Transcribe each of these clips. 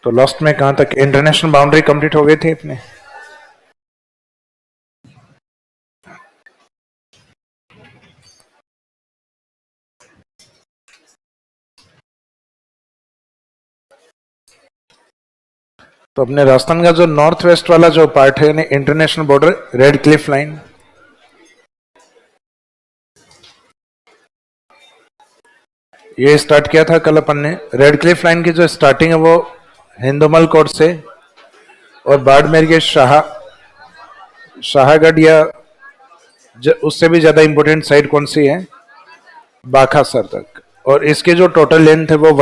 तो लास्ट में कहां तक इंटरनेशनल बाउंड्री कंप्लीट हो गई थी अपने? तो अपने राजस्थान का जो नॉर्थ वेस्ट वाला जो पार्ट है international border red Cliff line, ये स्टार्ट किया था कल अपन ने। रेड क्लिफ लाइन की जो स्टार्टिंग है वो हिंदुमल कोट से और बाड़मेर के शाहगढ़ या उससे भी ज्यादा इंपोर्टेंट साइड कौन सी है, बाखासर तक। और इसकी जो टोटल लेंथ है वो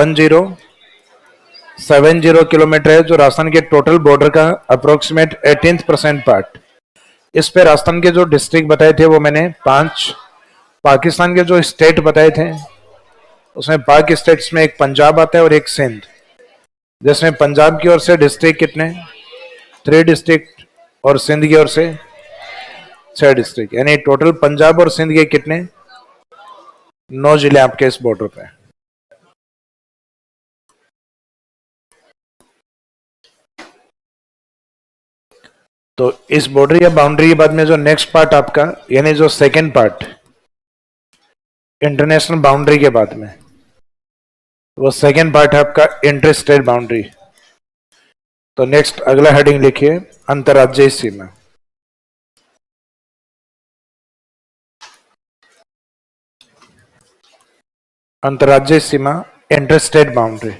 1070 किलोमीटर है, जो राजस्थान के टोटल बॉर्डर का अप्रोक्सीमेट 18% पार्ट। इस पे राजस्थान के जो डिस्ट्रिक्ट बताए थे वो मैंने 5, पाकिस्तान के जो स्टेट बताए थे उसमें पाक स्टेट्स में एक पंजाब आता है और एक सिंध, जिसमें पंजाब की ओर से डिस्ट्रिक्ट कितने, 3 डिस्ट्रिक्ट, और सिंध की ओर से 6 डिस्ट्रिक्ट, यानी टोटल पंजाब और सिंध के कितने, 9 जिले आपके इस बॉर्डर पे। तो इस बॉर्डर या बाउंड्री के बाद में जो नेक्स्ट पार्ट आपका, यानी जो सेकेंड पार्ट इंटरनेशनल बाउंड्री के बाद में, वो सेकेंड पार्ट है आपका इंटर स्टेट बाउंड्री। तो नेक्स्ट अगला हेडिंग लिखिए, अंतर्राज्यीय सीमा। अंतर्राज्यीय सीमा, इंटर स्टेट बाउंड्री।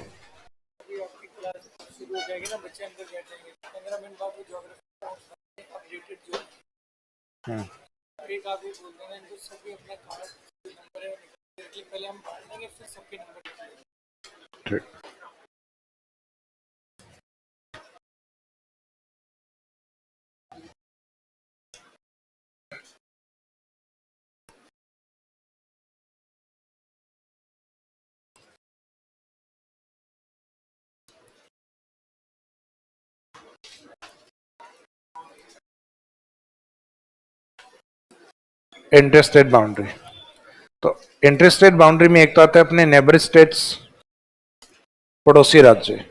ठीक, इंटर स्टेट बाउंड्री। तो इंटर स्टेट बाउंड्री में एक तो आता है अपने नेबर स्टेट्स, पड़ोसी राज्य।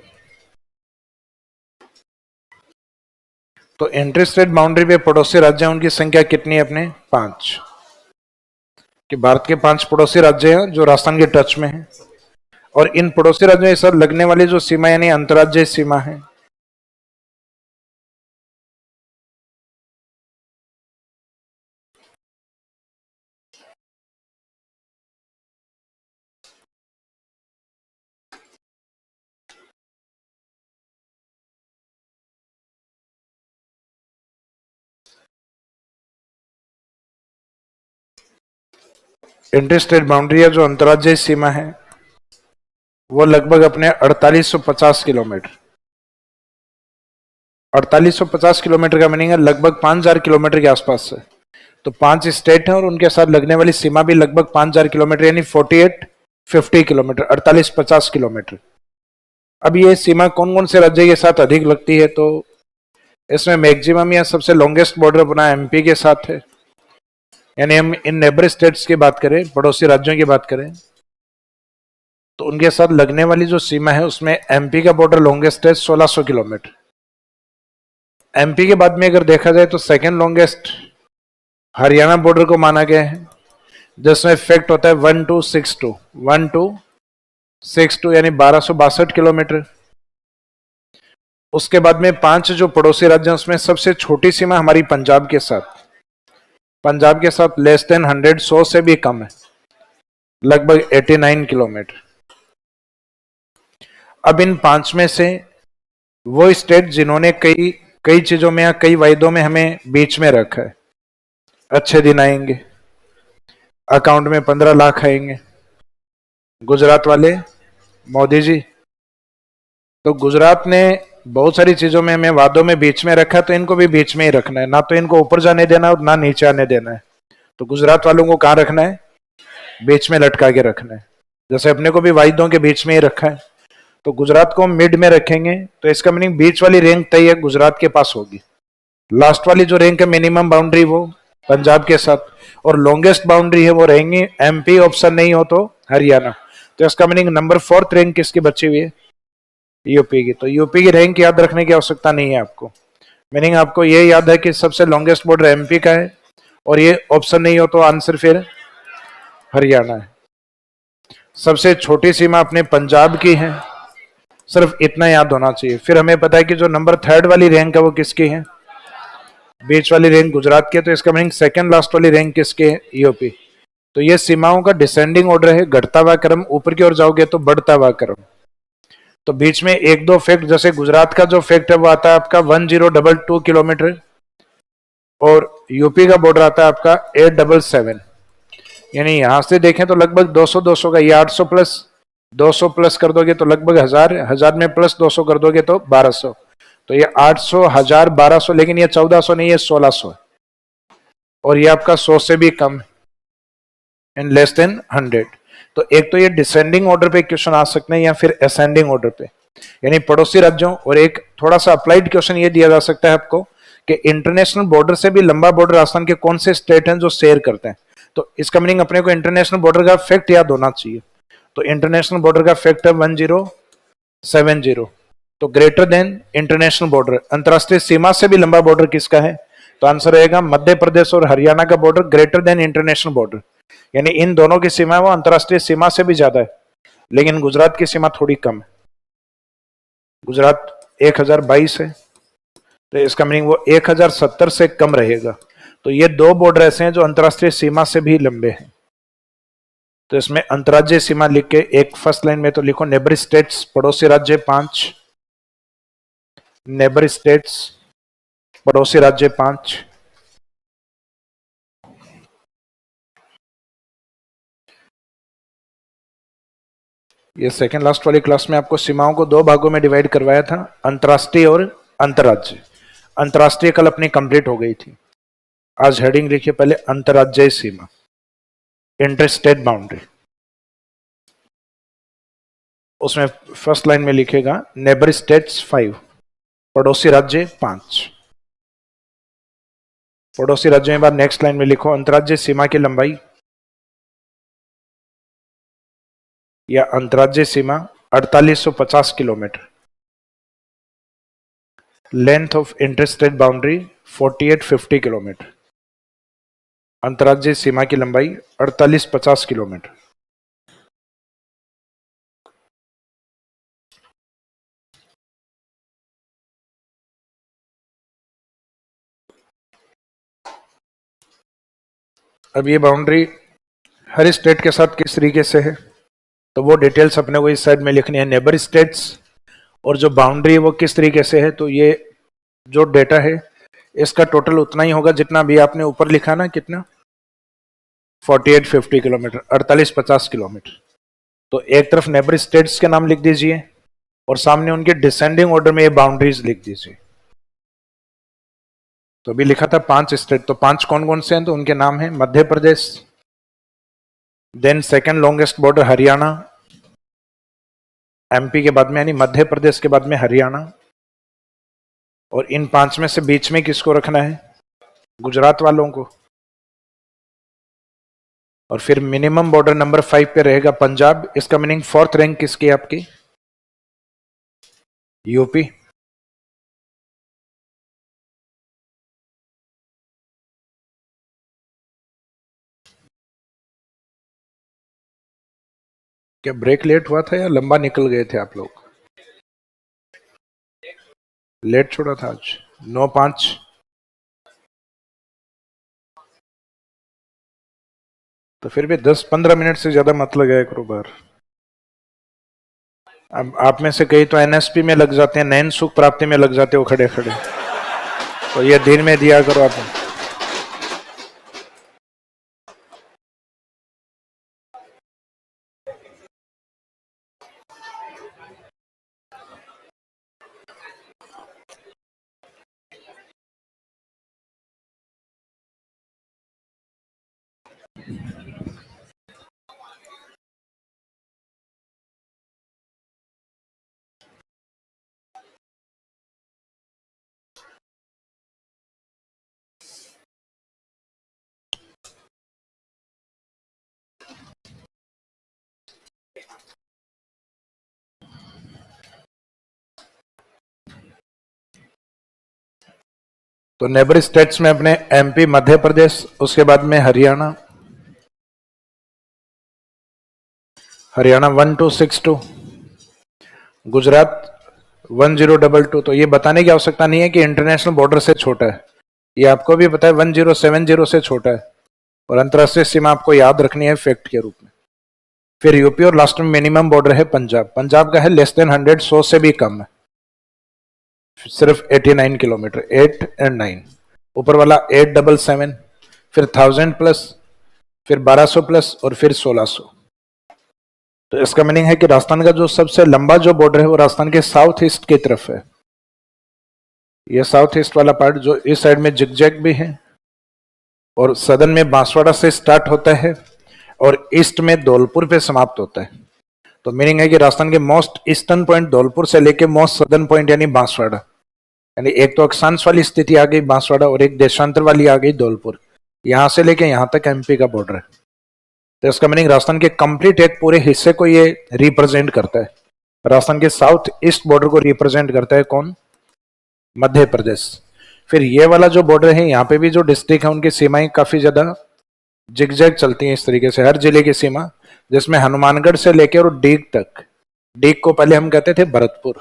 तो इंटर स्टेट बाउंड्री पे पड़ोसी राज्य, उनकी संख्या कितनी है अपने, 5। कि भारत के 5 पड़ोसी राज्य हैं जो राजस्थान के टच में हैं, और इन पड़ोसी राज्यों के साथ लगने वाली जो सीमा यानी अंतर्राज्यीय सीमा है, इंटर स्टेट बाउंड्री या जो अंतर्राज्यीय सीमा है वो लगभग अपने 4850 किलोमीटर, 4850 किलोमीटर का मीनिंग है लगभग 5000 किलोमीटर के आसपास है। तो 5 स्टेट हैं और उनके साथ लगने वाली सीमा भी लगभग 5000 किलोमीटर, यानी 4850 किलोमीटर, 4850 किलोमीटर। अब ये सीमा कौन कौन से राज्य के साथ अधिक लगती है, तो इसमें मैक्सिमम या सबसे लॉन्गेस्ट बॉर्डर अपना एमपी के साथ है। यानी हम इन नेबर स्टेट्स की बात करें, पड़ोसी राज्यों की बात करें, तो उनके साथ लगने वाली जो सीमा है उसमें एमपी का बॉर्डर लॉन्गेस्ट है 1600 किलोमीटर। एमपी के बाद में अगर देखा जाए तो सेकेंड लॉन्गेस्ट हरियाणा बॉर्डर को माना गया है, जिसमें इफेक्ट होता है 1262 यानी 1262 किलोमीटर। उसके बाद में 5 जो पड़ोसी राज्य हैं उसमें सबसे छोटी सीमा हमारी पंजाब के साथ, पंजाब के साथ लेस देन 100 से भी कम है, लगभग 89 किलोमीटर। अब इन 5 में से वो स्टेट जिन्होंने कई चीजों में या कई वायदों में हमें बीच में रखा है, अच्छे दिन आएंगे, अकाउंट में 15 लाख आएंगे, गुजरात वाले मोदी जी, तो गुजरात ने बहुत सारी चीजों में हमें वादों में बीच में रखा, तो इनको भी बीच में ही रखना है, ना तो इनको ऊपर जाने देना और ना नीचे आने देना है। तो गुजरात वालों को कहां रखना है, बीच में लटका के रखना है, जैसे अपने को भी वायदों के बीच में ही रखा है। तो गुजरात को हम मिड में रखेंगे, तो इसका मीनिंग बीच वाली रैंक तय है गुजरात के पास होगी, लास्ट वाली जो रैंक है मिनिमम बाउंड्री वो पंजाब के साथ, और लॉन्गेस्ट बाउंड्री है वो रहेंगी एमपी, ऑप्शन नहीं हो तो हरियाणा। तो इसका मीनिंग नंबर 4th रैंक किसकी बची हुई है, यूपी की, तो यूपी की रैंक याद रखने की आवश्यकता नहीं है आपको। मीनिंग आपको ये याद है कि सबसे लॉन्गेस्ट बॉर्डर एमपी का है, और ये ऑप्शन नहीं हो तो आंसर फिर हरियाणा है। सबसे छोटी सीमा अपने पंजाब की है, सिर्फ इतना याद होना चाहिए। फिर हमें पता है कि जो नंबर 3 वाली रैंक है वो किसकी है, बीच वाली रैंक गुजरात की है, तो इसका मीनिंग सेकंड लास्ट वाली रैंक किसकी है, यूपी। तो ये सीमाओं का डिसेंडिंग ऑर्डर है, घटता हुआ क्रम, ऊपर की ओर जाओगे तो बढ़ता हुआ क्रम। तो बीच में एक दो फैक्ट, जैसे गुजरात का जो फैक्ट है वो आता है आपका 1022 किलोमीटर, और यूपी का बॉर्डर आता है आपका 877। यानी यहां से देखें तो लगभग 200 200 का, ये 800 प्लस 200 प्लस कर दोगे तो लगभग 1000, 1000 में प्लस 200 कर दोगे तो 1200। तो ये 800, 1000, 1200, लेकिन ये 1400 नहीं, ये 1600 है, और ये आपका 100 से भी कम इन लेस देन 100। तो एक तो ये डिसेंडिंग ऑर्डर पे क्वेश्चन आ सकते हैं या फिर असेंडिंग ऑर्डर पे, यानी पड़ोसी राज्यों। और एक थोड़ा सा अप्लाइड क्वेश्चन ये दिया जा सकता है आपको कि इंटरनेशनल बॉर्डर से भी लंबा बॉर्डर राजस्थान के कौन से स्टेट हैं जो शेयर करते हैं। तो इसका मीनिंग अपने को इंटरनेशनल बॉर्डर का फैक्ट याद होना चाहिए। तो इंटरनेशनल बॉर्डर का फैक्ट है 1070। तो ग्रेटर देन इंटरनेशनल बॉर्डर, अंतरराष्ट्रीय सीमा से भी लंबा बॉर्डर किसका है, तो आंसर रहेगा मध्य प्रदेश और हरियाणा का border greater than international border. यानी इन दोनों की सीमा वो अंतरराष्ट्रीय सीमा से भी ज्यादा है, लेकिन गुजरात की सीमा थोड़ी कम है। गुजरात 1022 है, तो इसका मीनिंग वो 1070 से कम रहेगा। तो ये दो बॉर्डर ऐसे हैं जो अंतरराष्ट्रीय सीमा से भी लंबे हैं। तो इसमें अंतर्राज्यीय सीमा लिख के एक फर्स्ट लाइन में तो लिखो नेबर स्टेट्स, पड़ोसी राज्य 5, नेबर स्टेट्स पड़ोसी राज्य 5। ये सेकेंड लास्ट वाली क्लास में आपको सीमाओं को दो भागों में डिवाइड करवाया था, अंतरराष्ट्रीय और अंतरराज्य। अंतरराष्ट्रीय कल अपनी कंप्लीट हो गई थी। आज हेडिंग लिखिए पहले अंतरराज्यीय सीमा, इंटर स्टेट बाउंड्री। उसमें फर्स्ट लाइन में लिखेगा नेबर स्टेट्स 5, पड़ोसी राज्य 5। पड़ोसी राज्यों के बाद नेक्स्ट लाइन में लिखो अंतरराज्यीय सीमा की लंबाई या अंतरराज्यीय सीमा 4850 kilometre, length of interstate boundary 4850 kilometre. अंतरराज्यीय सीमा की लंबाई 4850 किलोमीटर। अब ये बाउंड्री हर स्टेट के साथ किस तरीके से है, तो वो डिटेल्स अपने को इस साइड में लिखनी है। नेबर स्टेट्स और जो बाउंड्री है वो किस तरीके से है, तो ये जो डेटा है इसका टोटल उतना ही होगा जितना भी आपने ऊपर लिखा ना, कितना 4850 किलोमीटर, 4850 किलोमीटर। तो एक तरफ नेबर स्टेट्स के नाम लिख दीजिए और सामने उनके डिसेंडिंग ऑर्डर में ये बाउंड्रीज लिख दीजिए। तो अभी लिखा था 5 स्टेट, तो 5 कौन कौन से हैं, तो उनके नाम है Madhya Pradesh, then second longest border Haryana, MP के बाद में यानी मध्य प्रदेश के बाद में हरियाणा, और इन 5 में से बीच में किसको रखना है, गुजरात वालों को। और फिर मिनिमम बॉर्डर नंबर 5 पे रहेगा पंजाब। इसका मीनिंग फोर्थ रैंक किसकी है आपकी, यूपी। क्या ब्रेक लेट हुआ था या लंबा निकल गए थे आप लोग, लेट छोड़ा था आज 9:05। तो फिर भी 10-15 मिनट से ज्यादा मत लगाया करो बार। अब आप में से कई तो एनएसपी में लग जाते हैं, नैन सुख प्राप्ति में लग जाते हो खड़े खड़े, तो ये दिन में दिया करो आप। तो नेबर स्टेट्स में अपने एमपी, मध्य प्रदेश, उसके बाद में हरियाणा, हरियाणा 1262, गुजरात 1022। तो ये बताने की आवश्यकता नहीं है कि इंटरनेशनल बॉर्डर से छोटा है, ये आपको भी पता है 1070 से छोटा है, और अंतरराष्ट्रीय सीमा आपको याद रखनी है फैक्ट के रूप में। फिर यूपी और लास्ट में मिनिमम बॉर्डर है पंजाब। पंजाब का है लेस देन 100, 100 से भी कम है, सिर्फ 89 किलोमीटर, 8 एंड 9। ऊपर वाला 877, फिर 1000 प्लस, फिर 1200 प्लस, और फिर 1600। तो इसका मीनिंग है कि राजस्थान का जो सबसे लंबा जो बॉर्डर है वो राजस्थान के साउथ ईस्ट की तरफ है। ये साउथ ईस्ट वाला पार्ट जो इस साइड में जिगजैग भी है, और सदन में बांसवाड़ा से स्टार्ट होता है और ईस्ट में धौलपुर पे समाप्त होता है। तो मीनिंग है कि राजस्थान के मोस्ट ईस्टर्न पॉइंट धौलपुर से लेके मोस्ट सदर्न पॉइंट यानी बांसवाड़ा, यानी एक तो अक्षांश वाली स्थिति आ गई बांसवाड़ा और एक देशांतर वाली आ गई धौलपुर, यहां से लेके यहां तक एमपी का बॉर्डर है। तो इसका मीनिंग राजस्थान के कंप्लीट एक पूरे हिस्से को ये रिप्रेजेंट करता है। राजस्थान के साउथ ईस्ट बॉर्डर को रिप्रेजेंट करता है कौन? मध्य प्रदेश। फिर ये वाला जो बॉर्डर है यहाँ पे भी जो डिस्ट्रिक्ट है उनकी सीमाएं काफी ज्यादा जिगजैग चलती हैं इस तरीके से, हर जिले की सीमा, जिसमें हनुमानगढ़ से लेकर और डीग तक, डीग को पहले हम कहते थे भरतपुर,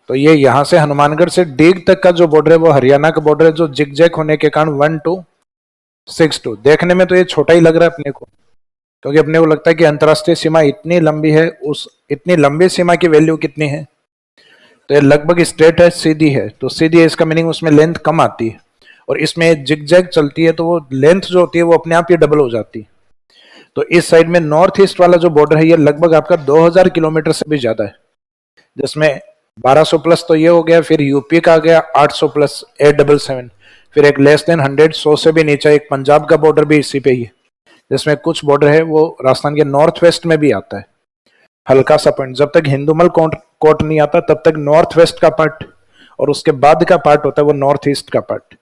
तो ये यहां से हनुमानगढ़ से डीग तक का जो बॉर्डर है वो हरियाणा का बॉर्डर है, जो जिगजैग होने के कारण 1262। देखने में तो ये छोटा ही लग रहा है अपने को, क्योंकि अपने को लगता है कि अंतरराष्ट्रीय सीमा इतनी लंबी है, उस इतनी लंबी सीमा की वैल्यू कितनी है? तो ये लगभग स्ट्रेट है, सीधी है, तो सीधी है इसका मीनिंग उसमें लेंथ कम आती है, और इसमें जिगजैग चलती है तो वो लेंथ जो होती है वो अपने आप ही डबल हो जाती है। तो इस साइड में नॉर्थ ईस्ट वाला जो बॉर्डर है ये लगभग आपका 2000 किलोमीटर से भी ज्यादा है, जिसमें 1200 प्लस तो ये हो गया, फिर यूपी का आ गया 800 प्लस 877, फिर एक लेस देन 100, 100 से भी नीचे एक पंजाब का बॉर्डर भी इसी पे ही है, जिसमें कुछ बॉर्डर है वो राजस्थान के नॉर्थ वेस्ट में भी आता है, हल्का सा पॉइंट। जब तक हिंदुमल कोट नहीं आता तब तक नॉर्थ वेस्ट का पार्ट और उसके बाद का पार्ट होता है वो नॉर्थ ईस्ट का पार्ट।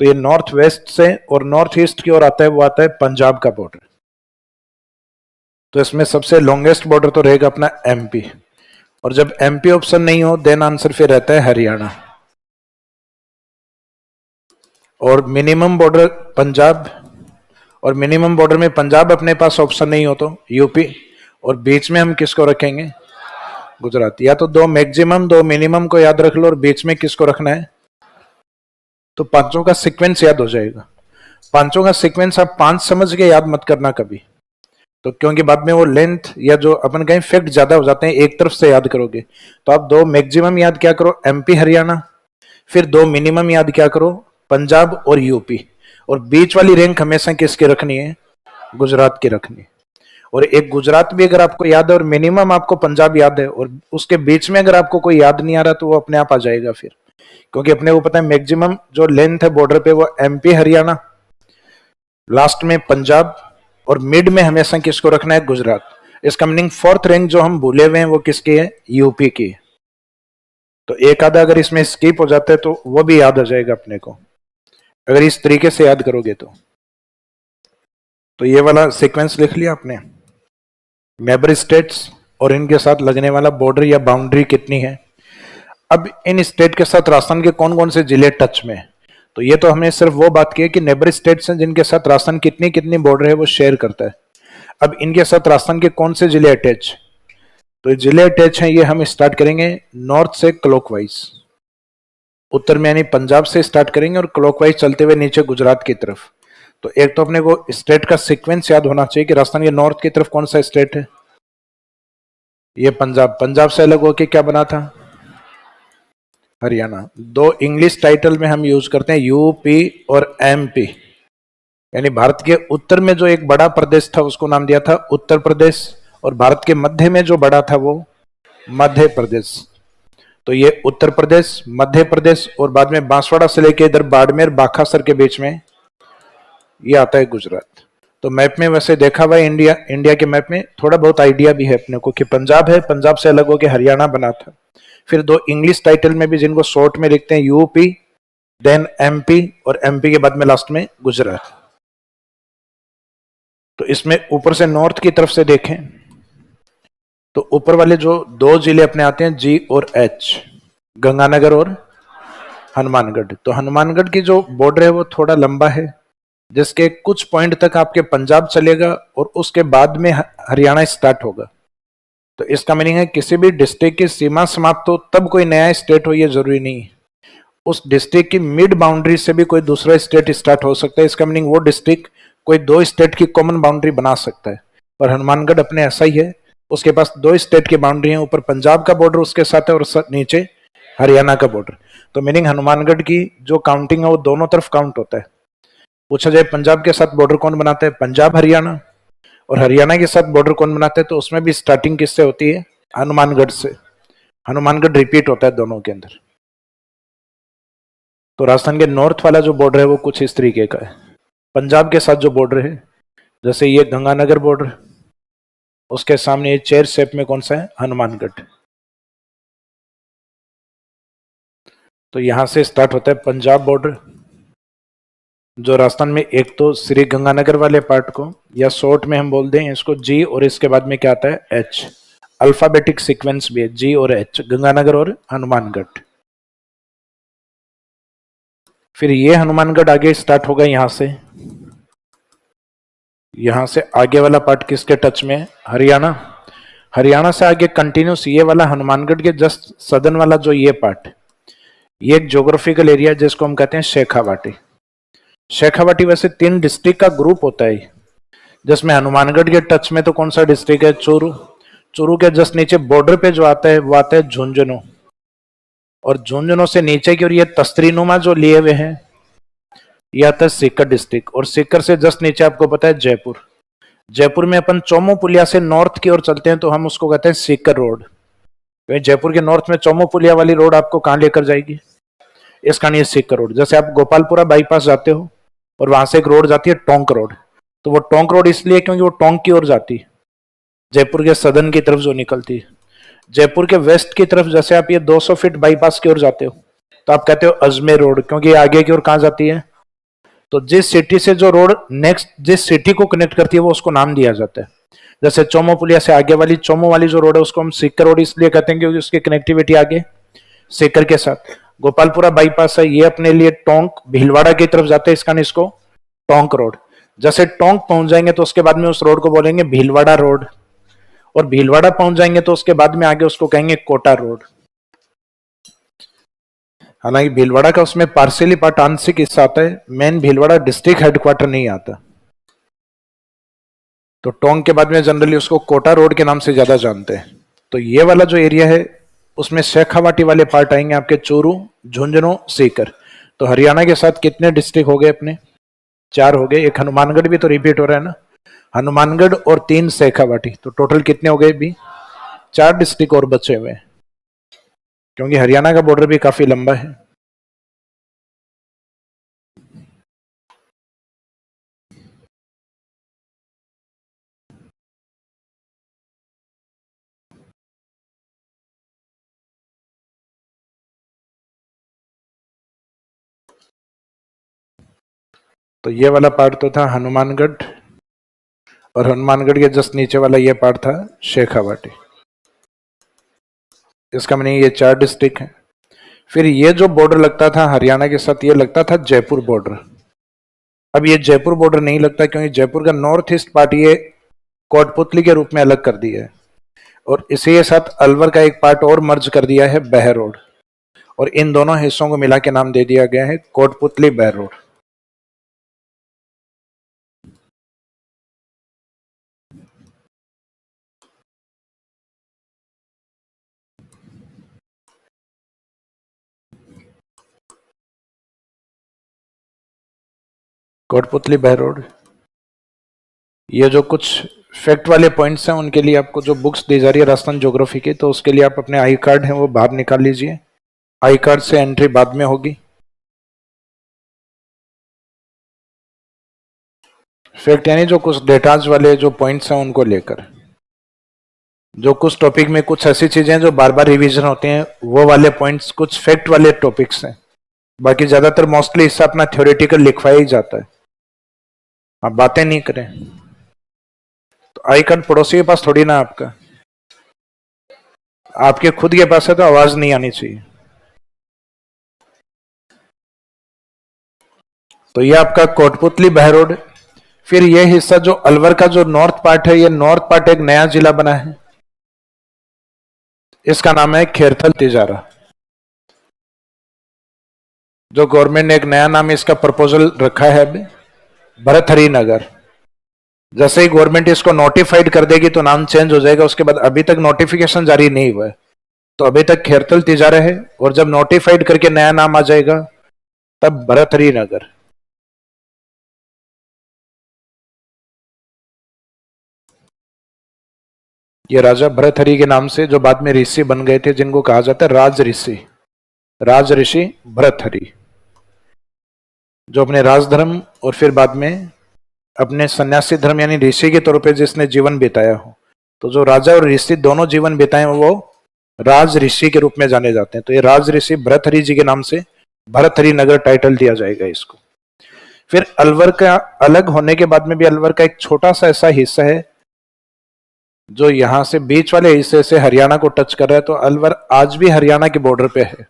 तो ये नॉर्थ वेस्ट से और नॉर्थ ईस्ट की ओर आता है, वो आता है पंजाब का बॉर्डर। तो इसमें सबसे लॉन्गेस्ट बॉर्डर तो रहेगा अपना एमपी, और जब एमपी ऑप्शन नहीं हो देन आंसर फिर रहता है हरियाणा, और मिनिमम बॉर्डर पंजाब, और मिनिमम बॉर्डर में पंजाब अपने पास ऑप्शन नहीं हो तो यूपी, और बीच में हम किसको रखेंगे? गुजरात। या तो दो मैक्सिमम दो मिनिमम को याद रख लो और बीच में किसको रखना है? तो पांचों का सीक्वेंस याद हो जाएगा। पांचों का सीक्वेंस आप 5 समझ के याद मत करना कभी, तो क्योंकि बाद में वो लेंथ या जो अपन कहीं फैक्ट ज्यादा हो जाते हैं, एक तरफ से याद करोगे। तो आप 2 मैक्सिमम याद क्या करो? एमपी हरियाणा, फिर 2 मिनिमम याद क्या करो? पंजाब और यूपी, और बीच वाली रैंक हमेशा किसकी रखनी है? गुजरात की रखनी है। और एक गुजरात भी अगर आपको याद है और मिनिमम आपको पंजाब याद है, और उसके बीच में अगर आपको कोई याद नहीं आ रहा तो वो अपने आप आ जाएगा फिर, क्योंकि अपने को पता है मैक्सिमम जो लेंथ है बॉर्डर पे वो एमपी हरियाणा, लास्ट में पंजाब, और मिड में हमेशा किसको रखना है? गुजरात। इसका मीनिंग फोर्थ रैंक जो हम भूले हुए हैं वो किसकी है? यूपी की। तो एक आधा अगर इसमें स्किप हो जाता है तो वो भी याद आ जाएगा अपने को, अगर इस तरीके से याद करोगे तो ये वाला सीक्वेंस लिख लिया आपने, नेबर स्टेट्स और इनके साथ लगने वाला बॉर्डर या बाउंड्री कितनी है। अब इन स्टेट के साथ राजस्थान के कौन कौन से जिले टच में है? तो ये तो हमने सिर्फ वो बात की है कि नेबर स्टेट्स हैं जिनके साथ राजस्थान कितनी कितनी बॉर्डर है वो शेयर करता है। अब इनके साथ राजस्थान के कौन से जिले अटैच? तो जिले अटैच हैं, ये हम स्टार्ट करेंगे नॉर्थ से क्लॉकवाइज, उत्तर में यानी पंजाब से स्टार्ट करेंगे और क्लॉकवाइज चलते हुए नीचे गुजरात की तरफ। तो एक तो अपने को स्टेट का सीक्वेंस याद होना चाहिए कि राजस्थान के नॉर्थ की तरफ कौन सा स्टेट है? ये पंजाब। पंजाब से अलग होके क्या बना था? हरियाणा। 2 इंग्लिश टाइटल में हम यूज करते हैं यूपी और एमपी, यानी भारत के उत्तर में जो एक बड़ा प्रदेश था उसको नाम दिया था उत्तर प्रदेश, और भारत के मध्य में जो बड़ा था वो मध्य प्रदेश। तो ये उत्तर प्रदेश, मध्य प्रदेश, और बाद में बांसवाड़ा से लेके इधर बाड़मेर बाखासर के बीच में ये आता है गुजरात। तो मैप में वैसे देखा हुआ है इंडिया के मैप में थोड़ा बहुत आइडिया भी है अपने को कि पंजाब है, पंजाब से अलग होकर हरियाणा बना था। फिर 2 इंग्लिश टाइटल में भी जिनको शॉर्ट में लिखते हैं यूपी, देन एमपी, और एमपी के बाद में लास्ट में गुजरात। तो इसमें ऊपर से नॉर्थ की तरफ से देखें तो ऊपर वाले जो 2 जिले अपने आते हैं जी और एच, गंगानगर और हनुमानगढ़। तो हनुमानगढ़ की जो बॉर्डर है वो थोड़ा लंबा है, जिसके कुछ पॉइंट तक आपके पंजाब चलेगा और उसके बाद में हरियाणा स्टार्ट होगा। तो इसका मीनिंग है किसी भी डिस्ट्रिक्ट की सीमा समाप्त हो तब कोई नया स्टेट हो, ये जरूरी नहीं है। उस डिस्ट्रिक्ट की मिड बाउंड्री से भी कोई दूसरा स्टेट स्टार्ट हो सकता है। इसका मीनिंग वो डिस्ट्रिक्ट कोई दो स्टेट की कॉमन बाउंड्री बना सकता है, और हनुमानगढ़ अपने ऐसा ही है। उसके पास दो स्टेट की बाउंड्री है, ऊपर पंजाब का बॉर्डर उसके साथ है और नीचे हरियाणा का बॉर्डर। तो मीनिंग हनुमानगढ़ की जो काउंटिंग है वो दोनों तरफ काउंट होता है। पूछा जाए पंजाब के साथ बॉर्डर कौन बनाता है, पंजाब हरियाणा, और हरियाणा के साथ बॉर्डर कौन बनाता है, तो उसमें भी स्टार्टिंग किससे होती है, हनुमानगढ़ से। हनुमानगढ़ रिपीट होता है दोनों के अंदर। तो राजस्थान के नॉर्थ वाला जो बॉर्डर है वो कुछ इस तरीके का है। पंजाब के साथ जो बॉर्डर है, जैसे ये गंगानगर बॉर्डर, उसके सामने ये चेयर शेप में कौन सा है, हनुमानगढ़। तो यहां से स्टार्ट होता है पंजाब बॉर्डर, जो राजस्थान में एक तो श्री गंगानगर वाले पार्ट को, या शॉर्ट में हम बोल दें इसको जी, और इसके बाद में क्या आता है, एच। अल्फाबेटिक सीक्वेंस भी है, जी और एच, गंगानगर और हनुमानगढ़। फिर ये हनुमानगढ़ आगे स्टार्ट होगा यहां से। यहां से आगे वाला पार्ट किसके टच में है, हरियाणा। हरियाणा से आगे कंटिन्यूस ये वाला हनुमानगढ़ के जस्ट सदन वाला जो ये पार्ट, ये एक ज्योग्राफिकल एरिया जिसको हम कहते हैं शेखावाटी। शेखावाटी वैसे 3 डिस्ट्रिक्ट का ग्रुप होता है, जिसमें हनुमानगढ़ के टच में तो कौन सा डिस्ट्रिक्ट है, चूरू। चूरू के जस्ट नीचे बॉर्डर पे जो आता है वो आता है झुंझुनू, और झुंझुनू से नीचे की और ये तस्तरीनुमा जो लिए हुए हैं ये आता है सीकर डिस्ट्रिक्ट, और सीकर से जस्ट नीचे आपको पता है जयपुर। जयपुर में अपन चोमू पुलिया से नॉर्थ की ओर चलते हैं तो हम उसको कहते हैं सीकर रोड। जयपुर के नॉर्थ में चोमू पुलिया वाली रोड आपको कहां लेकर जाएगी, इसका नहीं है सीकर रोड। जैसे आप गोपालपुरा बाईपास जाते हो और वहां से एक रोड जाती है टोंक रोड, तो वो टोंक रोड इसलिए क्योंकि वो टोंक की ओर जाती है, जयपुर के सदन की तरफ जो निकलती है। जयपुर के वेस्ट की तरफ जैसे आप ये 200 फीट बाईपास की ओर जाते हो तो आप कहते हो अजमेर रोड, क्योंकि ये आगे की ओर कहां जाती है, तो जिस सिटी से जो रोड नेक्स्ट जिस सिटी को कनेक्ट करती है वो उसको नाम दिया जाता है। जैसे चोमो पुलिया से आगे वाली चोमो वाली जो रोड है उसको हम सीकर रोड इसलिए कहते हैं क्योंकि उसकी कनेक्टिविटी आगे सीकर के साथ। गोपालपुरा बाईपास है, ये अपने लिए टोंक भीलवाड़ा की तरफ जाते हैं, इसका नहीं इसको टोंक रोड। जैसे टोंक पहुंच जाएंगे तो उसके बाद में उस रोड को बोलेंगे भीलवाड़ा रोड, और भीलवाड़ा पहुंच जाएंगे तो उसके बाद में आगे उसको कहेंगे कोटा रोड। हालांकि भीलवाड़ा का उसमें पार्शियली पार्ट आंशिक हिस्सा आता है, मेन भीलवाड़ा डिस्ट्रिक्ट हेडक्वार्टर नहीं आता। तो टोंक के बाद में जनरली उसको कोटा रोड के नाम से ज्यादा जानते हैं। तो ये वाला जो एरिया है उसमें शेखावाटी वाले पार्ट आएंगे आपके चूरू, झुंझुनू, सीकर। तो हरियाणा के साथ कितने डिस्ट्रिक्ट हो गए अपने, 4 हो गए। एक हनुमानगढ़ भी तो रिपीट हो रहा है ना, हनुमानगढ़ और 3 शेखावाटी, तो टोटल कितने हो गए भी, 4 डिस्ट्रिक्ट और बचे हुए हैं, क्योंकि हरियाणा का बॉर्डर भी काफी लंबा है। तो ये वाला पार्ट तो था हनुमानगढ़, और हनुमानगढ़ के जस्ट नीचे वाला ये पार्ट था शेखावाटी। इसका मतलब ये 4 डिस्ट्रिक्ट है। फिर ये जो बॉर्डर लगता था हरियाणा के साथ, ये लगता था जयपुर बॉर्डर। अब ये जयपुर बॉर्डर नहीं लगता क्योंकि जयपुर का नॉर्थ ईस्ट पार्ट ये कोटपुतली के रूप में अलग कर दिया है, और इसी के साथ अलवर का एक पार्ट और मर्ज कर दिया है बहरोड, और इन दोनों हिस्सों को मिला के नाम दे दिया गया है कोटपुतली बहरोड। कोटपुतली बहरोड। ये जो कुछ फैक्ट वाले पॉइंट्स हैं उनके लिए आपको जो बुक्स दी जा रही है राजस्थान ज्योग्राफी की, तो उसके लिए आप अपने आई कार्ड हैं वो बाहर निकाल लीजिए, आई कार्ड से एंट्री बाद में होगी। फैक्ट यानी जो कुछ डेटाज वाले जो पॉइंट्स हैं उनको लेकर, जो कुछ टॉपिक में कुछ ऐसी चीजें हैं जो बार बार रिवीजन होते हैं वो वाले पॉइंट्स कुछ फैक्ट वाले टॉपिक्स हैं। बाकी ज्यादातर मोस्टली इससे अपना थ्योरेटिकल लिखवाया ही जाता है, आप बातें नहीं करें। तो आई कार्ड पड़ोसी के पास थोड़ी ना आपका, आपके खुद के पास है तो आवाज नहीं आनी चाहिए। तो ये आपका कोटपुतली बहरोड। फिर ये हिस्सा जो अलवर का जो नॉर्थ पार्ट है, ये नॉर्थ पार्ट एक नया जिला बना है, इसका नाम है खेरथल तिजारा। जो गवर्नमेंट ने एक नया नाम इसका प्रपोजल रखा है अभी, भरथरी नगर। जैसे ही गवर्नमेंट इसको नोटिफाइड कर देगी तो नाम चेंज हो जाएगा। उसके बाद अभी तक नोटिफिकेशन जारी नहीं हुआ है, तो अभी तक खेरथल तिजारा है, और जब नोटिफाइड करके नया नाम आ जाएगा तब भरथरी नगर। ये राजा भरथरी के नाम से जो बाद में ऋषि बन गए थे, जिनको कहा जाता है राज ऋषि भरथरी, जो अपने राजधर्म और फिर बाद में अपने सन्यासी धर्म यानी ऋषि के तौर पे जिसने जीवन बिताया हो, तो जो राजा और ऋषि दोनों जीवन बिताए वो राज ऋषि के रूप में जाने जाते हैं। तो ये राज ऋषि भरथरी जी के नाम से भरथरी नगर टाइटल दिया जाएगा इसको। फिर अलवर का अलग होने के बाद में भी अलवर का एक छोटा सा ऐसा हिस्सा है जो यहां से बीच वाले हिस्से से हरियाणा को टच कर रहा है। तो अलवर आज भी हरियाणा के बॉर्डर पे है।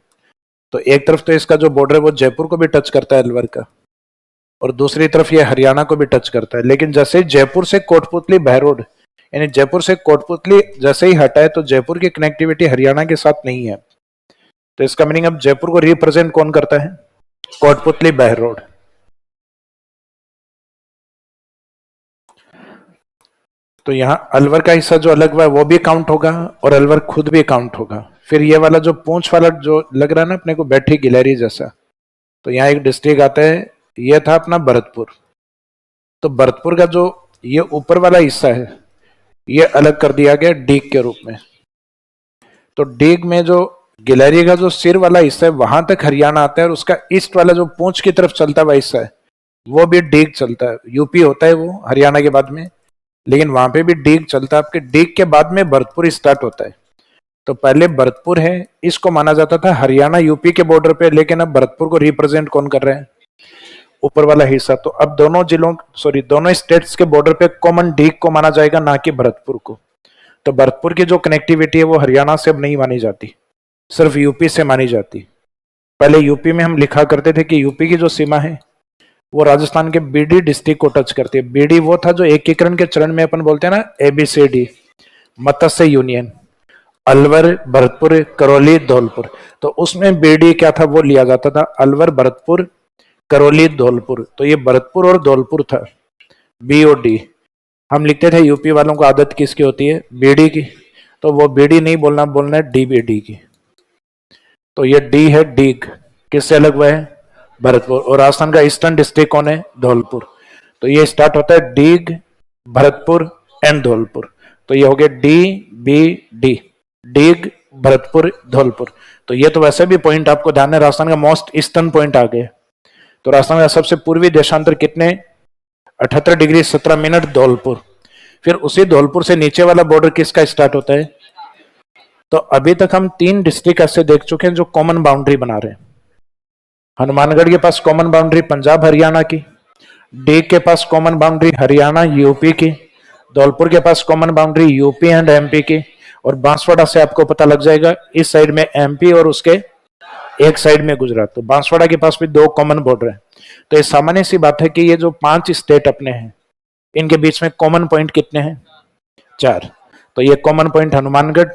तो एक तरफ तो इसका जो बॉर्डर है वो जयपुर को भी टच करता है अलवर का, और दूसरी तरफ ये हरियाणा को भी टच करता है। लेकिन जैसे जयपुर से कोटपुतली बहरोड, यानी जयपुर से कोटपुतली जैसे ही हटा है तो जयपुर की कनेक्टिविटी हरियाणा के साथ नहीं है। तो इसका मीनिंग अब जयपुर को रिप्रेजेंट कौन करता है? कोटपुतली बहरोड। तो यहां अलवर का हिस्सा जो अलग हुआ है वो भी काउंट होगा और अलवर खुद भी काउंट होगा। फिर ये वाला जो पूंछ वाला जो लग रहा है ना अपने को बैठी गिलहरी जैसा, तो यहाँ एक डिस्ट्रिक्ट आता है, ये था अपना भरतपुर। तो भरतपुर का जो ये ऊपर वाला हिस्सा है ये अलग कर दिया गया डीग के रूप में। तो डीग में जो गिलहरी का जो सिर वाला हिस्सा है वहां तक हरियाणा आता है, और उसका ईस्ट वाला जो पूंछ की तरफ चलता हुआ हिस्सा है वो भी डीग चलता है। यूपी होता है वो हरियाणा के बाद में, लेकिन वहां पे भी डीग चलता है। आपके डीग के बाद में भरतपुर स्टार्ट होता है। तो पहले भरतपुर है, इसको माना जाता था हरियाणा यूपी के बॉर्डर पे, लेकिन अब भरतपुर को रिप्रेजेंट कौन कर रहे हैं? ऊपर वाला हिस्सा। तो अब दोनों स्टेट्स के बॉर्डर पे कॉमन डीग को माना जाएगा, ना कि भरतपुर को। तो भरतपुर की जो कनेक्टिविटी है वो हरियाणा से अब नहीं मानी जाती, सिर्फ यूपी से मानी जाती। पहले यूपी में हम लिखा करते थे कि यूपी की जो सीमा है वो राजस्थान के बीडी डिस्ट्रिक्ट को टच करती है। बीडी वो था जो एकीकरण के चरण में अपन बोलते हैं ना, ABCD, मत्स्य यूनियन, अलवर, भरतपुर, करौली, धौलपुर। तो उसमें बीडी क्या था वो लिया जाता था, अलवर, भरतपुर, करौली, धौलपुर। तो ये भरतपुर और धौलपुर था, BOD। हम लिखते थे, यूपी वालों को आदत किसकी होती है? बीडी की। तो वो बीडी नहीं बोलना, बोलना है DBD की। तो ये डी है डीग, किससे अलग हुआ है? भरतपुर। और राजस्थान का ईस्टर्न डिस्ट्रिक्ट कौन है? धौलपुर। तो ये स्टार्ट होता है डीग, भरतपुर एंड धौलपुर। तो ये हो गया DBD, डीग, भरतपुर, धौलपुर। तो ये तो वैसे भी पॉइंट आपको ध्यान है, राजस्थान का मोस्ट ईस्टर्न पॉइंट आ गए। तो राजस्थान का सबसे पूर्वी देशांतर कितने? 78 डिग्री 17 मिनट धौलपुर। फिर उसी धौलपुर से नीचे वाला बॉर्डर किसका स्टार्ट होता है? तो अभी तक हम 3 डिस्ट्रिक्ट ऐसे देख चुके हैं जो कॉमन बाउंड्री बना रहे हैं। हनुमानगढ़ के पास कॉमन बाउंड्री पंजाब हरियाणा की, डीग के पास कॉमन बाउंड्री हरियाणा यूपी की, धौलपुर के पास common boundary UP and MP की, और बांसवाड़ा से आपको पता लग जाएगा इस साइड में MP और उसके एक साइड में गुजरात। तो बांसवाड़ा के पास भी 2 कॉमन बॉर्डर है। तो ये सामान्य सी बात है कि ये जो 5 स्टेट अपने हैं इनके बीच में कॉमन पॉइंट कितने हैं? 4। तो ये कॉमन पॉइंट हनुमानगढ़,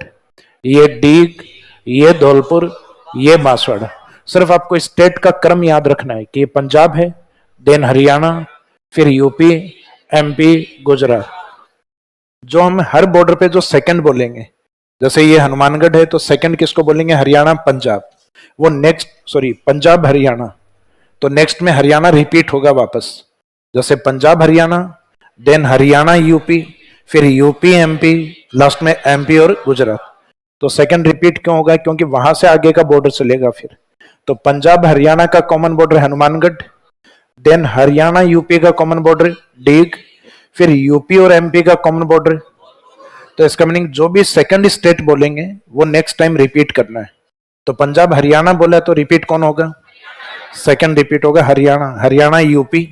ये डीग, ये धौलपुर, ये बांसवाड़ा। सिर्फ आपको स्टेट का क्रम याद रखना है कि ये पंजाब है, देन हरियाणा, फिर यूपी, MP, गुजरात। जो हम हर बॉर्डर पे जो सेकंड बोलेंगे, जैसे ये हनुमानगढ़ है तो सेकंड किसको बोलेंगे? हरियाणा पंजाब। वो पंजाब हरियाणा। तो नेक्स्ट में हरियाणा रिपीट होगा वापस, जैसे पंजाब हरियाणा, देन हरियाणा यूपी, फिर यूपी MP, लास्ट में MP और गुजरात। तो सेकंड रिपीट क्यों होगा? क्योंकि वहां से आगे का बॉर्डर चलेगा फिर। तो पंजाब हरियाणा का common border Hanumangarh, then Haryana UP का कॉमन बॉर्डर डीग, फिर यूपी और MP का कॉमन बॉर्डर। तो इसका मीनिंग जो भी सेकंड स्टेट बोलेंगे वो नेक्स्ट टाइम रिपीट करना है। तो पंजाब हरियाणा बोला तो रिपीट कौन होगा? सेकंड रिपीट होगा हरियाणा, हरियाणा यूपी,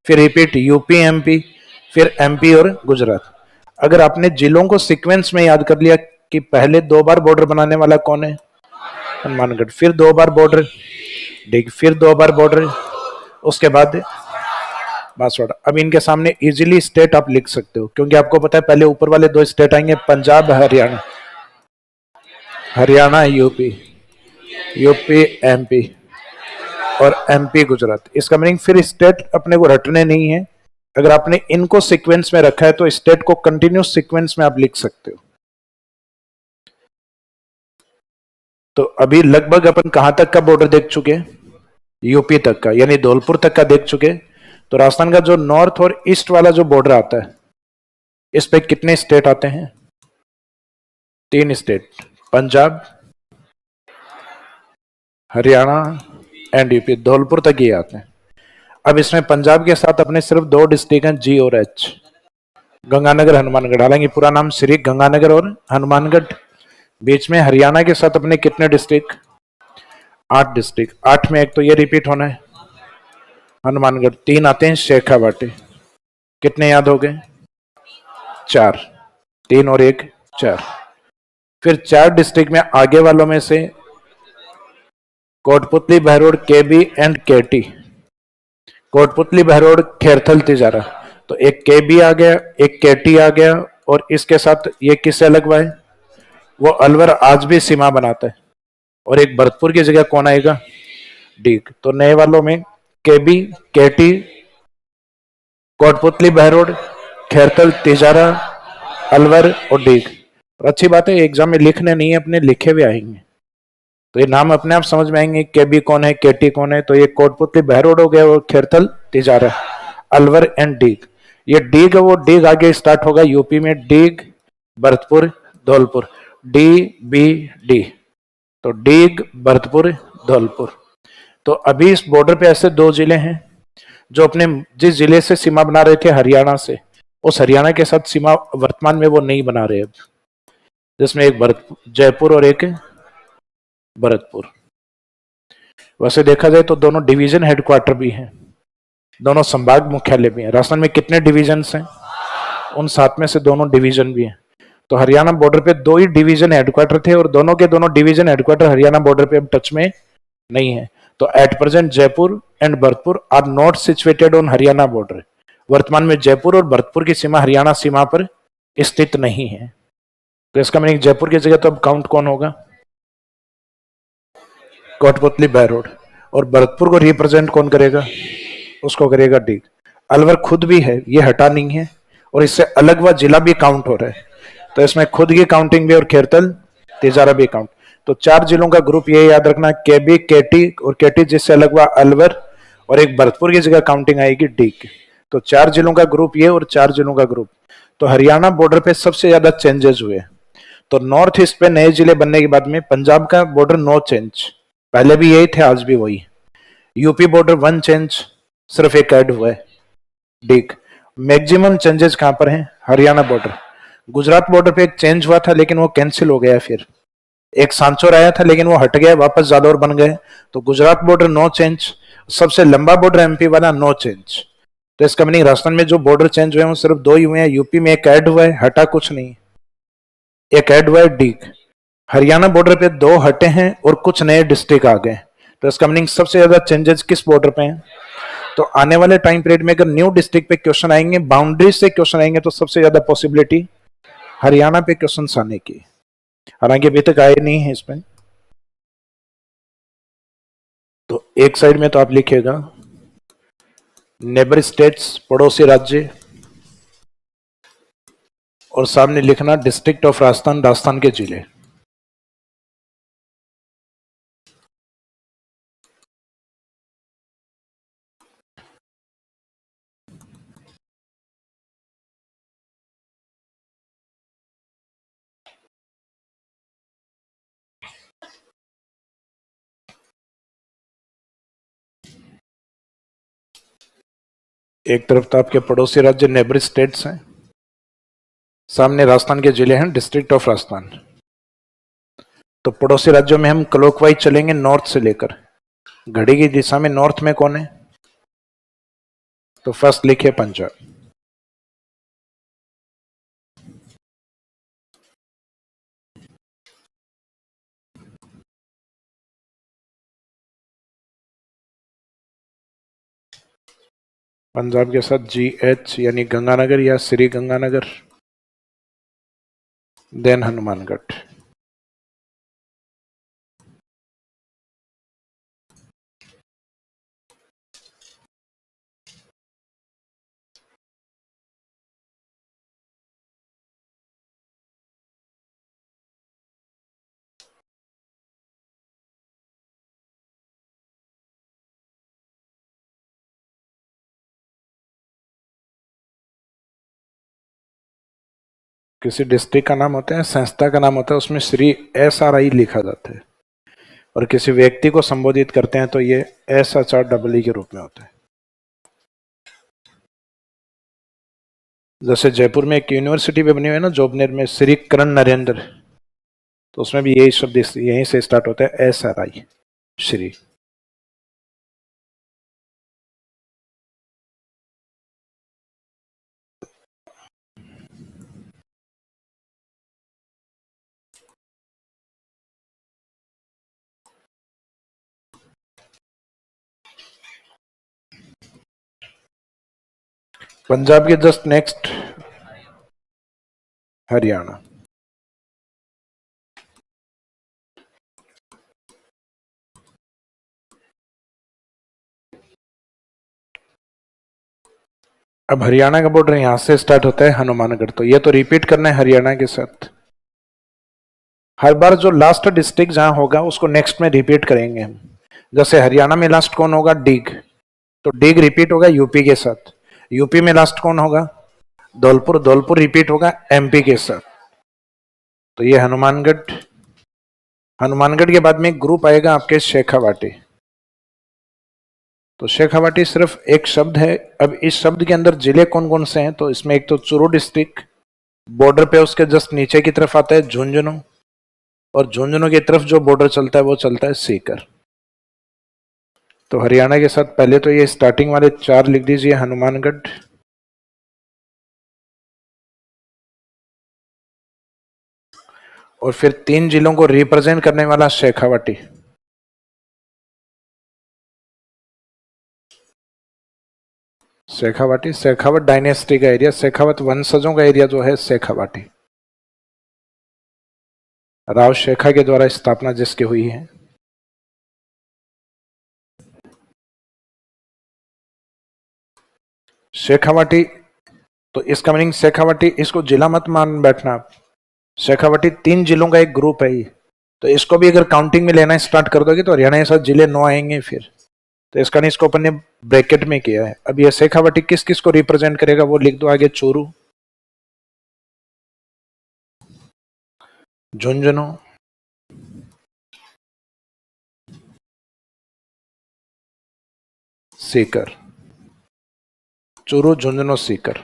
फिर रिपीट यूपी MP, फिर MP और गुजरात। अगर आपने जिलों को सीक्वेंस में याद कर लिया कि पहले 2 बार बॉर्डर बनाने वाला कौन है? हनुमानगढ़, फिर 2 बार बॉर्डर डीग, फिर 2 बार बॉर्डर, उसके बाद बांसवाड़ा। अब इनके सामने इजीली स्टेट आप लिख सकते हो, क्योंकि आपको पता है पहले ऊपर वाले दो स्टेट आएंगे, Punjab Haryana, Haryana UP, UP MP, और एमपी गुजरात। इसका मीनिंग फिर स्टेट अपने को रटने नहीं है। अगर आपने इनको सीक्वेंस में रखा है तो स्टेट को कंटिन्यूस सीक्वेंस में आप लिख सकते हो। तो अभी लगभग अपन कहां तक का बॉर्डर देख चुके हैं? यूपी तक का, यानी धौलपुर तक का देख चुके। तो राजस्थान का जो नॉर्थ और ईस्ट वाला जो बॉर्डर आता है, इस पे कितने स्टेट आते हैं? 3 state, Punjab, Haryana and UP. Dholpur तक ही आते हैं। अब इसमें पंजाब के साथ अपने सिर्फ 2 डिस्ट्रिक्ट हैं, जी और एच, गंगानगर हनुमानगढ़। हालांकि पूरा नाम श्री गंगानगर और हनुमानगढ़। बीच में हरियाणा के साथ अपने कितने डिस्ट्रिक्ट? 8 डिस्ट्रिक्ट। 8 में एक तो ये रिपीट होना है, हनुमानगढ़। 3 आते हैं शेखावाटी। कितने याद हो गए? 4। 3 और 1 4। फिर 4 डिस्ट्रिक्ट में आगे वालों में से कोटपुतली, बहरोड, केबी एंड केटी। कोटपुतली, बहरोड, खेरथल, तिजारा। तो एक केबी आ गया, एक केटी आ गया, और इसके साथ ये किससे अलग हुआ है? वो अलवर आज भी सीमा बनाता है। और एक भरतपुर की जगह कौन आएगा? डीग। तो नए वालों में केबी, केटी, कोटपुतली, बहरोड, खेरथल, तिजारा, अलवर और डीग। और अच्छी बात है, एग्जाम में लिखने नहीं है, अपने लिखे हुए आएंगे, तो ये नाम अपने आप समझ में आएंगे। केबी कौन है, केटी कौन है। तो ये कोटपुतली, बहरोड हो गया, और खेरथल, तिजारा, अलवर एंड डीग। ये डीग है, वो डीग आगे स्टार्ट होगा यूपी में, Deeg, Bharatpur, Dholpur, D B D. तो डीग, भरतपुर, धौलपुर। तो अभी इस बॉर्डर पे ऐसे 2 जिले हैं जो अपने जिस जिले से सीमा बना रहे थे हरियाणा से, उस हरियाणा के साथ सीमा वर्तमान में वो नहीं बना रहे अब, जिसमें एक जयपुर और एक भरतपुर। वैसे देखा जाए तो दोनों डिवीजन हेडक्वार्टर भी हैं, दोनों संभाग मुख्यालय भी हैं। राजस्थान में कितने डिवीजन हैं? उन 7 में से दोनों डिवीजन भी हैं। तो हरियाणा बॉर्डर पे 2 ही डिवीजन हेडक्वार्टर थे, और दोनों के दोनों डिवीजन हेडक्वार्टर हरियाणा बॉर्डर पे अब टच में नहीं है। तो at present Jaipur and Bharatpur are not situated on Haryana border. वर्तमान में जयपुर और भरतपुर की सीमा हरियाणा सीमा पर स्थित नहीं है। तो इसका मीनिंग जयपुर की जगह तो अब काउंट कौन होगा? कोटपुतली, बहरोड। और भरतपुर को रिप्रेजेंट कौन करेगा? उसको करेगा डीग। अलवर खुद भी है, ये हटा नहीं है, और इससे अलग हुआ जिला भी काउंट हो रहा है। तो इसमें खुद की काउंटिंग भी, और खेरतल, तिजारा भी काउंट। तो 4 जिलों का ग्रुप ये याद रखना, केबी, केटी, और केटी जिससे अलग हुआ अलवर, और एक भरतपुर की जगह काउंटिंग आएगी डीग। तो 4 जिलों का ग्रुप ये, और 4 जिलों का ग्रुप। तो हरियाणा बॉर्डर पे सबसे ज्यादा चेंजेस हुए। तो नॉर्थ ईस्ट पे नए जिले बनने के बाद में पंजाब का बॉर्डर नो चेंज, पहले भी यही थे, आज भी वही। यूपी बॉर्डर 1 चेंज, सिर्फ एक ऐड हुआ है, डीग। मैक्सिमम चेंजेस कहां पर हैं? हरियाणा बॉर्डर। गुजरात बॉर्डर पे एक चेंज हुआ था, लेकिन वो कैंसिल हो गया। फिर एक सांचौर आया था, लेकिन वो हट गया, वापस जादौर बन गए। तो गुजरात बॉर्डर नो चेंज। सबसे लंबा बॉर्डर एमपी वाला नो चेंज। तो इसका मीनिंग राजस्थान में जो बॉर्डर चेंज हुए हैं वो सिर्फ 2 ही हुए हैं। यूपी में एक ऐड हुआ है, हटा कुछ नहीं, एक ऐड हुआ है डीग। हरियाणा बॉर्डर पे 2 हटे हैं और कुछ नए डिस्ट्रिक्ट आ गए। तो इसका मीनिंग सबसे ज्यादा चेंजेस किस बॉर्डर पे हैं? तो आने वाले टाइम पीरियड में अगर न्यू डिस्ट्रिक्ट पे क्वेश्चन आएंगे, बाउंड्री से क्वेश्चन आएंगे, तो सबसे ज्यादा पॉसिबिलिटी हरियाणा पे क्वेश्चन आने की। हालांकि अभी तक आए नहीं है इसमें। तो एक साइड में तो आप लिखिएगा नेबर स्टेट्स, पड़ोसी राज्य, और सामने लिखना डिस्ट्रिक्ट ऑफ राजस्थान, राजस्थान के जिले। एक तरफ तो आपके पड़ोसी राज्य नेबर स्टेट्स हैं, सामने राजस्थान के जिले हैं, डिस्ट्रिक्ट ऑफ राजस्थान। तो पड़ोसी राज्यों में हम क्लॉकवाइज चलेंगे, नॉर्थ से लेकर। घड़ी की दिशा में नॉर्थ में कौन है? तो फर्स्ट लिखिए पंजाब। पंजाब के साथ GH यानी गंगानगर या श्री गंगानगर, देन हनुमानगढ़। किसी डिस्ट्रिक्ट का नाम होता है, संस्था का नाम होता है, उसमें श्री SRI लिखा जाता है, और किसी व्यक्ति को संबोधित करते हैं तो ये SHREE के रूप में होता है। जैसे जयपुर में एक यूनिवर्सिटी भी बनी हुई है ना, जोबनेर में, श्री करण नरेंद्र, तो उसमें भी यही शब्द यहीं से स्टार्ट होता है, SRI, श्री। पंजाब के जस्ट नेक्स्ट हरियाणा। अब हरियाणा का बॉर्डर यहां से स्टार्ट होता है, हनुमानगढ़, तो ये तो रिपीट करना है हरियाणा के साथ। हर बार जो लास्ट डिस्ट्रिक्ट जहां होगा उसको नेक्स्ट में रिपीट करेंगे हम। जैसे हरियाणा में लास्ट कौन होगा? डीग, तो डीग रिपीट होगा यूपी के साथ। यूपी में लास्ट कौन होगा? धौलपुर, धौलपुर रिपीट होगा MP के साथ। तो ये हनुमानगढ़। हनुमानगढ़ के बाद में एक ग्रुप आएगा आपके शेखावाटी। तो शेखावाटी सिर्फ एक शब्द है। अब इस शब्द के अंदर जिले कौन कौन से हैं? तो इसमें एक तो चूरू डिस्ट्रिक्ट, बॉर्डर पे उसके जस्ट नीचे की तरफ आता है झुंझुनू, और झुंझुनू की तरफ जो बॉर्डर चलता है वो चलता है सीकर। तो हरियाणा के साथ पहले तो ये स्टार्टिंग वाले 4 लिख दीजिए, हनुमानगढ़, और फिर 3 जिलों को रिप्रेजेंट करने वाला शेखावाटी। शेखावाटी, शेखावत डायनेस्टी का एरिया, शेखावत वंशजों का एरिया जो है शेखावाटी, राव शेखा के द्वारा स्थापना जिसकी हुई है। शेखावाटी, तो इसका मीनिंग शेखावाटी, इसको जिला मत मान बैठना आप। शेखावाटी 3 जिलों का एक ग्रुप है ये, तो इसको भी अगर काउंटिंग में लेना स्टार्ट कर दोगे तो हरियाणा के साथ जिले 9 आएंगे फिर। तो इसका नहीं, इसको अपन ने ब्रैकेट में किया है। अब ये शेखावाटी किस किस को रिप्रेजेंट करेगा वो लिख दो आगे, चूरू, झुंझुनू, सीकर। चूरू, झुंझुनू, सीकर।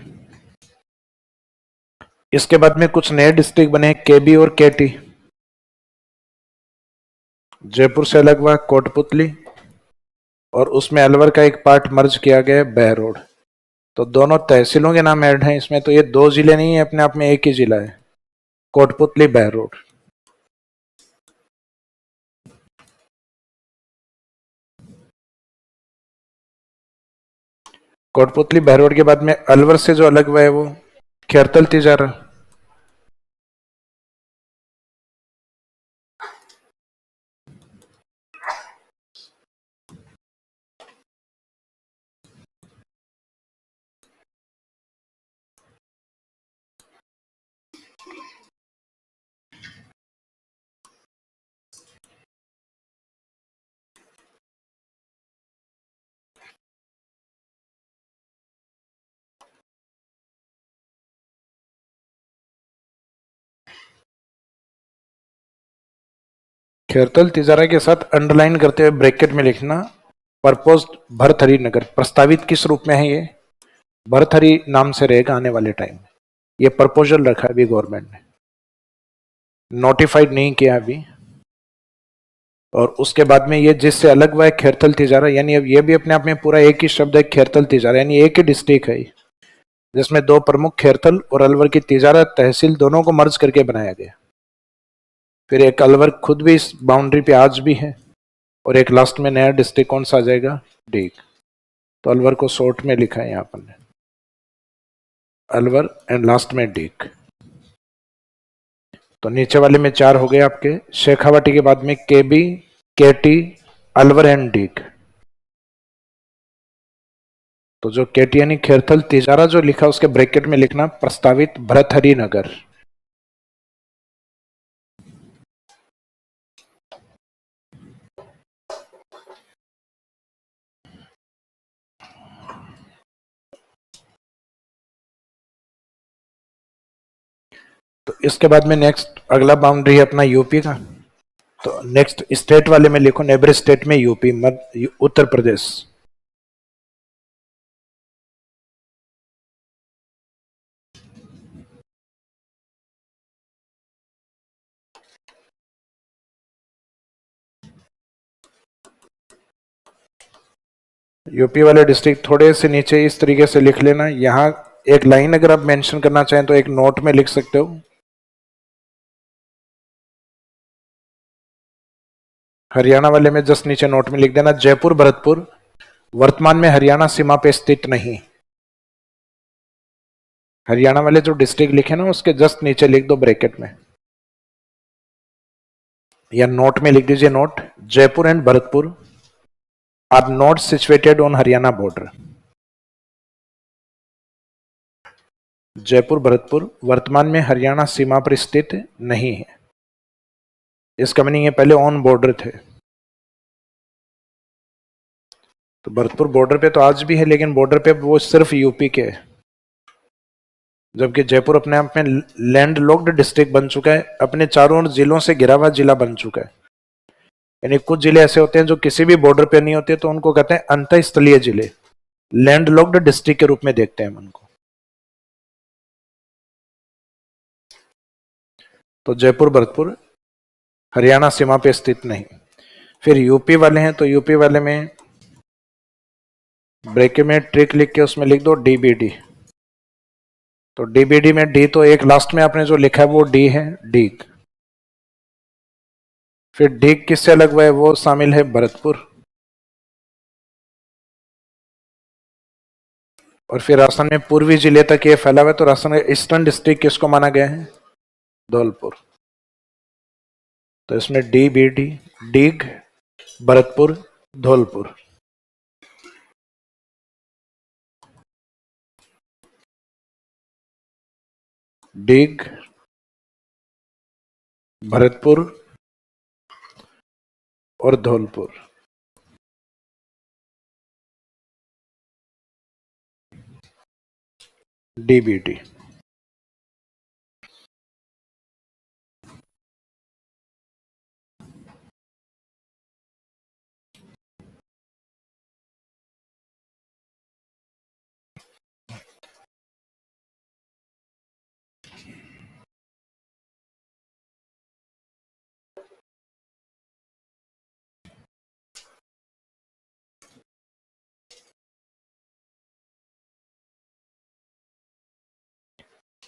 इसके बाद में कुछ नए डिस्ट्रिक्ट बने, KB और KT। जयपुर से अलग हुआ कोटपुतली, और उसमें अलवर का एक पार्ट मर्ज किया गया बहरोड। तो दोनों तहसीलों के नाम ऐड हैं इसमें, तो ये 2 जिले नहीं है अपने आप में, एक ही जिला है, कोटपुतली बहरोड। कोटपुतली बहरोड के बाद में अलवर से जो अलग हुआ है वो खेरतल तिजारा। खेरतल तिजारा के साथ अंडरलाइन करते हुए ब्रैकेट में लिखना, प्रपोज्ड भरथरी नगर। प्रस्तावित किस रूप में है? ये भरथरी नाम से रहेगा आने वाले टाइम में। ये प्रपोजल रखा है अभी गवर्नमेंट ने, नोटिफाइड नहीं किया अभी। और उसके बाद में ये जिससे अलग हुआ है खेरतल तिजारा, यानी अब ये भी अपने आप में पूरा एक ही शब्द है, खेरतल तिजारा, यानी एक ही डिस्ट्रिक्ट है जिसमें 2 प्रमुख खेरतल और अलवर की तिजारा तहसील दोनों को मर्ज करके बनाया गया। फिर एक अलवर खुद भी इस बाउंड्री पे आज भी है, और एक लास्ट में नया डिस्ट्रिक्ट कौन सा आ जाएगा? डीग। तो अलवर को शॉर्ट में लिखा है यहां पर, अलवर एंड लास्ट में डीग। तो नीचे वाले में 4 हो गए आपके। शेखावाटी के बाद में केबी, केटी, अलवर एंड डीग। तो जो केटी यानी खेरथल तिजारा जो लिखा उसके ब्रैकेट में लिखना प्रस्तावित भरथरी नगर। तो इसके बाद में नेक्स्ट अगला बाउंड्री है अपना यूपी का। तो नेक्स्ट स्टेट वाले में लिखो नेबर स्टेट में यूपी, उत्तर प्रदेश। यूपी वाले डिस्ट्रिक्ट थोड़े से नीचे इस तरीके से लिख लेना। यहां एक लाइन अगर आप मेंशन करना चाहें तो एक नोट में लिख सकते हो। हरियाणा वाले में जस्ट नीचे नोट में लिख देना जयपुर भरतपुर वर्तमान में हरियाणा सीमा पे स्थित नहीं। हरियाणा वाले जो डिस्ट्रिक्ट लिखे ना उसके जस्ट नीचे लिख दो ब्रैकेट में, या नोट में लिख दीजिए note, Jaipur and Bharatpur are not situated on Haryana border. Jaipur Bharatpur वर्तमान में हरियाणा सीमा पर स्थित नहीं है। इसका मीनिंग है पहले ऑन बॉर्डर थे। तो भरतपुर बॉर्डर पे तो आज भी है, लेकिन बॉर्डर पे वो सिर्फ यूपी के है, जबकि जयपुर अपने आप में लैंड लॉक्ड डिस्ट्रिक्ट बन चुका है, अपने चारों ओर जिलों से घिरा हुआ जिला बन चुका है। यानी कुछ जिले ऐसे होते हैं जो किसी भी बॉर्डर पे नहीं होते, तो उनको कहते हैं अंतःस्थलीय जिले, लैंड लॉक्ड डिस्ट्रिक्ट के रूप में देखते हैं उनको। तो जयपुर भरतपुर हरियाणा सीमा पे स्थित नहीं। फिर यूपी वाले हैं, तो यूपी वाले में ब्रैकेट में ट्रिक लिख के उसमें लिख दो डीबीडी। तो डीबीडी में डी तो एक लास्ट में आपने जो लिखा है वो डी है, डीग। फिर डीग किससे अलग हुआ है, वो शामिल है भरतपुर। और फिर राजस्थान में पूर्वी जिले तक ये फैला हुआ है, तो राजस्थान का ईस्टर्न डिस्ट्रिक्ट किसको माना गया है, धौलपुर। तो इसमें डीबीडी, डीग, भरतपुर, धौलपुर। डीग, भरतपुर और धौलपुर। डीबीडी।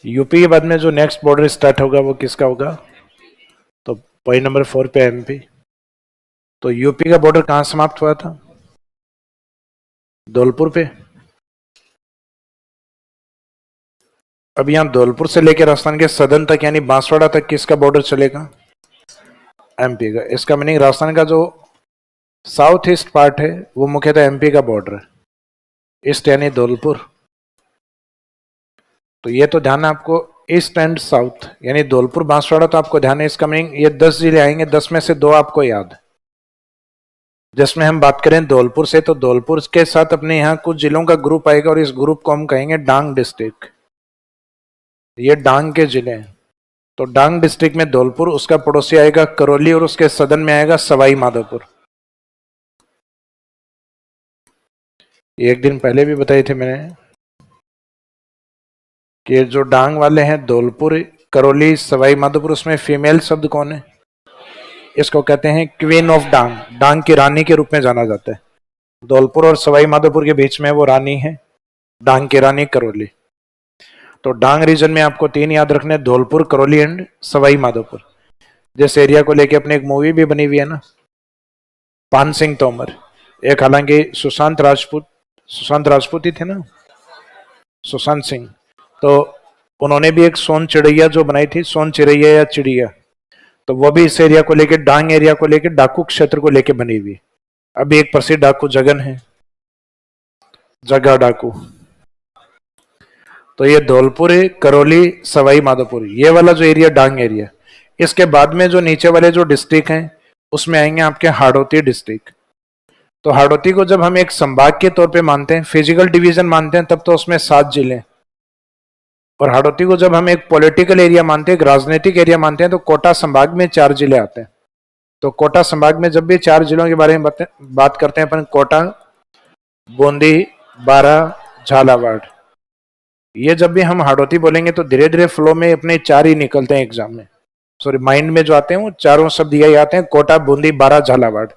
यूपी के बाद में जो नेक्स्ट बॉर्डर स्टार्ट होगा वो किसका होगा, तो पॉइंट नंबर 4 पे एमपी। तो यूपी का बॉर्डर कहां समाप्त हुआ था, धौलपुर पे। अब यहां धौलपुर से लेकर राजस्थान के सदन तक यानी बांसवाड़ा तक किसका बॉर्डर चलेगा, एमपी का। इसका मीनिंग राजस्थान का जो साउथ ईस्ट पार्ट है वो मुख्यतः एमपी का बॉर्डर है, ईस्ट यानी धौलपुर। तो ये तो ध्यान है आपको, ईस्ट एंड साउथ यानी धौलपुर बांसवाड़ा तो आपको ध्यान है। इसका मीनिंग ये 10 जिले आएंगे, 10 में से 2 आपको याद है। जिसमें हम बात करें धौलपुर से, तो धौलपुर के साथ अपने यहाँ कुछ जिलों का ग्रुप आएगा और इस ग्रुप को हम कहेंगे डांग डिस्ट्रिक्ट। ये डांग के जिले हैं। तो डांग डिस्ट्रिक्ट में धौलपुर, उसका पड़ोसी आएगा करौली और उसके सदन में आएगा सवाई माधोपुर। एक दिन पहले भी बताए थे मैंने कि जो डांग वाले हैं धौलपुर, करौली, सवाई माधोपुर, उसमें फीमेल शब्द कौन है, इसको कहते हैं क्वीन ऑफ डांग, डांग की रानी के रूप में जाना जाता है। धौलपुर और सवाई माधोपुर के बीच में वो रानी है, डांग की रानी करौली। तो डांग रीजन में आपको 3 याद रखने, धौलपुर, करौली एंड सवाई माधोपुर। जिस एरिया को लेके अपने एक मूवी भी बनी हुई है ना, पान सिंह तोमर। एक हालांकि सुशांत राजपूत सुशांत राजपूत ही थे ना, सुशांत सिंह। तो उन्होंने भी एक सोन चिड़ैया जो बनाई थी, सोन चिड़ैया या चिड़िया, तो वो भी इस एरिया को लेके, डांग एरिया को लेके, डाकू क्षेत्र को लेके बनी हुई। अभी एक प्रसिद्ध डाकू जगन है, जगा डाकू। तो ये धौलपुर, करौली, सवाई माधोपुर, ये वाला जो एरिया डांग एरिया। इसके बाद में जो नीचे वाले जो डिस्ट्रिक्ट हैं उसमें आएंगे आपके हाड़ौती डिस्ट्रिक्ट। तो हाड़ौती को जब हम एक संभाग के तौर पे मानते हैं, फिजिकल डिवीजन मानते हैं, तब तो उसमें 7 जिले। और हाड़ौती को जब हम एक पॉलिटिकल एरिया मानते हैं, एक राजनीतिक एरिया मानते हैं, तो कोटा संभाग में 4 जिले आते हैं। तो कोटा संभाग में जब भी 4 जिलों के बारे में बात करते हैं अपन, कोटा, बूंदी, बारा, झालावाड़, ये जब भी हम हाड़ौती बोलेंगे तो धीरे धीरे फ्लो में अपने 4 ही निकलते हैं एग्जाम में, सॉरी माइंड में जो आते हैं वो चारों शब्द यही आते हैं, कोटा, बूंदी, बारा, झालावाड़।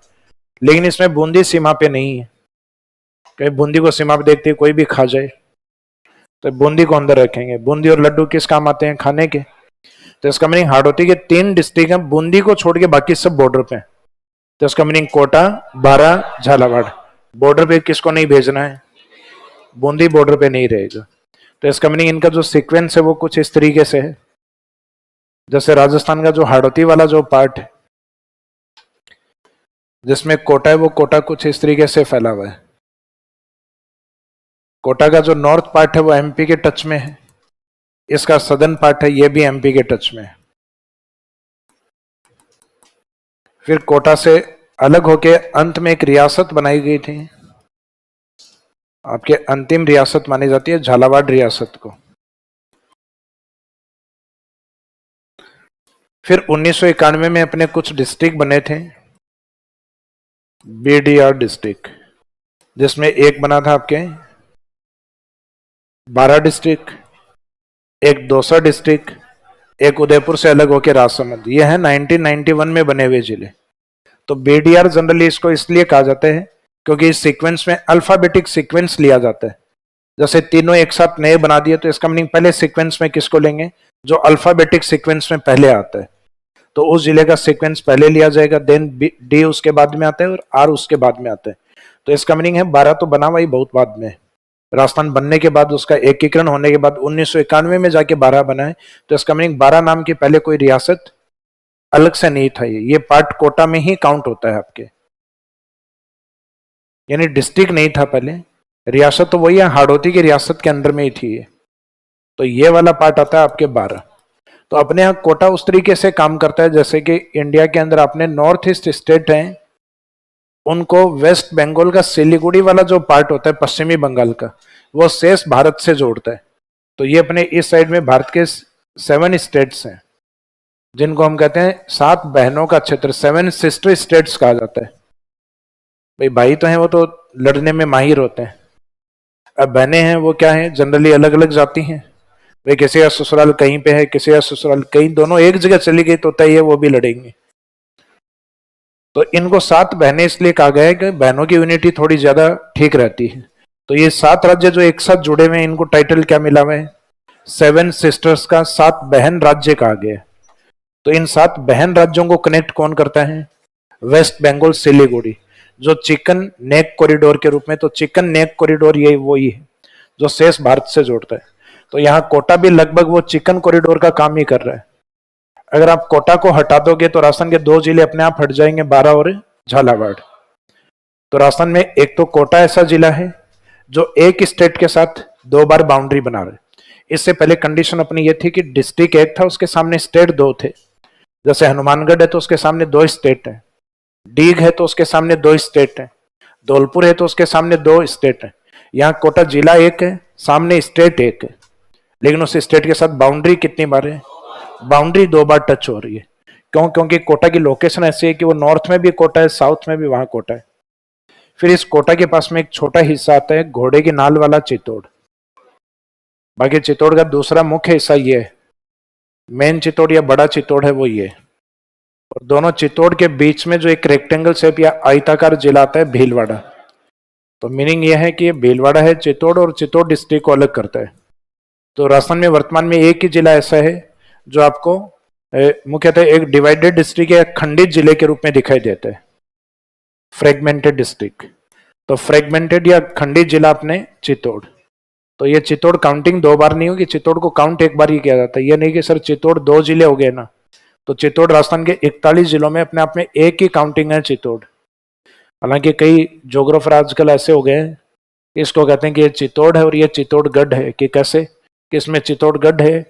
लेकिन इसमें बूंदी सीमा पे नहीं है, कहीं बूंदी को सीमा पे देखते कोई भी खा जाए, तो बूंदी को अंदर रखेंगे। बूंदी और लड्डू किस काम आते हैं? खाने के। तो इसका मीनिंग हाड़ौती के 3 डिस्ट्रिक्ट हैं, बूंदी को छोड़ के बाकी सब बॉर्डर पे। तो इसका मीनिंग कोटा, बारा, झालावाड़, बॉर्डर पे किसको नहीं भेजना है? बूंदी बॉर्डर पे नहीं रहेगा। तो इसका मीनिंग इनका जो सीक्वेंस है वो कुछ इस तरीके से है, जैसे राजस्थान का जो हाड़ौती वाला जो पार्ट है जिसमें कोटा है, वो कोटा कुछ इस तरीके से फैला हुआ है। कोटा का जो नॉर्थ पार्ट है वो एमपी के टच में है, इसका सदर्न पार्ट है ये भी एमपी के टच में है। फिर कोटा से अलग होके अंत में एक रियासत बनाई गई थी, आपके अंतिम रियासत मानी जाती है झालावाड़ रियासत को। फिर 1991 में अपने कुछ डिस्ट्रिक्ट बने थे, बीडीआर डिस्ट्रिक्ट, जिसमें एक बना था आपके बारा डिस्ट्रिक्ट, एक दौसा डिस्ट्रिक्ट, एक उदयपुर से अलग होकर राजसमंद। ये है 1991 में बने हुए जिले। तो बीडीआर जनरली इसको इसलिए कहा जाता है क्योंकि इस सीक्वेंस में अल्फाबेटिक सीक्वेंस लिया जाता है। जैसे तीनों एक साथ नए बना दिए तो इसका मीनिंग पहले सीक्वेंस में किसको लेंगे? जो अल्फाबेटिक सीक्वेंस में पहले आता है, तो उस जिले का सीक्वेंस पहले लिया जाएगा, देन डी उसके बाद में आता है और आर उसके बाद में आता है। तो इसका मीनिंग है 12 तो बना हुआ ही बहुत बाद में, राजस्थान बनने के बाद, उसका एकीकरण होने के बाद 1991 में जाके 12 बना है। तो इसका मीनिंग 12 नाम की पहले कोई रियासत अलग से नहीं था, ये पार्ट कोटा में ही काउंट होता है आपके, यानी डिस्ट्रिक्ट नहीं था पहले, रियासत तो वही है, हाड़ौती की रियासत के अंदर में ही थी ये। तो ये वाला पार्ट आता है आपके 12। तो अपने यहाँ कोटा उस तरीके से काम करता है जैसे कि इंडिया के अंदर अपने नॉर्थ ईस्ट स्टेट हैं, उनको वेस्ट बंगाल का सिलीगुड़ी वाला जो पार्ट होता है पश्चिमी बंगाल का, वो शेष भारत से जोड़ता है। तो ये अपने इस साइड में भारत के 7 स्टेट्स हैं, जिनको हम कहते हैं 7 बहनों का क्षेत्र, 7 सिस्टर स्टेट्स कहा जाता है। भाई भाई तो हैं वो तो लड़ने में माहिर होते हैं, अब बहनें हैं वो क्या है, जनरली अलग अलग जाती हैं। भाई किसी का ससुराल कहीं पे है, किसी का ससुराल कहीं, दोनों एक जगह चली गई तो तय है वो भी लड़ेंगे। तो इनको 7 बहनें इसलिए कहा गया है कि बहनों की यूनिटी थोड़ी ज्यादा ठीक रहती है। तो ये 7 राज्य जो एक साथ जुड़े हुए हैं, इनको टाइटल क्या मिला हुआ है? 7 सिस्टर्स का, 7 बहन राज्य कहा गया है। तो इन 7 बहन राज्यों को कनेक्ट कौन करता है? वेस्ट बंगाल सिलीगुड़ी, जो चिकन नेक कॉरिडोर के रूप में, तो चिकन नेक कॉरिडोर ये वही है जो शेष भारत से जोड़ता है। तो यहाँ कोटा भी लगभग वो चिकन कॉरिडोर का काम ही कर रहा है। अगर आप कोटा को हटा दोगे तो राजस्थान के 2 जिले अपने आप हट जाएंगे, बारा और झालावाड़। तो राजस्थान में एक तो कोटा ऐसा जिला है जो एक स्टेट के साथ 2 बार बाउंड्री बना रहे। इससे पहले कंडीशन अपनी ये थी कि डिस्ट्रिक्ट एक था, उसके सामने स्टेट 2 थे। जैसे हनुमानगढ़ है तो उसके सामने 2 स्टेट है, डीग है तो उसके सामने 2 स्टेट है, धौलपुर है तो उसके सामने 2 स्टेट है। यहाँ कोटा जिला एक है, सामने स्टेट एक है, लेकिन उस स्टेट के साथ बाउंड्री कितनी बार है? बाउंड्री 2 बार टच हो रही है। क्यों? क्योंकि कोटा की लोकेशन ऐसी है कि वो नॉर्थ में भी कोटा है, साउथ में भी वहां कोटा है। फिर इस कोटा के पास में एक छोटा हिस्सा आता है घोड़े की नाल वाला चित्तौड़। बाकी चित्तौड़ का दूसरा मुख्य हिस्सा ये है, मेन चित्तौड़ या बड़ा चित्तौड़ है वो ये। और दोनों चित्तौड़ के बीच में जो एक रेक्टेंगल शेप या आयताकार जिला आता है भीलवाड़ा। तो मीनिंग यह है कि ये भीलवाड़ा है चित्तौड़, और चित्तौड़ डिस्ट्रिक्ट को अलग करता है। तो राजस्थान में वर्तमान में एक ही जिला ऐसा है जो आपको मुख्यतः एक डिवाइडेड डिस्ट्रिक्ट या खंडित जिले के रूप में दिखाई देता है, फ्रेगमेंटेड डिस्ट्रिक्ट। तो फ्रेगमेंटेड या खंडित जिला अपने चित्तौड़। तो ये चित्तौड़ काउंटिंग दो बार नहीं होगी, चित्तौड़ को काउंट एक बार ही किया जाता है। ये नहीं कि सर चित्तौड़ दो जिले हो गए ना, तो चित्तौड़ राजस्थान के 41 जिलों में अपने आप में एक ही काउंटिंग है चित्तौड़। हालांकि कई जोग्राफर आजकल ऐसे हो गए हैं, इसको कहते हैं कि ये चित्तौड़ है और ये चित्तौड़गढ़ है, कि कैसे कि इसमें चित्तौड़गढ़ है,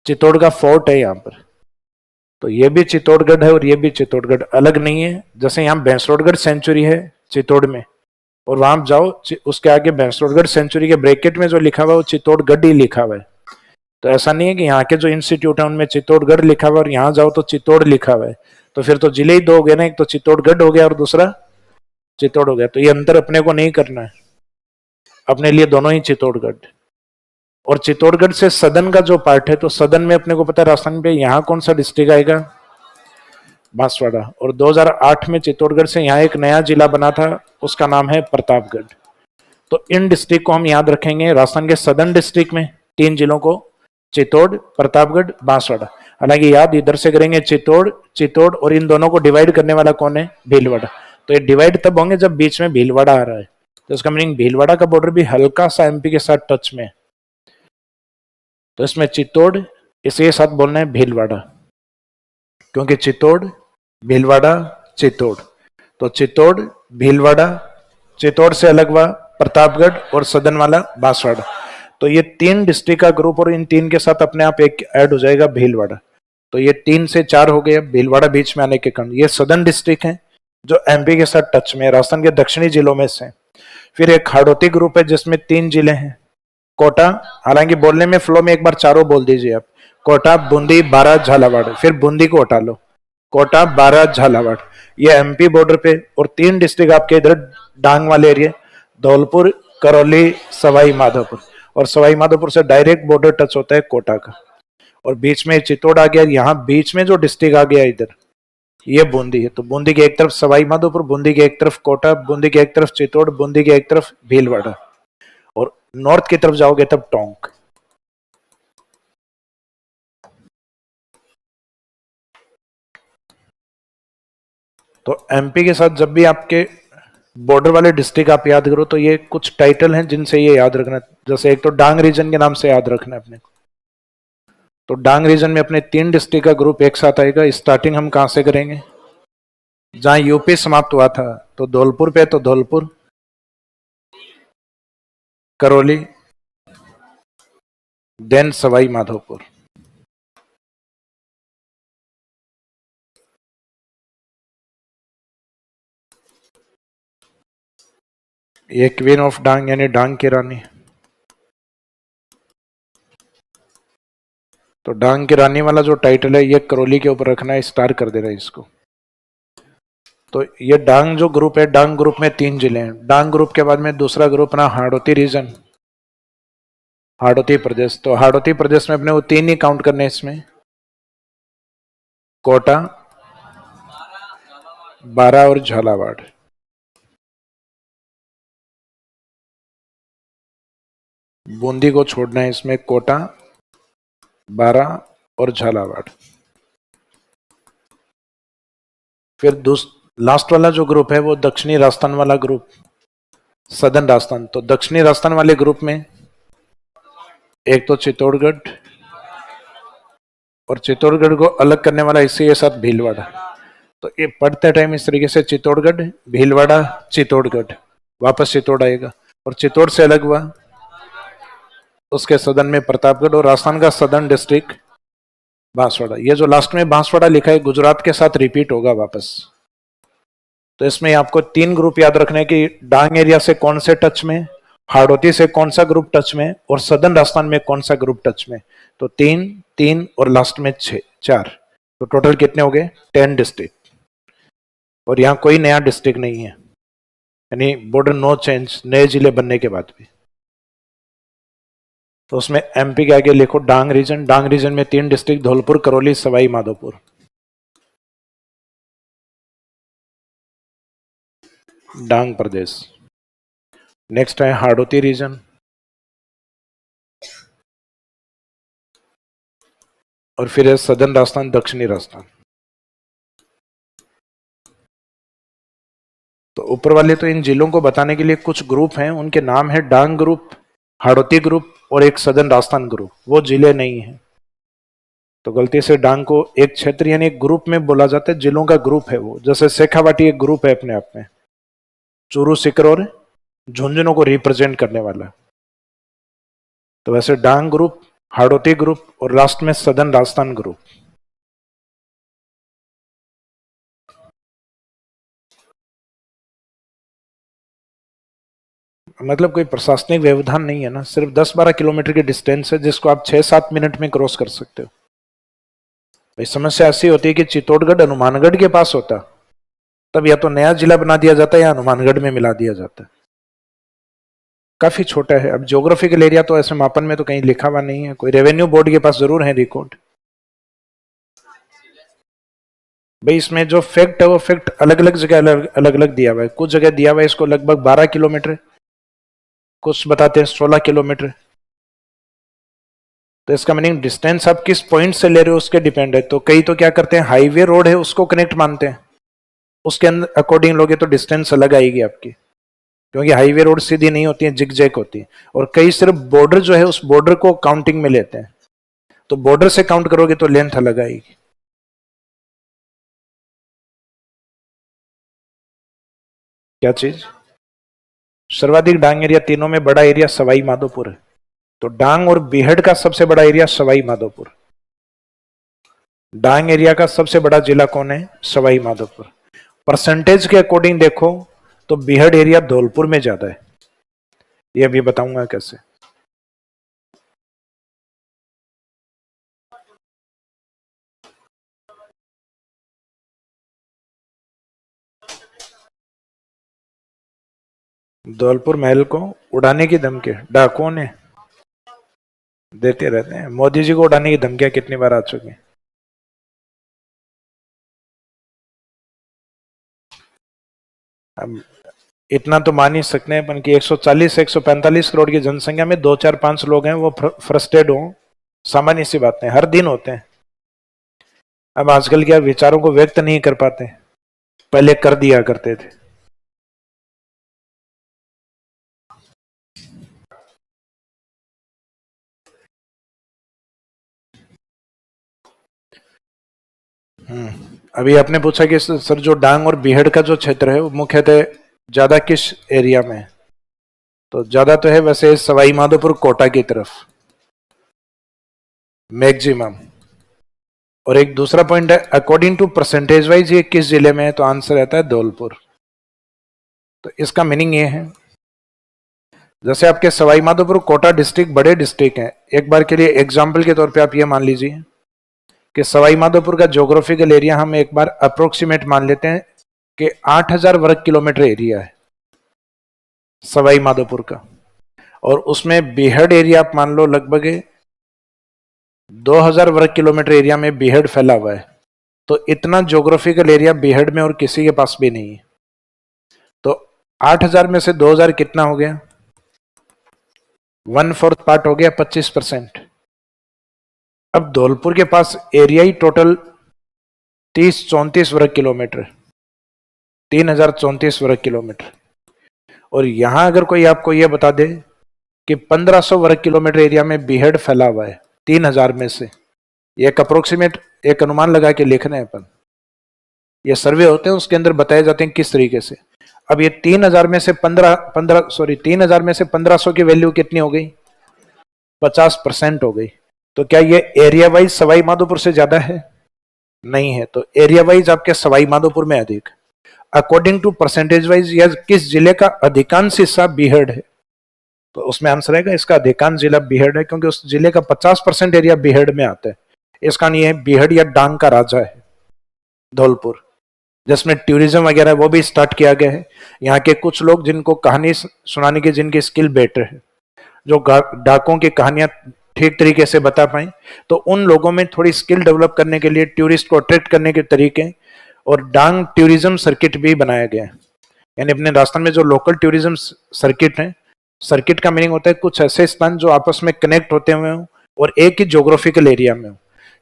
चित्तौड़ का फोर्ट है यहाँ पर, तो ये भी चित्तौड़गढ़ है और ये भी चित्तौड़गढ़, अलग नहीं है। जैसे यहाँ भैंसरोडगढ़ सेंचुरी है चित्तौड़ में, और वहां जाओ उसके आगे भैंसरोडगढ़ सेंचुरी के ब्रैकेट में जो लिखा हुआ है वो चित्तौड़गढ़ ही लिखा हुआ है। तो ऐसा नहीं है कि यहाँ के जो इंस्टीट्यूट है उनमें चित्तौड़गढ़ लिखा हुआ है और यहाँ जाओ तो चित्तौड़ लिखा हुआ है, तो फिर तो जिले ही दो हो गए ना, एक तो चित्तौड़गढ़ हो गया और दूसरा चित्तौड़ हो गया। तो ये अंतर अपने को नहीं करना है, अपने लिए दोनों ही चित्तौड़गढ़। और चित्तौड़गढ़ से सदन का जो पार्ट है, तो सदन में अपने को पता है राजस्थान पे यहाँ कौन सा डिस्ट्रिक्ट आएगा, बांसवाड़ा। और 2008 में चित्तौड़गढ़ से यहाँ एक नया जिला बना था, उसका नाम है प्रतापगढ़। तो इन डिस्ट्रिक्ट को हम याद रखेंगे, राजस्थान के सदर्न डिस्ट्रिक्ट में 3 जिलों को, चित्तौड़, प्रतापगढ़, बांसवाड़ा। हालांकि याद इधर से करेंगे चित्तौड़, चित्तौड़, और इन दोनों को डिवाइड करने वाला कौन है, भीलवाड़ा। तो ये डिवाइड तब होंगे जब बीच में भीलवाड़ा आ रहा है, तो इसका मीनिंग भीलवाड़ा का बॉर्डर भी हल्का सा एमपी के साथ टच में। तो इसमें चित्तौड़, इसे साथ बोलना है भीलवाड़ा, क्योंकि चित्तौड़, भीलवाड़ा, चित्तौड़। तो चित्तौड़, भीलवाड़ा, चित्तौड़ से अलग हुआ प्रतापगढ़ और सदन वाला बांसवाड़ा। तो ये 3 डिस्ट्रिक्ट का ग्रुप, और इन 3 के साथ अपने आप एक ऐड हो जाएगा भीलवाड़ा। तो ये 3 से 4 हो गए, भीलवाड़ा बीच में आने के कारण। ये सदर्न डिस्ट्रिक्ट है जो एमपी के साथ टच में, राजस्थान के दक्षिणी जिलों में से। फिर एक हाड़ौती ग्रुप है जिसमें 3 जिले हैं, कोटा, हालांकि बोलने में फ्लो में एक बार चारों बोल दीजिए आप, कोटा, बूंदी, बारा, झालावाड़। फिर बूंदी को हटा लो, कोटा, बारा, झालावाड़, ये एमपी बॉर्डर पे। और 3 डिस्ट्रिक्ट आपके इधर डांग वाले एरिया, धौलपुर, करौली, सवाई माधोपुर। और सवाई माधोपुर से डायरेक्ट बॉर्डर टच होता है कोटा का। और बीच में चित्तौड़ आ गया, यहाँ बीच में जो डिस्ट्रिक्ट आ गया इधर, ये बूंदी है। तो बूंदी के एक तरफ सवाई माधोपुर, बूंदी के एक तरफ कोटा, बूंदी के एक तरफ चित्तौड़, बूंदी के एक तरफ भीलवाड़ा। और नॉर्थ की तरफ जाओगे तब टोंक। तो एमपी के साथ जब भी आपके बॉर्डर वाले डिस्ट्रिक्ट आप याद करो, तो ये कुछ टाइटल हैं जिनसे ये याद रखना। जैसे एक तो डांग रीजन के नाम से याद रखना है अपने को। तो डांग रीजन में अपने 3 डिस्ट्रिक्ट का ग्रुप एक साथ आएगा। स्टार्टिंग हम कहां से करेंगे, जहां यूपी समाप्त हुआ था, तो धौलपुर पे, तो धौलपुर, करौली, देन सवाई माधोपुर। ये क्वीन ऑफ डांग यानी डांग की रानी। तो डांग की रानी वाला जो टाइटल है ये करौली के ऊपर रखना है, स्टार कर देना है इसको। तो ये डांग जो ग्रुप है, डांग ग्रुप में 3 जिले हैं। डांग ग्रुप के बाद में दूसरा ग्रुप ना हाड़ौती रीजन, हाड़ौती प्रदेश। तो हाड़ौती प्रदेश में अपने वो 3 ही काउंट करने इसमें, कोटा, बारा और झालावाड़। बूंदी को छोड़ना है इसमें, कोटा, बारा और झालावाड़। फिर लास्ट वाला जो ग्रुप है वो दक्षिणी राजस्थान वाला ग्रुप, सदर्न राजस्थान। तो दक्षिणी राजस्थान वाले ग्रुप में एक तो चित्तौड़गढ़, और चित्तौड़गढ़ को अलग करने वाला इसी के साथ भीलवाड़ा। तो ये पढ़ते टाइम इस तरीके से चित्तौड़गढ़, भीलवाड़ा, चित्तौड़गढ़, वापस चित्तौड़ आएगा। और चित्तौड़ से अलग हुआ उसके सदन में प्रतापगढ़, और राजस्थान का सदर्न डिस्ट्रिक्ट बांसवाड़ा। ये जो लास्ट में बांसवाड़ा लिखा है गुजरात के साथ रिपीट होगा वापस। तो इसमें आपको 3 ग्रुप याद रखने की, डांग एरिया से कौन से टच में, हाड़ौती से कौन सा ग्रुप टच में, और सदर्न राजस्थान में कौन सा ग्रुप टच में। तो 3 3 और लास्ट में 6 4। तो टोटल कितने हो गए, 10 डिस्ट्रिक्ट। और यहाँ कोई नया डिस्ट्रिक्ट नहीं है, यानी बॉर्डर नो चेंज नए जिले बनने के बाद भी। तो उसमें एमपी के आगे लिखो डांग रीजन। डांग रीजन में 3 डिस्ट्रिक्ट, धौलपुर, करौली, सवाई माधोपुर। डांग प्रदेश। नेक्स्ट है हाड़ौती रीजन, और फिर है सदर्न राजस्थान, दक्षिणी राजस्थान। तो ऊपर वाले तो इन जिलों को बताने के लिए कुछ ग्रुप हैं, उनके नाम है डांग ग्रुप, हाड़ौती ग्रुप और एक सदर्न राजस्थान ग्रुप, वो जिले नहीं है। तो गलती से डांग को एक क्षेत्र यानी एक ग्रुप में बोला जाता है, जिलों का ग्रुप है वो। जैसे शेखावाटी एक ग्रुप है अपने आप में, चूरू, सीकर और झुंझुनू को रिप्रेजेंट करने वाला। तो वैसे डांग ग्रुप, हाड़ौती ग्रुप और लास्ट में सदर्न राजस्थान ग्रुप। मतलब कोई प्रशासनिक व्यवधान नहीं है ना, सिर्फ 10-12 किलोमीटर की डिस्टेंस है जिसको आप 6-7 मिनट में क्रॉस कर सकते हो। भाई समस्या ऐसी होती है कि चित्तौड़गढ़ हनुमानगढ़ के पास होता, तब या तो नया जिला बना दिया जाता है या हनुमानगढ़ में मिला दिया जाता है। काफी छोटा है। अब ज्योग्राफिकल एरिया तो ऐसे मापन में तो कहीं लिखा हुआ नहीं है, कोई रेवेन्यू बोर्ड के पास जरूर है रिकॉर्ड। भाई इसमें जो फैक्ट है वो फैक्ट अलग अलग जगह अलग अलग दिया हुआ है। कुछ जगह दिया हुआ है इसको लगभग 12 किलोमीटर, कुछ बताते हैं 16 किलोमीटर। तो इसका मीनिंग डिस्टेंस आप किस पॉइंट से ले रहे हो उसके डिपेंड है। तो कई तो क्या करते हैं, हाईवे रोड है उसको कनेक्ट मानते हैं, उसके अंदर अकॉर्डिंग लोगे तो डिस्टेंस अलग आएगी आपकी, क्योंकि हाईवे रोड सीधी नहीं होती है, जिग जैग होती है। और कई सिर्फ बॉर्डर जो है उस बॉर्डर को काउंटिंग में लेते हैं, तो बॉर्डर से काउंट करोगे तो लेंथ अलग आएगी। क्या चीज? सर्वाधिक डांग एरिया तीनों में बड़ा एरिया सवाई माधोपुर है। तो डांग और बीहड़ का सबसे बड़ा एरिया सवाई माधोपुर। डांग एरिया का सबसे बड़ा जिला कौन है? सवाई माधोपुर। परसेंटेज के अकॉर्डिंग देखो तो बीहड़ एरिया धौलपुर में ज्यादा है, ये अभी बताऊंगा कैसे। धौलपुर महल को उड़ाने की धमकी डाकुओं ने देते रहते हैं। मोदी जी को उड़ाने की धमकियां कितनी बार आ चुकी हैं। अब इतना तो मान ही सकते हैं अपन की 140 से 145 करोड़ की जनसंख्या में 2-4-5 लोग हैं वो फ्रस्ट्रेट हो, सामान्य सी बातें हर दिन होते हैं। अब आजकल क्या विचारों को व्यक्त नहीं कर पाते, पहले कर दिया करते थे। अभी आपने पूछा कि सर जो डांग और बीहड़ का जो क्षेत्र है वो मुख्यतः ज्यादा किस एरिया में है, तो ज्यादा तो है वैसे सवाई माधोपुर कोटा की तरफ मैक्सिमम। और एक दूसरा पॉइंट है अकॉर्डिंग टू परसेंटेज वाइज ये किस जिले में है, तो आंसर रहता है धौलपुर। तो इसका मीनिंग ये है, जैसे आपके सवाई माधोपुर कोटा डिस्ट्रिक्ट बड़े डिस्ट्रिक्ट हैं, एक बार के लिए एग्जाम्पल के तौर पे आप ये मान लीजिए कि सवाई माधोपुर का ज्योग्राफिकल एरिया हम एक बार अप्रोक्सीमेट मान लेते हैं कि 8000 वर्ग किलोमीटर एरिया है सवाई माधोपुर का, और उसमें बीहड़ एरिया आप मान लो लगभग 2000 वर्ग किलोमीटर एरिया में बीहड़ फैला हुआ है। तो इतना ज्योग्राफिकल एरिया बीहड़ में और किसी के पास भी नहीं है। तो 8000 में से 2000 कितना हो गया? 1/4 पार्ट हो गया, 25%। अब धौलपुर के पास एरिया ही टोटल 30-34 वर्ग किलोमीटर, 3034 वर्ग किलोमीटर। और यहां अगर कोई आपको यह बता दे कि 1500 वर्ग किलोमीटर एरिया में बीहड़ फैला हुआ है 3000 में से, एक अप्रोक्सीमेट एक अनुमान लगा के लिख रहे हैं अपन, ये सर्वे होते हैं उसके अंदर बताए जाते हैं किस तरीके से। अब ये 3000 में से 3000 में से 1500 की वैल्यू कितनी हो गई? 50% हो गई। तो क्या ये एरिया वाइज सवाई माधोपुर से ज्यादा है? नहीं है। तो एरिया वाइज आपके सवाई माधोपुर में अधिक। अकॉर्डिंग टू परसेंटेज वाइज या किस जिले का अधिकांश हिस्सा बीहड़ है, तो उसमें आंसर आएगा इसका अधिकांश जिला बीहड़ है, क्योंकि उस जिले का 50% एरिया बीहड़ में आता है। इसका नहीं है बीहड़ या डांग का राजा है धौलपुर, जिसमें टूरिज्म वगैरह वो भी स्टार्ट किया गया है। यहाँ के कुछ लोग जिनको कहानी सुनाने की जिनकी स्किल बेटर है, जो डाकों की कहानियां ठीक तरीके से बता पाए, तो उन लोगों में थोड़ी स्किल डेवलप करने के लिए टूरिस्ट को अट्रैक्ट करने के तरीके और डांग टूरिज्म सर्किट भी बनाया गया है। यानी अपने राजस्थान में जो लोकल टूरिज्म सर्किट है, सर्किट का मीनिंग होता है कुछ ऐसे स्थान जो आपस में कनेक्ट होते हुए हो और एक ही ज्योग्राफिकल एरिया में हो।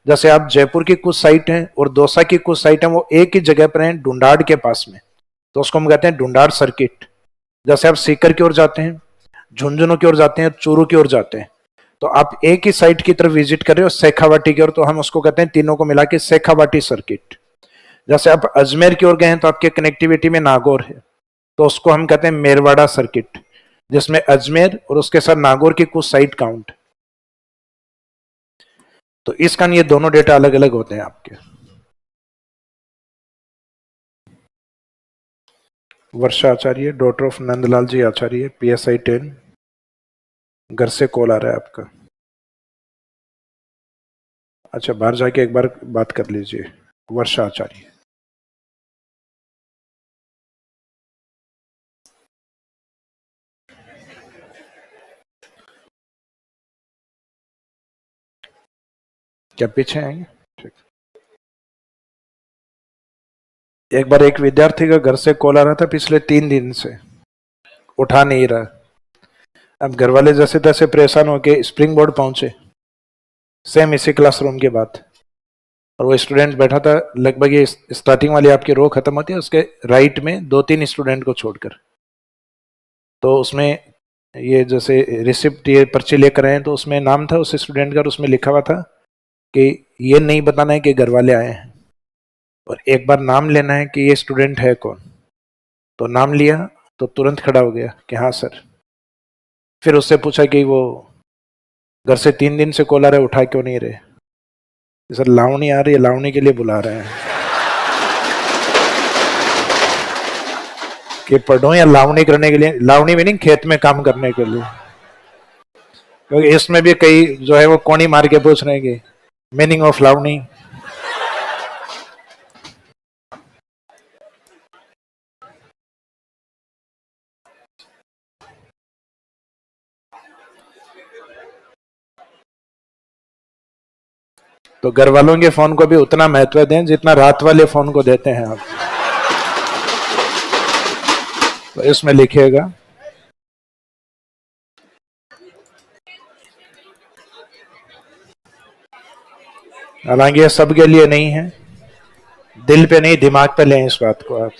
जैसे आप जयपुर की कुछ साइट हैं और दौसा की कुछ साइट हैं, वो एक ही जगह पर हैं ढूंढाड़ के पास में, तो उसको हम कहते हैं ढूंढाड़ सर्किट। जैसे आप सीकर की ओर जाते हैं, झुंझुनू की ओर जाते हैं, चूरू की ओर जाते हैं, तो आप एक ही साइट की तरफ विजिट कर रहे हो शेखावाटी की ओर, तो हम उसको कहते हैं तीनों को मिला के शेखावाटी सर्किट। जैसे आप अजमेर की ओर गए हैं तो आपके कनेक्टिविटी में नागौर है, तो उसको हम कहते हैं मेरवाड़ा सर्किट, जिसमें अजमेर और उसके साथ नागौर की कुछ साइट काउंट। तो इस कारण ये दोनों डेटा अलग अलग होते हैं आपके। Varsha Acharya, daughter of Nandlal ji Acharya, PSI 10, घर से कॉल आ रहा है आपका। अच्छा, बाहर जाके एक बार बात कर लीजिए। वर्षा आचार्य। क्या पीछे आएंगे? ठीक। एक बार एक विद्यार्थी का घर से कॉल आ रहा था पिछले 3 दिन से, उठा नहीं रहा। अब घर वाले जैसे तैसे परेशान होके स्प्रिंग बोर्ड पहुंचे, सेम इसी क्लासरूम के बाद, और वो स्टूडेंट बैठा था लगभग ये स्टार्टिंग वाली आपकी रो खत्म होती है उसके राइट में 2-3 स्टूडेंट को छोड़कर। तो उसमें ये जैसे रिसिप्ट ये पर्ची लेकर आए हैं, तो उसमें नाम था उस स्टूडेंट का और उसमें लिखा हुआ था कि ये नहीं बताना है कि घर वाले आए हैं, और एक बार नाम लेना है कि ये स्टूडेंट है कौन। तो नाम लिया तो तुरंत खड़ा हो गया कि हाँ सर। फिर उससे पूछा कि वो घर से 3 दिन से कॉल आ रहा है, उठा क्यों नहीं रहे? सर लावणी आ रही है, लावणी के लिए बुला रहे हैं। कि पढ़ो या लावणी करने के लिए? लावणी मीनिंग खेत में काम करने के लिए, क्योंकि इसमें भी कई जो है वो कोनी मार के पूछ रहे हैं मीनिंग ऑफ लावणी। तो घर वालों के फोन को भी उतना महत्व दें जितना रात वाले फोन को देते हैं आप। तो इसमें लिखिएगा, हालांकि ये सबके लिए नहीं है, दिल पे नहीं दिमाग पे लें इस बात को आप।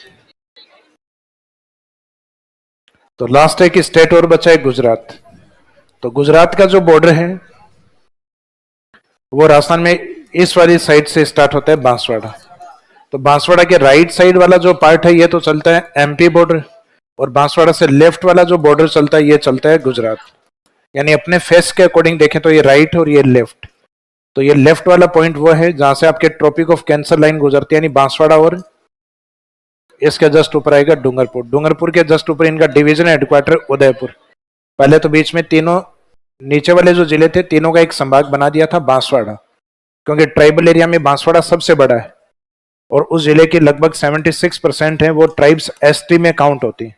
तो लास्ट एक स्टेट और बचा है, गुजरात। तो गुजरात का जो बॉर्डर है वो राजस्थान में इस वाली साइड से स्टार्ट होता है, बांसवाड़ा। तो बांसवाड़ा के राइट साइड वाला जो पार्ट है ये तो चलता है MP बॉर्डर, और बांसवाड़ा से लेफ्ट वाला जो बॉर्डर चलता है ये चलता है गुजरात। यानी अपने फेस के अकॉर्डिंग देखें तो ये राइट और ये लेफ्ट। तो ये लेफ्ट वाला पॉइंट वो है जहां से आपके ट्रॉपिक ऑफ कैंसर लाइन गुजरती है, यानी बांसवाड़ा, और इसके जस्ट ऊपर आएगा डूंगरपुर। डूंगरपुर के जस्ट ऊपर इनका डिवीजन हेडक्वार्टर उदयपुर। पहले तो बीच में तीनों नीचे वाले जो जिले थे तीनों का एक संभाग बना दिया था बांसवाड़ा, क्योंकि ट्राइबल एरिया में बांसवाड़ा सबसे बड़ा है, और उस जिले की लगभग 76% है वो ट्राइब्स ST में काउंट होती है।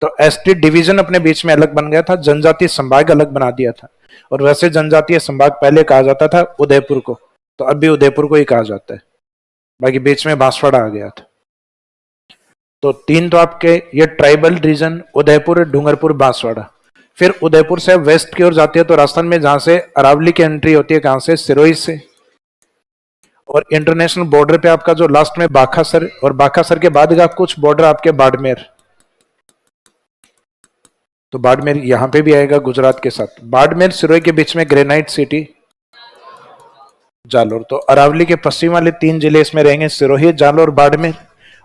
तो ST डिवीजन अपने बीच में अलग बन गया था, जनजातीय संभाग अलग बना दिया था। और वैसे जनजातीय संभाग पहले कहा जाता था उदयपुर को, तो अब भी उदयपुर को ही कहा जाता है, बाकी बीच में बांसवाड़ा आ गया था। तो 3 तो आपके ये ट्राइबल रीजन, उदयपुर, डूंगरपुर, बांसवाड़ा। फिर उदयपुर से वेस्ट की ओर जाती है तो राजस्थान में जहां से अरावली की एंट्री होती है, कहां से? सिरोही से। और इंटरनेशनल बॉर्डर पे आपका जो लास्ट में बाखासर, और बाखासर के बाद का कुछ बॉर्डर आपके बाड़मेर। तो बाड़मेर यहां पे भी आएगा गुजरात के साथ। बाड़मेर सिरोही के बीच में ग्रेनाइट सिटी जालोर। तो अरावली के पश्चिम वाले 3 जिले इसमें रहेंगे, सिरोही, जालोर, बाड़मेर।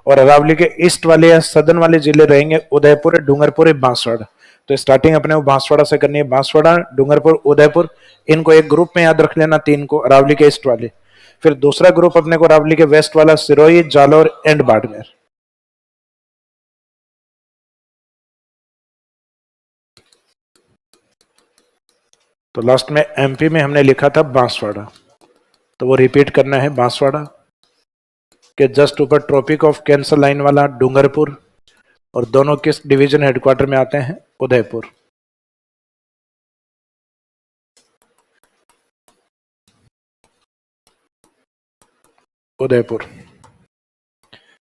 और अरावली के ईस्ट वाले या सदन वाले जिले रहेंगे उदयपुर, डूंगरपुर, बांसवाड़ा। तो स्टार्टिंग अपने बांसवाड़ा से करनी है, बांसवाड़ा, डूंगरपुर, उदयपुर। इनको एक ग्रुप में याद रख लेना, 3 को, अरावली के ईस्ट वाले। फिर दूसरा ग्रुप अपने को अरावली के वेस्ट वाला, सिरोही, जालोर एंड बाड़मेर। तो लास्ट में MP में हमने लिखा था बांसवाड़ा, तो वो रिपीट करना है। बांसवाड़ा के जस्ट ऊपर ट्रॉपिक ऑफ कैंसर लाइन वाला डूंगरपुर, और दोनों किस डिवीजन हेडक्वार्टर में आते हैं? उदयपुर। उदयपुर।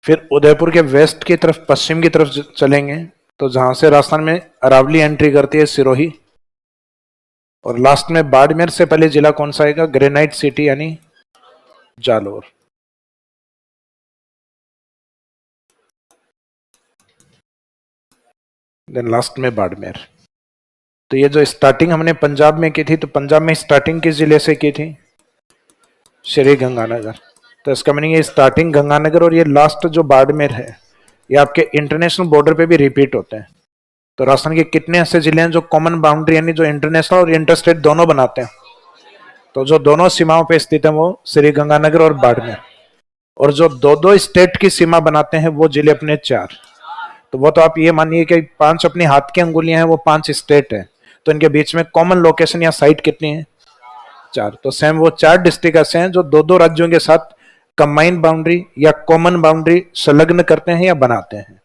फिर उदयपुर के वेस्ट की तरफ, पश्चिम की तरफ चलेंगे तो जहां से राजस्थान में अरावली एंट्री करती है, सिरोही। और लास्ट में बाड़मेर से पहले जिला कौन सा आएगा? ग्रेनाइट सिटी यानी जालोर। देन लास्ट में बाड़मेर। तो ये जो स्टार्टिंग हमने पंजाब में की थी, तो पंजाब में स्टार्टिंग किस जिले से की थी? श्री गंगानगर। तो इसका मीनिंग ये स्टार्टिंग गंगानगर और ये लास्ट जो बाड़मेर है, ये आपके इंटरनेशनल बॉर्डर पे भी रिपीट होते हैं। तो राजस्थान के कितने ऐसे जिले हैं जो कॉमन बाउंड्री यानी जो इंटरनेशनल और इंटरस्टेट दोनों बनाते हैं? तो जो दोनों सीमाओं पे स्थित है वो श्री गंगानगर और बाड़मेर। और जो दो दो स्टेट की सीमा बनाते हैं वो जिले अपने 4। तो वो तो आप ये मानिए कि 5 अपनी हाथ की अंगुलियां हैं, वो 5 स्टेट है। तो इनके बीच में कॉमन लोकेशन या साइट कितनी है? 4। तो सेम वो 4 डिस्ट्रिक्ट ऐसे हैं जो दो दो राज्यों के साथ कंबाइंड बाउंड्री या कॉमन बाउंड्री संलग्न करते हैं या बनाते हैं।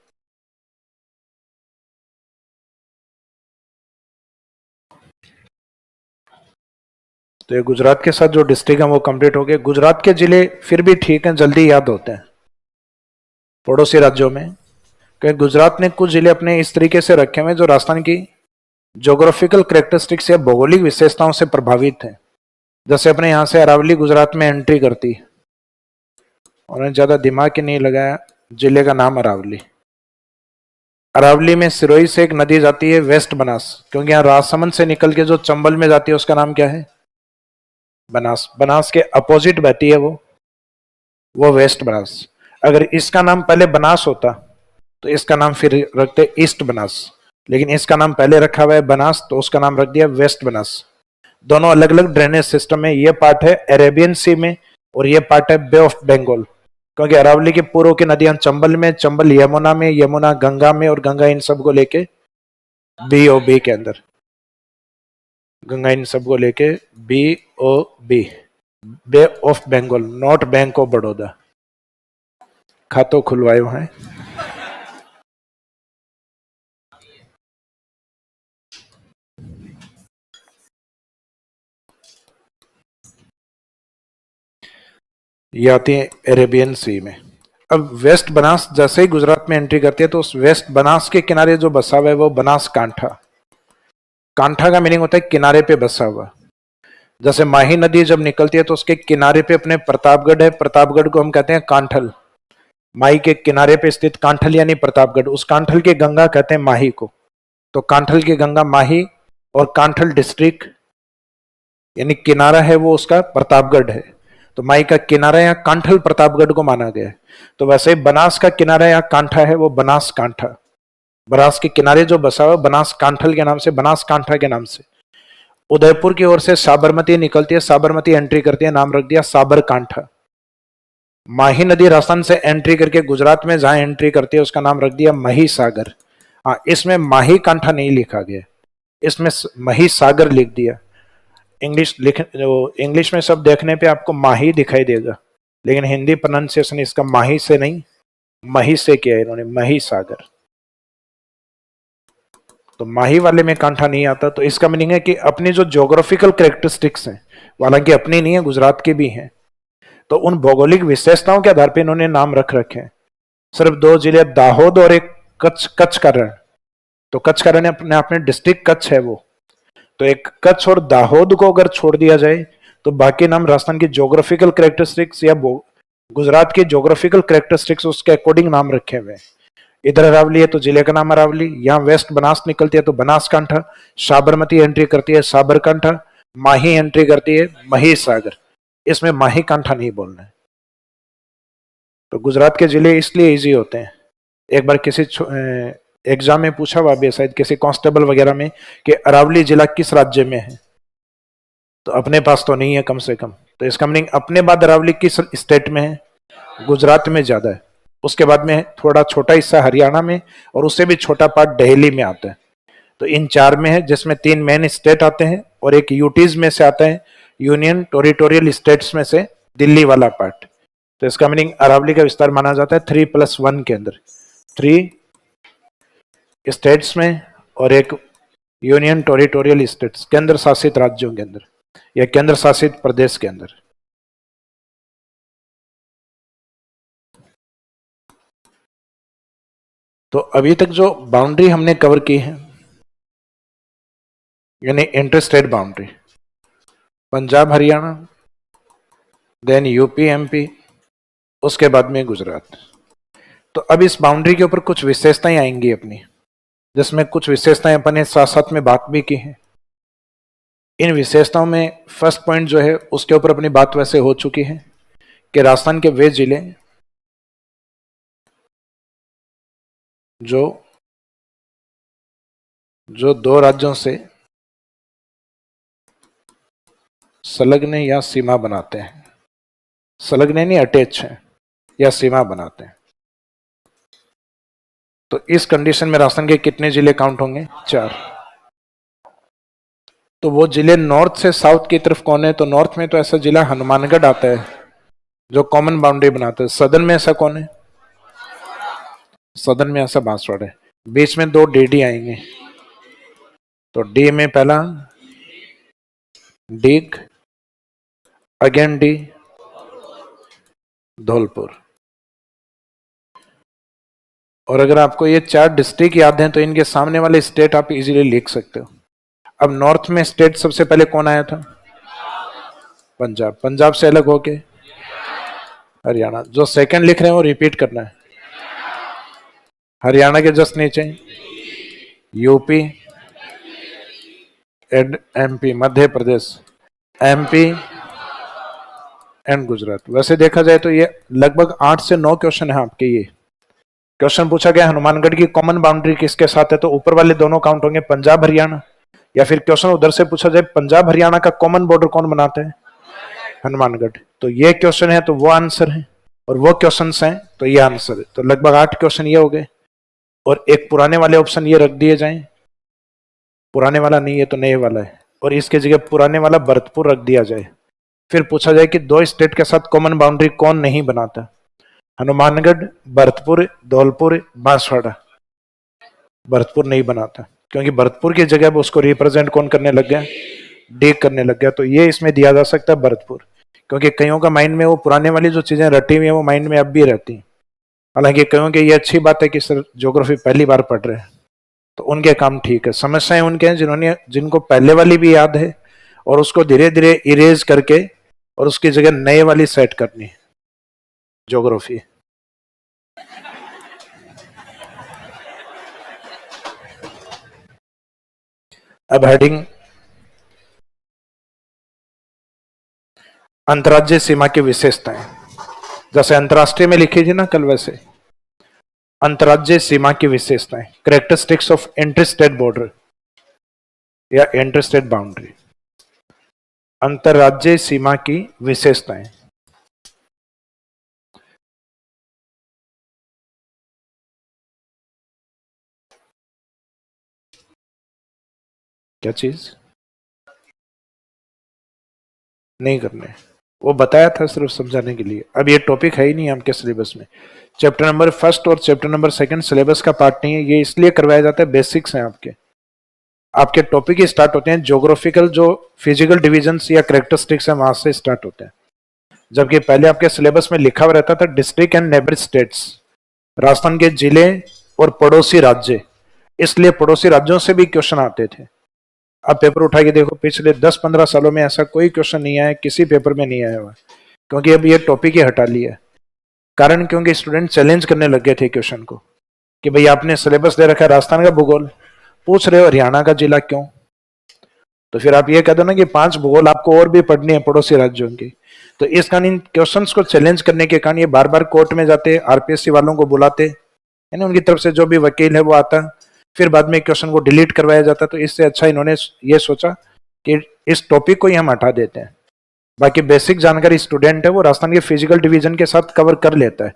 तो ये गुजरात के साथ जो डिस्ट्रिक्ट है वो कंप्लीट हो गए। गुजरात के जिले फिर भी ठीक हैं, जल्दी याद होते हैं पड़ोसी राज्यों में, क्योंकि गुजरात ने कुछ जिले अपने इस तरीके से रखे हुए जो राजस्थान की ज्योग्राफिकल करेक्टरिस्टिक्स या भौगोलिक विशेषताओं से प्रभावित है। जैसे अपने यहाँ से अरावली गुजरात में एंट्री करती है, उन्हें ज्यादा दिमाग ही नहीं लगाया, जिले का नाम अरावली। अरावली में सिरोही से एक नदी जाती है वेस्ट बनास, क्योंकि यहाँ राजसमंद से निकल के जो चंबल में जाती है उसका नाम क्या है? बनास। बनास के अपोजिट बहती है वो वेस्ट बनास। अगर इसका नाम पहले बनास होता तो इसका नाम फिर रखते ईस्ट बनास, लेकिन इसका नाम पहले रखा हुआ है बनास, तो उसका नाम रख दिया वेस्ट बनास। दोनों अलग अलग ड्रेनेज सिस्टम है। ये पार्ट है अरेबियन सी में और ये पार्ट है बे ऑफ बंगाल, क्योंकि अरावली के पूर्व की नदियां चंबल में, चंबल यमुना में, यमुना गंगा में, और गंगा इन सबको लेके BOB के अंदर, गंगा इन सबको लेके BOB, bay of Bengal, not bank of Baroda. खातो खुलवायो है। ये आती है अरेबियन सी में। अब वेस्ट बनास जैसे ही गुजरात में एंट्री करती है तो उस वेस्ट बनास के किनारे जो बसा हुआ है वो बनास कांठा। कांठा का मीनिंग होता है किनारे पे बसा हुआ। जैसे माही नदी जब निकलती है तो उसके किनारे पे अपने प्रतापगढ़ है, प्रतापगढ़ को हम कहते हैं कांठल। माही के किनारे पे स्थित कांठल यानी प्रतापगढ़, उस कांठल के गंगा कहते हैं माही को। तो कांठल की गंगा माही और कांठल डिस्ट्रिक्ट यानी किनारा है वो उसका प्रतापगढ़ है। तो माई का किनारा या कांठल प्रतापगढ़ को माना गया है। तो वैसे ही बनास का किनारा या कांठा है वो बनास कांठा। बनास के किनारे जो बसा हुआ बनास कांठल के नाम से, बनास कांठा के नाम से। उदयपुर की ओर से साबरमती निकलती है, साबरमती एंट्री करती है, नाम रख दिया साबर कांठा। माही नदी राजस्थान से एंट्री करके गुजरात में जहां एंट्री करती है उसका नाम रख दिया मही सागर। हाँ, इसमें माही कांठा नहीं लिखा गया, इसमें मही सागर लिख दिया। इंग्लिश में सब देखने पे आपको माही दिखाई देगा, लेकिन हिंदी प्रोनाउंसिएशन इसका माही से नहीं मही से किया है इन्होंने, मही सागर। तो माही वाले में कांठा नहीं आता। तो इसका मीनिंग है कि अपनी जो ज्योग्राफिकल कैरेक्टरिस्टिक्स हैं, हालांकि अपनी नहीं है, गुजरात की भी हैं, तो उन भौगोलिक विशेषताओं के आधार पर इन्होंने नाम रख रखे हैं। सिर्फ 2 जिले दाहोद और एक कच्छ, कच्छ का रण। तो कच्छ का रण अपने आप में डिस्ट्रिक्ट कच्छ है वो। तो एक कच्छ और दाहोद को अगर छोड़ दिया जाए तो बाकी नाम राजस्थान की ज्योग्राफिकल कैरेक्टरिस्टिक्स या गुजरात की ज्योग्राफिकल कैरेक्टरिस्टिक्स उसके अकॉर्डिंग नाम रखे हुए हैं। इधर अरावली है तो जिले का नाम अरावली, यहाँ वेस्ट बनास निकलती है तो बनासकांठा, साबरमती एंट्री करती है साबरकांठा, माही एंट्री करती है मही सागर। इसमें माही कांठा नहीं बोलना है। तो गुजरात के जिले इसलिए इजी होते हैं। एक बार किसी एग्जाम में पूछा हुआ भी शायद किसी कांस्टेबल वगैरह में कि अरावली जिला किस राज्य में है, तो अपने पास तो नहीं है कम से कम। तो इसका मीनिंग अपने बाद अरावली किस स्टेट में है? गुजरात में ज्यादा है। उसके बाद में थोड़ा छोटा हिस्सा हरियाणा में, और उससे भी छोटा पार्ट दिल्ली में आता है। तो इन 4 में है, जिसमें 3 मेन स्टेट आते हैं और एक यूटीज में से आता है, यूनियन टेरिटोरियल स्टेट्स में से दिल्ली वाला पार्ट। तो इसका मीनिंग अरावली का विस्तार माना जाता है 3+1 के अंदर, 3 स्टेट्स में और एक यूनियन टेरिटोरियल स्टेट्स, केंद्र शासित राज्यों के अंदर या केंद्र शासित प्रदेश के अंदर। तो अभी तक जो बाउंड्री हमने कवर की है यानी inter state boundary, Punjab Haryana, then UP MP, उसके बाद में गुजरात। तो अब इस बाउंड्री के ऊपर कुछ विशेषताएं आएंगी अपनी। जिसमें कुछ विशेषताएं अपन ने साथ साथ में बात भी की है। इन विशेषताओं में फर्स्ट पॉइंट जो है उसके ऊपर अपनी बात वैसे हो चुकी है कि राजस्थान के वे जिले जो दो राज्यों से संलग्न या सीमा बनाते हैं, संलग्न नहीं अटैच है, या सीमा बनाते हैं। तो इस कंडीशन में राजस्थान के कितने जिले काउंट होंगे? 4। तो वो जिले नॉर्थ से साउथ की तरफ कौन है? तो नॉर्थ में तो ऐसा जिला हनुमानगढ़ आता है जो कॉमन बाउंड्री बनाता है। सदर्न में ऐसा कौन है? सदर्न में ऐसा बांसवाड़ा है। बीच में 2 डी आएंगे। तो डी में पहला डीग, अगेन डी, धौलपुर। और अगर आपको ये 4 डिस्ट्रिक्ट याद हैं तो इनके सामने वाले स्टेट आप इजीली लिख सकते हो। अब नॉर्थ में स्टेट सबसे पहले कौन आया था? पंजाब। पंजाब से अलग होके हरियाणा। जो सेकंड लिख रहे हैं वो रिपीट करना है। हरियाणा के जस्ट नीचे UP and MP, Madhya Pradesh, MP and Gujarat. वैसे देखा जाए तो ये लगभग 8 से 9 क्वेश्चन है आपके। ये क्वेश्चन पूछा गया हनुमानगढ़ की कॉमन बाउंड्री किसके साथ है, तो ऊपर वाले दोनों काउंट होंगे, पंजाब हरियाणा। या फिर क्वेश्चन उधर से पूछा जाए पंजाब हरियाणा का कॉमन बॉर्डर कौन बनाते हैं? हनुमानगढ़। तो ये क्वेश्चन है तो वो आंसर है, और वो क्वेश्चन हैं तो ये आंसर है। तो लगभग 8 क्वेश्चन ये हो गए, और एक पुराने वाले ऑप्शन ये रख दिए जाएं। पुराने वाला नहीं है तो नए वाला है, और इसके जगह पुराने वाला भरतपुर रख दिया जाए। फिर पूछा जाए कि 2 स्टेट के साथ कॉमन बाउंड्री कौन नहीं बनाता? हनुमानगढ़, भरतपुर, धौलपुर, बांसवाड़ा। भरतपुर नहीं बनाता क्योंकि भरतपुर की जगह उसको रिप्रेजेंट कौन करने लग गया? डी करने लग गया। तो ये इसमें दिया जा सकता है भरतपुर, क्योंकि कईयों का माइंड में वो पुराने वाली जो चीजें रटी हुई है वो माइंड में अब भी रहती हैं। हालांकि कईयों की ये अच्छी बात है कि सर ज्योग्राफी पहली बार पढ़ रहे हैं, तो उनके काम ठीक है। समस्याएं उनके हैं जिनको पहले वाली भी याद है और उसको धीरे धीरे इरेज करके और उसकी जगह नए वाली सेट करनी है ज्योग्राफी। अब हेडिंग अंतर्राज्यीय सीमा की विशेषताएं, जैसे अंतरराष्ट्रीय में लिखी थी ना कल, वैसे अंतर्राज्यीय सीमा की विशेषताएं, कैरेक्टरिस्टिक्स ऑफ इंटरस्टेट बॉर्डर या इंटरस्टेट बाउंड्री। अंतर्राज्यीय सीमा की विशेषताएं। क्या चीज नहीं करने, वो बताया था सिर्फ समझाने के लिए। अब ये टॉपिक है ही नहीं आपके सिलेबस में। चैप्टर नंबर 1 और चैप्टर नंबर 2 सिलेबस का पार्ट नहीं है। ये इसलिए करवाया जाता है, बेसिक्स हैं आपके टॉपिक ही स्टार्ट होते हैं ज्योग्राफिकल, जो फिजिकल डिविजन्स या कैरेक्टरिस्टिक्स है वहां से स्टार्ट होते हैं। जबकि पहले आपके सिलेबस में लिखा हुआ रहता था district and neighbour states, Rajasthan के जिले और पड़ोसी राज्य, इसलिए पड़ोसी राज्यों से भी क्वेश्चन आते थे। अब पेपर उठा के देखो, पिछले 10-15 सालों में ऐसा कोई क्वेश्चन नहीं आया, किसी पेपर में नहीं आया हुआ, क्योंकि अब ये टॉपिक ही हटा लिया। कारण क्योंकि स्टूडेंट चैलेंज करने लग गए थे क्वेश्चन को कि भाई आपने सिलेबस दे रखा है राजस्थान का भूगोल, पूछ रहे हो हरियाणा का जिला क्यों? तो फिर आप ये कह दो ना कि 5 भूगोल आपको और भी पढ़नी है पड़ोसी राज्यों की। तो इस कारण इन क्वेश्चंस को चैलेंज करने के कारण ये बार बार कोर्ट में जाते, आरपीएससी वालों को बुलाते, यानी उनकी तरफ से जो भी वकील है वो आता, फिर बाद में क्वेश्चन को डिलीट करवाया जाता। तो इससे अच्छा इन्होंने ये सोचा कि इस टॉपिक को ही हम हटा देते हैं। बाकी बेसिक जानकारी स्टूडेंट है वो राजस्थान के फिजिकल डिवीजन के साथ कवर कर लेता है,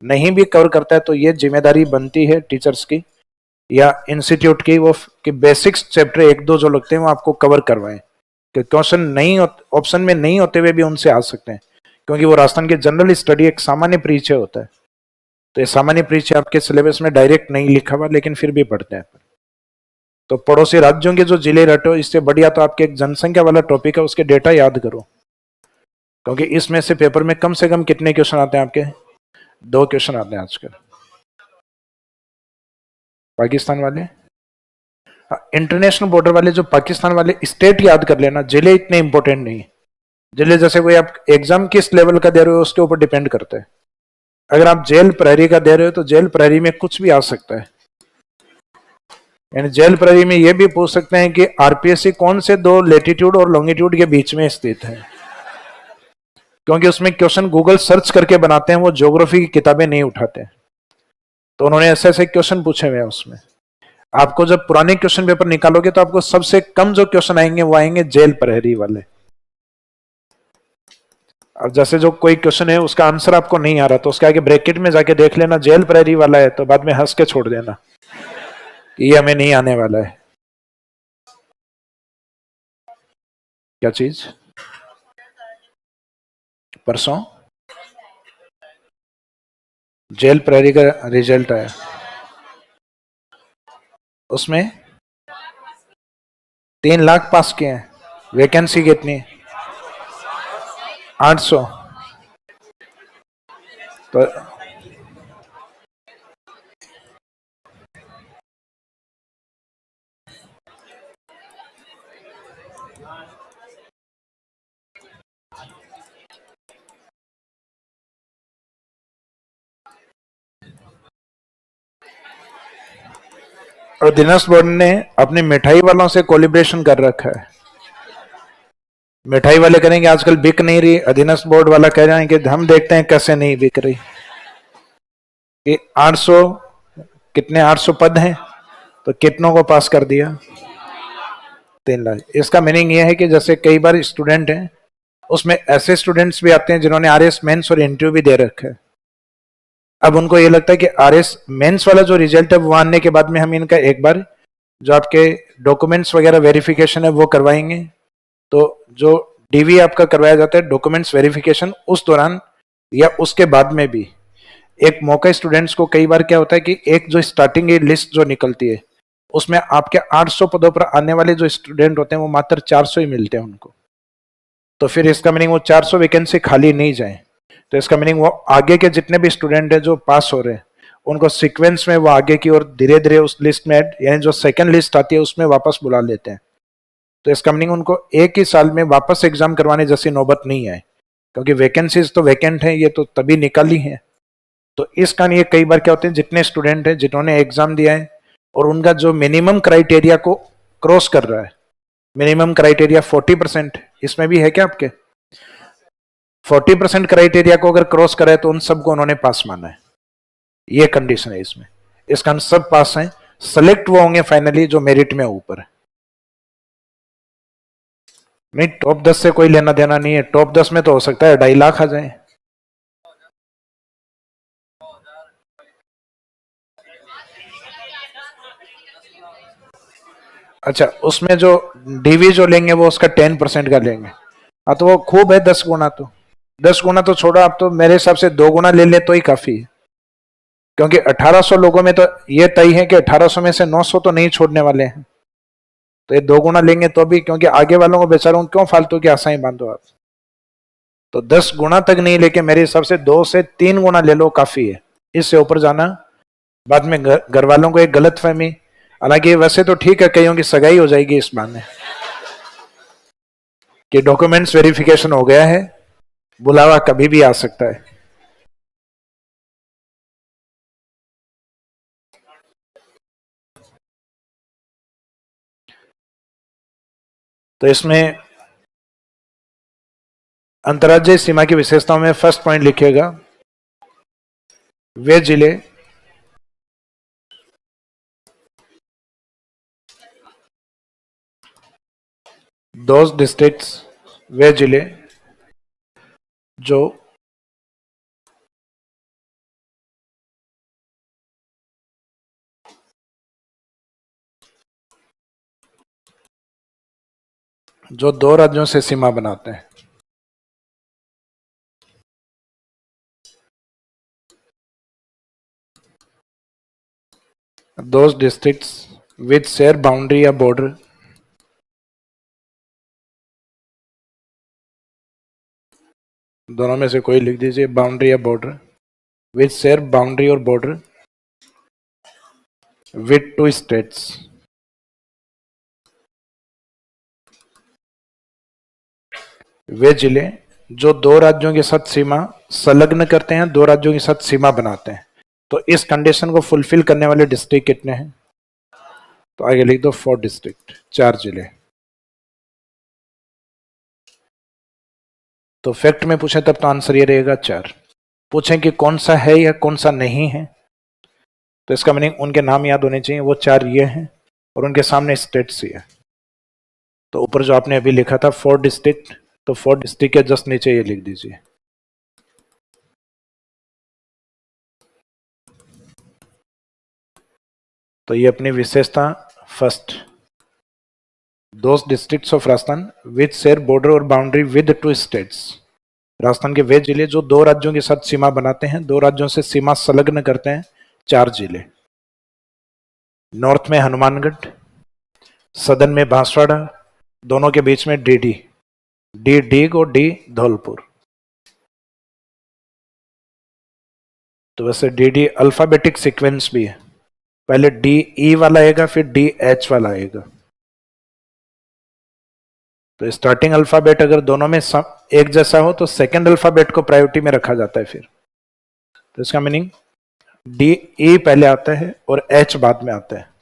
नहीं भी कवर करता है तो ये जिम्मेदारी बनती है टीचर्स की या इंस्टीट्यूट की, वो कि बेसिक्स चैप्टर 1-2 जो लगते हैं वो आपको कवर करवाएं, कि क्वेश्चन नहीं ऑप्शन में नहीं होते हुए भी उनसे आ सकते हैं, क्योंकि वो राजस्थान के जनरल स्टडी एक सामान्य परिचय होता है। तो ये सामान्य परिचय आपके सिलेबस में डायरेक्ट नहीं लिखा हुआ, लेकिन फिर भी पढ़ते हैं। तो पड़ोसी राज्यों के जो जिले रटो, इससे बढ़िया तो आपके एक जनसंख्या वाला टॉपिक है उसके डेटा याद करो, क्योंकि इसमें से पेपर में कम से कम कितने क्वेश्चन आते हैं आपके? 2 क्वेश्चन आते हैं आजकल। पाकिस्तान वाले, इंटरनेशनल बॉर्डर वाले, जो पाकिस्तान वाले स्टेट याद कर लेना, जिले इतने इंपॉर्टेंट नहीं है। जिले जैसे कोई आप एग्जाम किस लेवल का दे रहे हो उसके ऊपर डिपेंड करता है। अगर आप जेल प्रहरी का दे रहे हो तो जेल प्रहरी में कुछ भी आ सकता है, यानी जेल प्रहरी में ये भी पूछ सकते हैं कि आरपीएससी कौन से दो लेटीट्यूड और लॉन्गिट्यूड के बीच में स्थित है, क्योंकि उसमें क्वेश्चन गूगल सर्च करके बनाते हैं, वो ज्योग्राफी की किताबें नहीं उठाते। तो उन्होंने ऐसे ऐसे क्वेश्चन पूछे हुए हैं उसमें। आपको जब पुराने क्वेश्चन पेपर निकालोगे तो आपको सबसे कम जो क्वेश्चन आएंगे वो आएंगे जेल प्रहरी वाले। अब जैसे जो कोई क्वेश्चन है उसका आंसर आपको नहीं आ रहा तो उसके आगे ब्रैकेट में जाके देख लेना जेल प्रहरी वाला है, तो बाद में हंस के छोड़ देना कि ये हमें नहीं आने वाला है। क्या चीज? परसों जेल प्रहरी का रिजल्ट आया, उसमें 3 लाख पास किए हैं, वैकेंसी कितनी? 800। तो ऑर्डिनेंस बोर्ड ने अपने मिठाई वालों से कोलिब्रेशन कर रखा है। मिठाई वाले करेंगे आजकल बिक नहीं रही, ऑर्डिनेंस बोर्ड वाला कह रहे हैं कि हम देखते हैं कैसे नहीं बिक रही। कि 800 कितने 800 पद हैं तो कितनों को पास कर दिया? 3 लाख। इसका मीनिंग यह है कि जैसे कई बार स्टूडेंट हैं, उसमें ऐसे स्टूडेंट्स भी आते हैं जिन्होंने आरएस मेंस और इंटरव्यू भी दे रखा है। अब उनको ये लगता है कि आरएस मेंस वाला जो रिजल्ट है वो आने के बाद में हम इनका एक बार जो आपके डॉक्यूमेंट्स वगैरह वेरिफिकेशन है वो करवाएंगे। तो जो डीवी आपका करवाया जाता है डॉक्यूमेंट्स वेरिफिकेशन, उस दौरान या उसके बाद में भी एक मौका स्टूडेंट्स को कई बार क्या होता है कि एक जो स्टार्टिंग लिस्ट जो निकलती है उसमें आपके 800 पदों पर आने वाले जो स्टूडेंट होते हैं वो मात्र 400 ही मिलते हैं उनको। तो फिर इसका मीनिंग वो 400 वैकेंसी खाली नहीं जाए, तो इसका मीनिंग वो आगे के जितने भी स्टूडेंट हैं जो पास हो रहे हैं उनको सीक्वेंस में वो आगे की और धीरे धीरे उस लिस्ट में यानी जो सेकंड लिस्ट आती है उसमें वापस बुला लेते हैं। तो इसका मीनिंग उनको एक ही साल में वापस एग्जाम करवाने जैसी नौबत नहीं है, क्योंकि वैकेंसीज तो वैकेंट है, ये तो तभी निकाली है। तो इस कारण ये कई बार क्या होते हैं जितने स्टूडेंट हैं जिन्होंने एग्जाम दिया है और उनका जो मिनिमम क्राइटेरिया को क्रॉस कर रहा है, मिनिमम क्राइटेरिया 40%, इसमें भी है क्या आपके 40% क्राइटेरिया को अगर क्रॉस करे तो उन सबको उन्होंने पास माना है, ये कंडीशन है इसमें। इस कारण सब पास हैं, सेलेक्ट वो होंगे फाइनली जो मेरिट में ऊपर है। नहीं, टॉप 10 से कोई लेना देना नहीं है, टॉप 10 में तो हो सकता है 2.5 लाख आ जाए। अच्छा, उसमें जो डीवी जो लेंगे वो उसका 10% का लेंगे। हाँ तो वो खूब है 10 गुना, तो 10 गुना तो छोड़ो, आप तो मेरे हिसाब से 2 गुना ले ले तो ही काफी है, क्योंकि 1800 लोगों में तो ये तय है कि 1800 में से 900 तो नहीं छोड़ने वाले हैं। तो ये 2 गुना लेंगे तो भी, क्योंकि आगे वालों को बेचारों को क्यों फालतू की आशाएं बांधो आप। तो 10 गुना तक नहीं लेके मेरे हिसाब से 2 से 3 गुना ले लो काफी है, इससे ऊपर जाना बाद में घर वालों को एक गलत फहमी। हालांकि वैसे तो ठीक है, कईयों की सगाई हो जाएगी इस बहाने कि डॉक्यूमेंट्स वेरिफिकेशन हो गया है, बुलावा कभी भी आ सकता है। तो इसमें अंतर्राज्यीय सीमा की विशेषताओं में फर्स्ट पॉइंट लिखिएगा, वे जिले दोज डिस्ट्रिक्ट्स, वे जिले जो जो 2 राज्यों से सीमा बनाते हैं। Those districts with share boundary या बॉर्डर, दोनों में से कोई लिख दीजिए, बाउंड्री या बॉर्डर, विद शेयर बाउंड्री और बॉर्डर विद 2 स्टेट्स। वे जिले जो 2 राज्यों के साथ सीमा संलग्न करते हैं, 2 राज्यों के साथ सीमा बनाते हैं। तो इस कंडीशन को फुलफिल करने वाले डिस्ट्रिक्ट कितने हैं? तो आगे लिख दो 4 डिस्ट्रिक्ट, 4 जिले। तो फैक्ट में पूछे तब तो आंसर ये रहेगा 4। पूछें कि कौन सा है या कौन सा नहीं है, तो इसका मीनिंग उनके नाम याद होने चाहिए। वो 4 ये हैं और उनके सामने स्टेट्स ही है। तो ऊपर जो आपने अभी लिखा था 4 डिस्ट्रिक्ट, तो 4 डिस्ट्रिक्ट के जस्ट नीचे ये लिख दीजिए। तो ये अपनी विशेषता first, those districts of Rajasthan which share border और बाउंड्री विद 2 स्टेट्स। राजस्थान के वे जिले जो 2 राज्यों के साथ सीमा बनाते हैं, 2 राज्यों से सीमा संलग्न करते हैं, 4 जिले। नॉर्थ में हनुमानगढ़, सदन में बांसवाड़ा, दोनों के बीच में डीडी, डी डीग और डी धौलपुर। तो वैसे डीडी अल्फाबेटिक सीक्वेंस भी है, पहले डी ई वाला आएगा फिर डी एच वाला आएगा। तो स्टार्टिंग अल्फाबेट अगर दोनों में एक जैसा हो तो सेकंड अल्फाबेट को प्रायोरिटी में रखा जाता है। फिर तो इसका मीनिंग डी ई पहले आता है और एच बाद में आता है।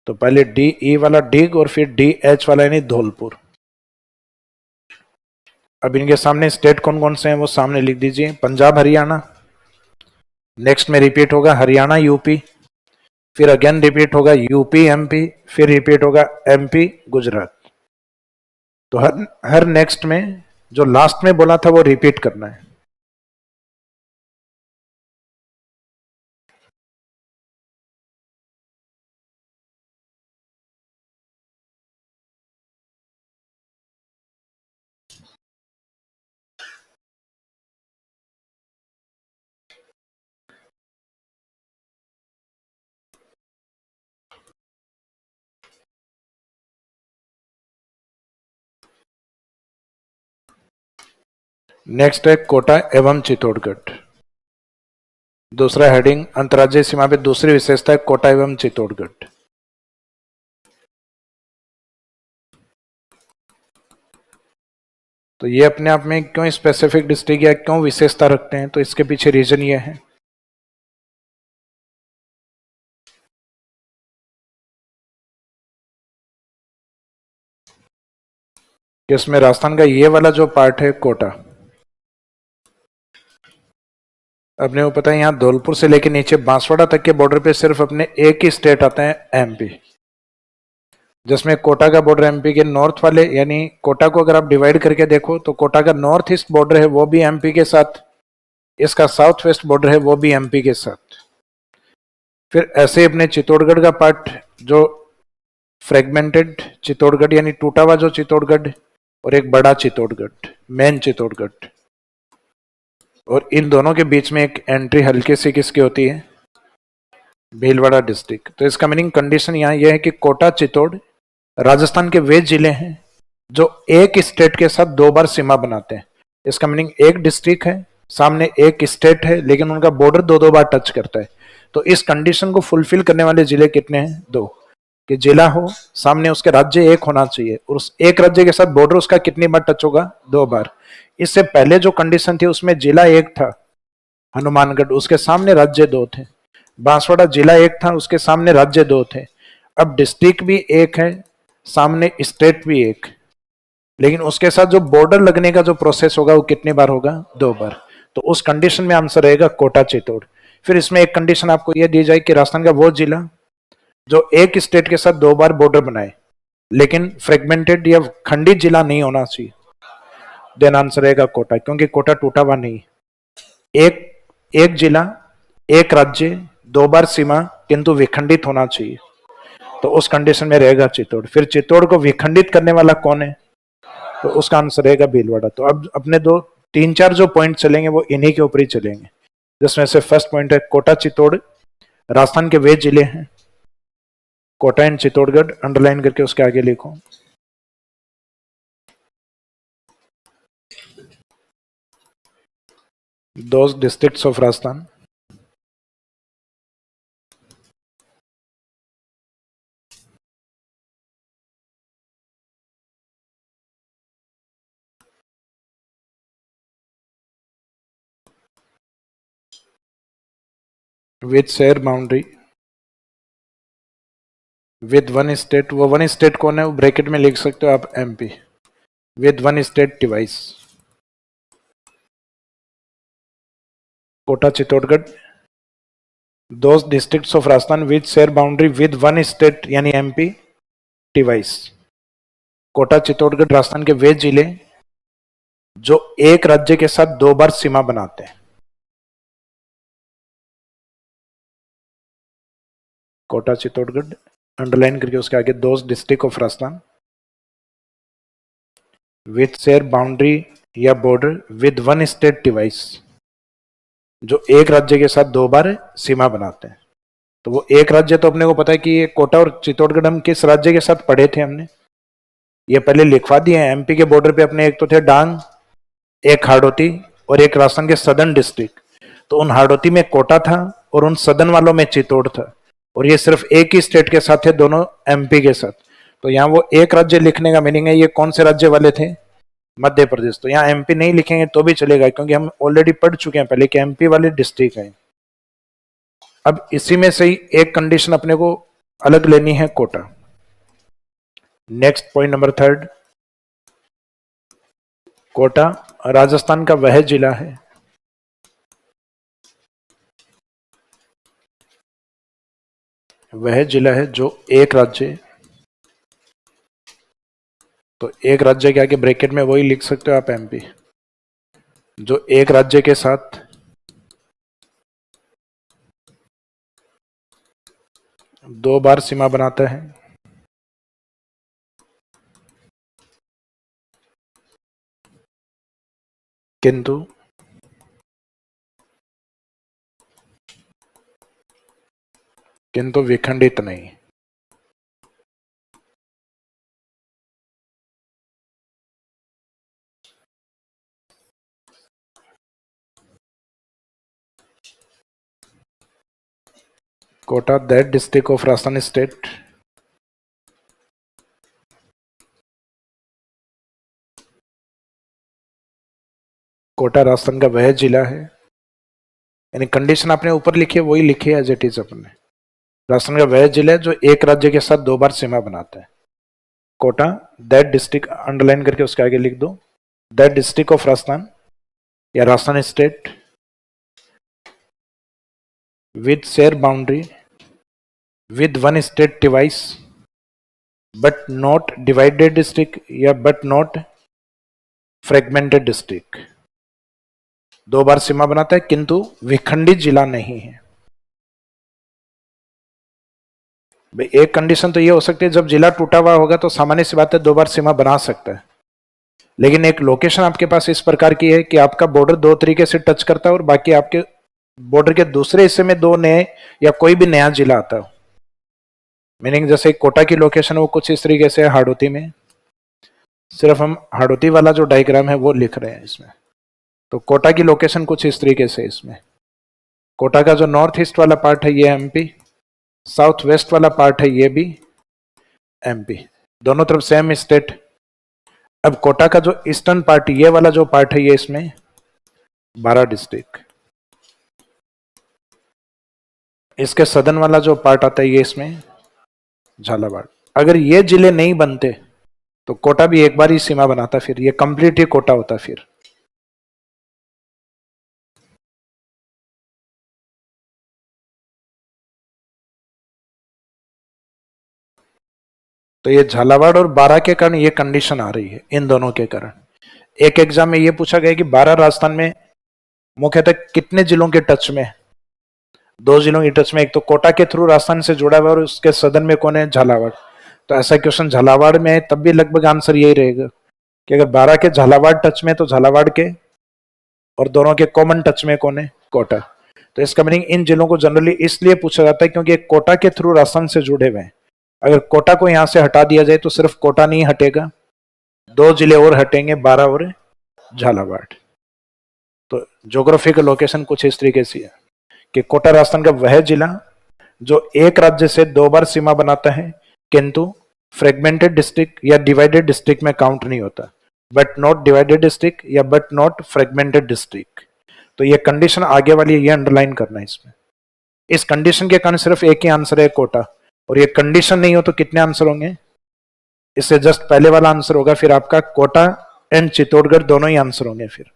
तो पहले डी ई वाला डीग और फिर डी एच वाला यानी धौलपुर। अब इनके सामने स्टेट कौन कौन से हैं वो सामने लिख दीजिए। पंजाब हरियाणा, नेक्स्ट में रिपीट होगा हरियाणा यूपी, फिर अगेन रिपीट होगा यूपी एमपी, फिर रिपीट होगा एमपी गुजरात। तो हर नेक्स्ट में जो लास्ट में बोला था वो रिपीट करना है। नेक्स्ट है कोटा एवं चित्तौड़गढ़। दूसरा हेडिंग अंतर्राज्यीय सीमा पे दूसरी विशेषता है कोटा एवं चित्तौड़गढ़। तो ये अपने आप में क्यों स्पेसिफिक डिस्ट्रिक्ट या क्यों विशेषता रखते हैं, तो इसके पीछे रीजन ये है कि इसमें राजस्थान का ये वाला जो पार्ट है कोटा, अपने को पता है यहाँ धौलपुर से लेकर नीचे बांसवाड़ा तक के बॉर्डर पे सिर्फ अपने एक ही स्टेट आते हैं एमपी, जिसमें कोटा का बॉर्डर एमपी के नॉर्थ वाले, यानी कोटा को अगर आप डिवाइड करके देखो तो कोटा का नॉर्थ ईस्ट बॉर्डर है वो भी एमपी के साथ, इसका साउथ वेस्ट बॉर्डर है वो भी एमपी के साथ। फिर ऐसे अपने चित्तौड़गढ़ का पार्ट जो फ्रेगमेंटेड चित्तौड़गढ़ यानी टूटा हुआ जो चित्तौड़गढ़, और एक बड़ा चित्तौड़गढ़ मेन चित्तौड़गढ़, और इन दोनों के बीच में एक एंट्री हल्की सी किसकी होती है, भीलवाड़ा डिस्ट्रिक्ट। तो इसका मीनिंग कंडीशन यहाँ यह है कि कोटा चित्तौड़ राजस्थान के वे जिले हैं जो एक स्टेट के साथ 2 बार सीमा बनाते हैं। इसका मीनिंग एक डिस्ट्रिक्ट है, सामने एक स्टेट है, लेकिन उनका बॉर्डर 2-2 बार टच करता है। तो इस कंडीशन को फुलफिल करने वाले जिले कितने हैं, 2, कि जिला हो सामने उसके राज्य एक होना चाहिए और उस एक राज्य के साथ बॉर्डर उसका कितनी बार टच होगा, 2 बार। इससे पहले जो कंडीशन थी उसमें जिला एक था हनुमानगढ़, उसके सामने राज्य 2 थे। बांसवाड़ा जिला एक था, उसके सामने राज्य 2 थे। अब डिस्ट्रिक्ट भी एक है, सामने स्टेट भी एक, लेकिन उसके साथ जो बॉर्डर लगने का जो प्रोसेस होगा वो कितनी बार होगा, 2 बार। तो उस कंडीशन में आंसर रहेगा कोटा चित्तौड़। फिर इसमें एक कंडीशन आपको यह दी जाए कि राजस्थान का वो जिला जो एक स्टेट के साथ 2 बार बॉर्डर बनाए लेकिन फ्रेगमेंटेड या खंडित जिला नहीं होना चाहिए, देन आंसर रहेगा कोटा, क्योंकि कोटा टूटा हुआ नहीं। एक जिला, एक राज्य, 2 बार सीमा, किंतु विखंडित होना चाहिए, तो उस कंडीशन में रहेगा चित्तौड़। फिर चित्तौड़ को विखंडित करने वाला कौन है, तो उसका आंसर रहेगा भीलवाड़ा। तो अब अपने 3-4 जो पॉइंट चलेंगे वो इन्हीं के ऊपर ही चलेंगे, जिसमें से फर्स्ट पॉइंट है कोटा चित्तौड़ राजस्थान के वे जिले हैं, कोटा एंड चित्तौड़गढ़ अंडरलाइन करके उसके आगे लिखो। Those districts of Rajasthan which share boundary with one state, वो वन स्टेट कौन है, वो ब्रैकेट में लिख सकते हो आप MP, with one state device. Kota Chittorgarh, those districts of Rajasthan with share boundary with one state यानी एमपी डिवाइस। कोटा चित्तौड़गढ़ राजस्थान के वे जिले जो एक राज्य के साथ दो बार सीमा बनाते हैं। कोटा चित्तौड़गढ़ अंडरलाइन करके उसके आगे those district of Rajasthan with share boundary या border with one state divides, जो एक राज्य के साथ दो बार सीमा बनाते हैं। तो वो एक राज्य तो अपने को पता है कि ये कोटा और चित्तौड़गढ़ हम किस राज्य के साथ पढ़े थे, हमने ये पहले लिखवा दिए हैं। एमपी के बॉर्डर पे अपने एक तो थे डांग, एक हाड़ौती और एक राजस्थान के सदर्न डिस्ट्रिक्ट। तो उन हाड़ौती में कोटा था और उन सदर्न वालों में चित्तौड़ था, और ये सिर्फ एक ही स्टेट के साथ थे, दोनों एमपी के साथ। तो यहाँ वो एक राज्य लिखने का मीनिंग है ये कौन से राज्य वाले थे, मध्य प्रदेश। तो यहाँ एमपी नहीं लिखेंगे तो भी चलेगा, क्योंकि हम ऑलरेडी पढ़ चुके हैं पहले कि एमपी वाले डिस्ट्रिक्ट है। अब इसी में से ही एक कंडीशन अपने को अलग लेनी है, Kota. Next point number 3, Kota Rajasthan का वह जिला है जो एक राज्य, तो एक राज्य के आगे ब्रैकेट में वही लिख सकते हो आप एमपी, जो एक राज्य के साथ दो बार सीमा बनाता है, किंतु विखंडित नहीं। Kota that district of Rajasthan state Kota Rajasthan का वह जिला है, यानी कंडीशन आपने ऊपर लिखी है वही लिखी है एज इट इज अपने। राजस्थान का वह जिला है जो एक राज्य के साथ दो बार सीमा बनाता है। कोटा दैट डिस्ट्रिक्ट अंडरलाइन करके उसके आगे लिख दो, दैट डिस्ट्रिक्ट ऑफ राजस्थान या Rajasthan state with share boundary with one state device but not divided district या बट नॉट फ्रेगमेंटेड डिस्ट्रिक्ट। दो बार सीमा बनाता है किंतु विखंडित जिला नहीं है। भाई एक कंडीशन तो ये हो सकती है जब जिला टूटा हुआ होगा तो सामान्य सी बात है दो बार सीमा बना सकता है, लेकिन एक लोकेशन आपके पास इस प्रकार की है कि आपका बॉर्डर दो तरीके से टच करता है और बाकी आपके बॉर्डर के दूसरे हिस्से में दो नए या कोई भी नया जिला आता है। मीनिंग जैसे कोटा की लोकेशन है वो कुछ इस तरीके से है हाड़ौती में, सिर्फ हम हाड़ौती वाला जो डायग्राम है वो लिख रहे हैं इसमें। तो कोटा की लोकेशन कुछ इस तरीके से इसमें, कोटा का जो नॉर्थ ईस्ट वाला पार्ट है ये एमपी, साउथ वेस्ट वाला पार्ट है ये भी एमपी, दोनों तरफ सेम स्टेट। अब कोटा का जो ईस्टर्न पार्ट ये वाला जो पार्ट है ये इसमें 12 डिस्ट्रिक्ट, इसके सदर्न वाला जो पार्ट आता है ये इसमें झालावाड़। अगर ये जिले नहीं बनते तो कोटा भी एक बार ही सीमा बनाता, फिर ये कंप्लीट ही कोटा होता फिर। तो ये झालावाड़ और 12 के कारण ये कंडीशन आ रही है, इन दोनों के कारण। एक एग्जाम में ये पूछा गया कि 12 राजस्थान में मुख्यतः कितने जिलों के टच में, दो जिलों के टच में, एक तो कोटा के थ्रू राजस्थान से जुड़ा हुआ और उसके सदन में कौन है, झालावाड़। तो ऐसा क्वेश्चन झालावाड़ में है तब भी लगभग आंसर यही रहेगा कि अगर 12 के झालावाड़ टच में तो झालावाड़ के, और दोनों के कॉमन टच में कौन है, कोटा। तो इसका मीनिंग इन जिलों को जनरली इसलिए पूछा जाता है क्योंकि कोटा के थ्रू राजस्थान से जुड़े हुए हैं। अगर कोटा को यहां से हटा दिया जाए तो सिर्फ कोटा नहीं हटेगा, दो जिले और हटेंगे, 12 और झालावाड़। तो ज्योग्राफिकल लोकेशन कुछ इस तरीके से है कि कोटा राजस्थान का वह जिला जो एक राज्य से दो बार सीमा बनाता है किंतु फ्रेगमेंटेड डिस्ट्रिक्ट या डिवाइडेड डिस्ट्रिक्ट में काउंट नहीं होता, बट नॉट डिवाइडेड डिस्ट्रिक्ट या बट नॉट फ्रेगमेंटेड डिस्ट्रिक्ट। तो ये कंडीशन आगे वाली ये अंडरलाइन करना है इसमें। इस कंडीशन के कारण सिर्फ एक ही आंसर है कोटा, और ये कंडीशन नहीं हो तो कितने आंसर होंगे? इससे जस्ट पहले वाला आंसर होगा, फिर आपका कोटा एंड चित्तौड़गढ़ दोनों ही आंसर होंगे फिर।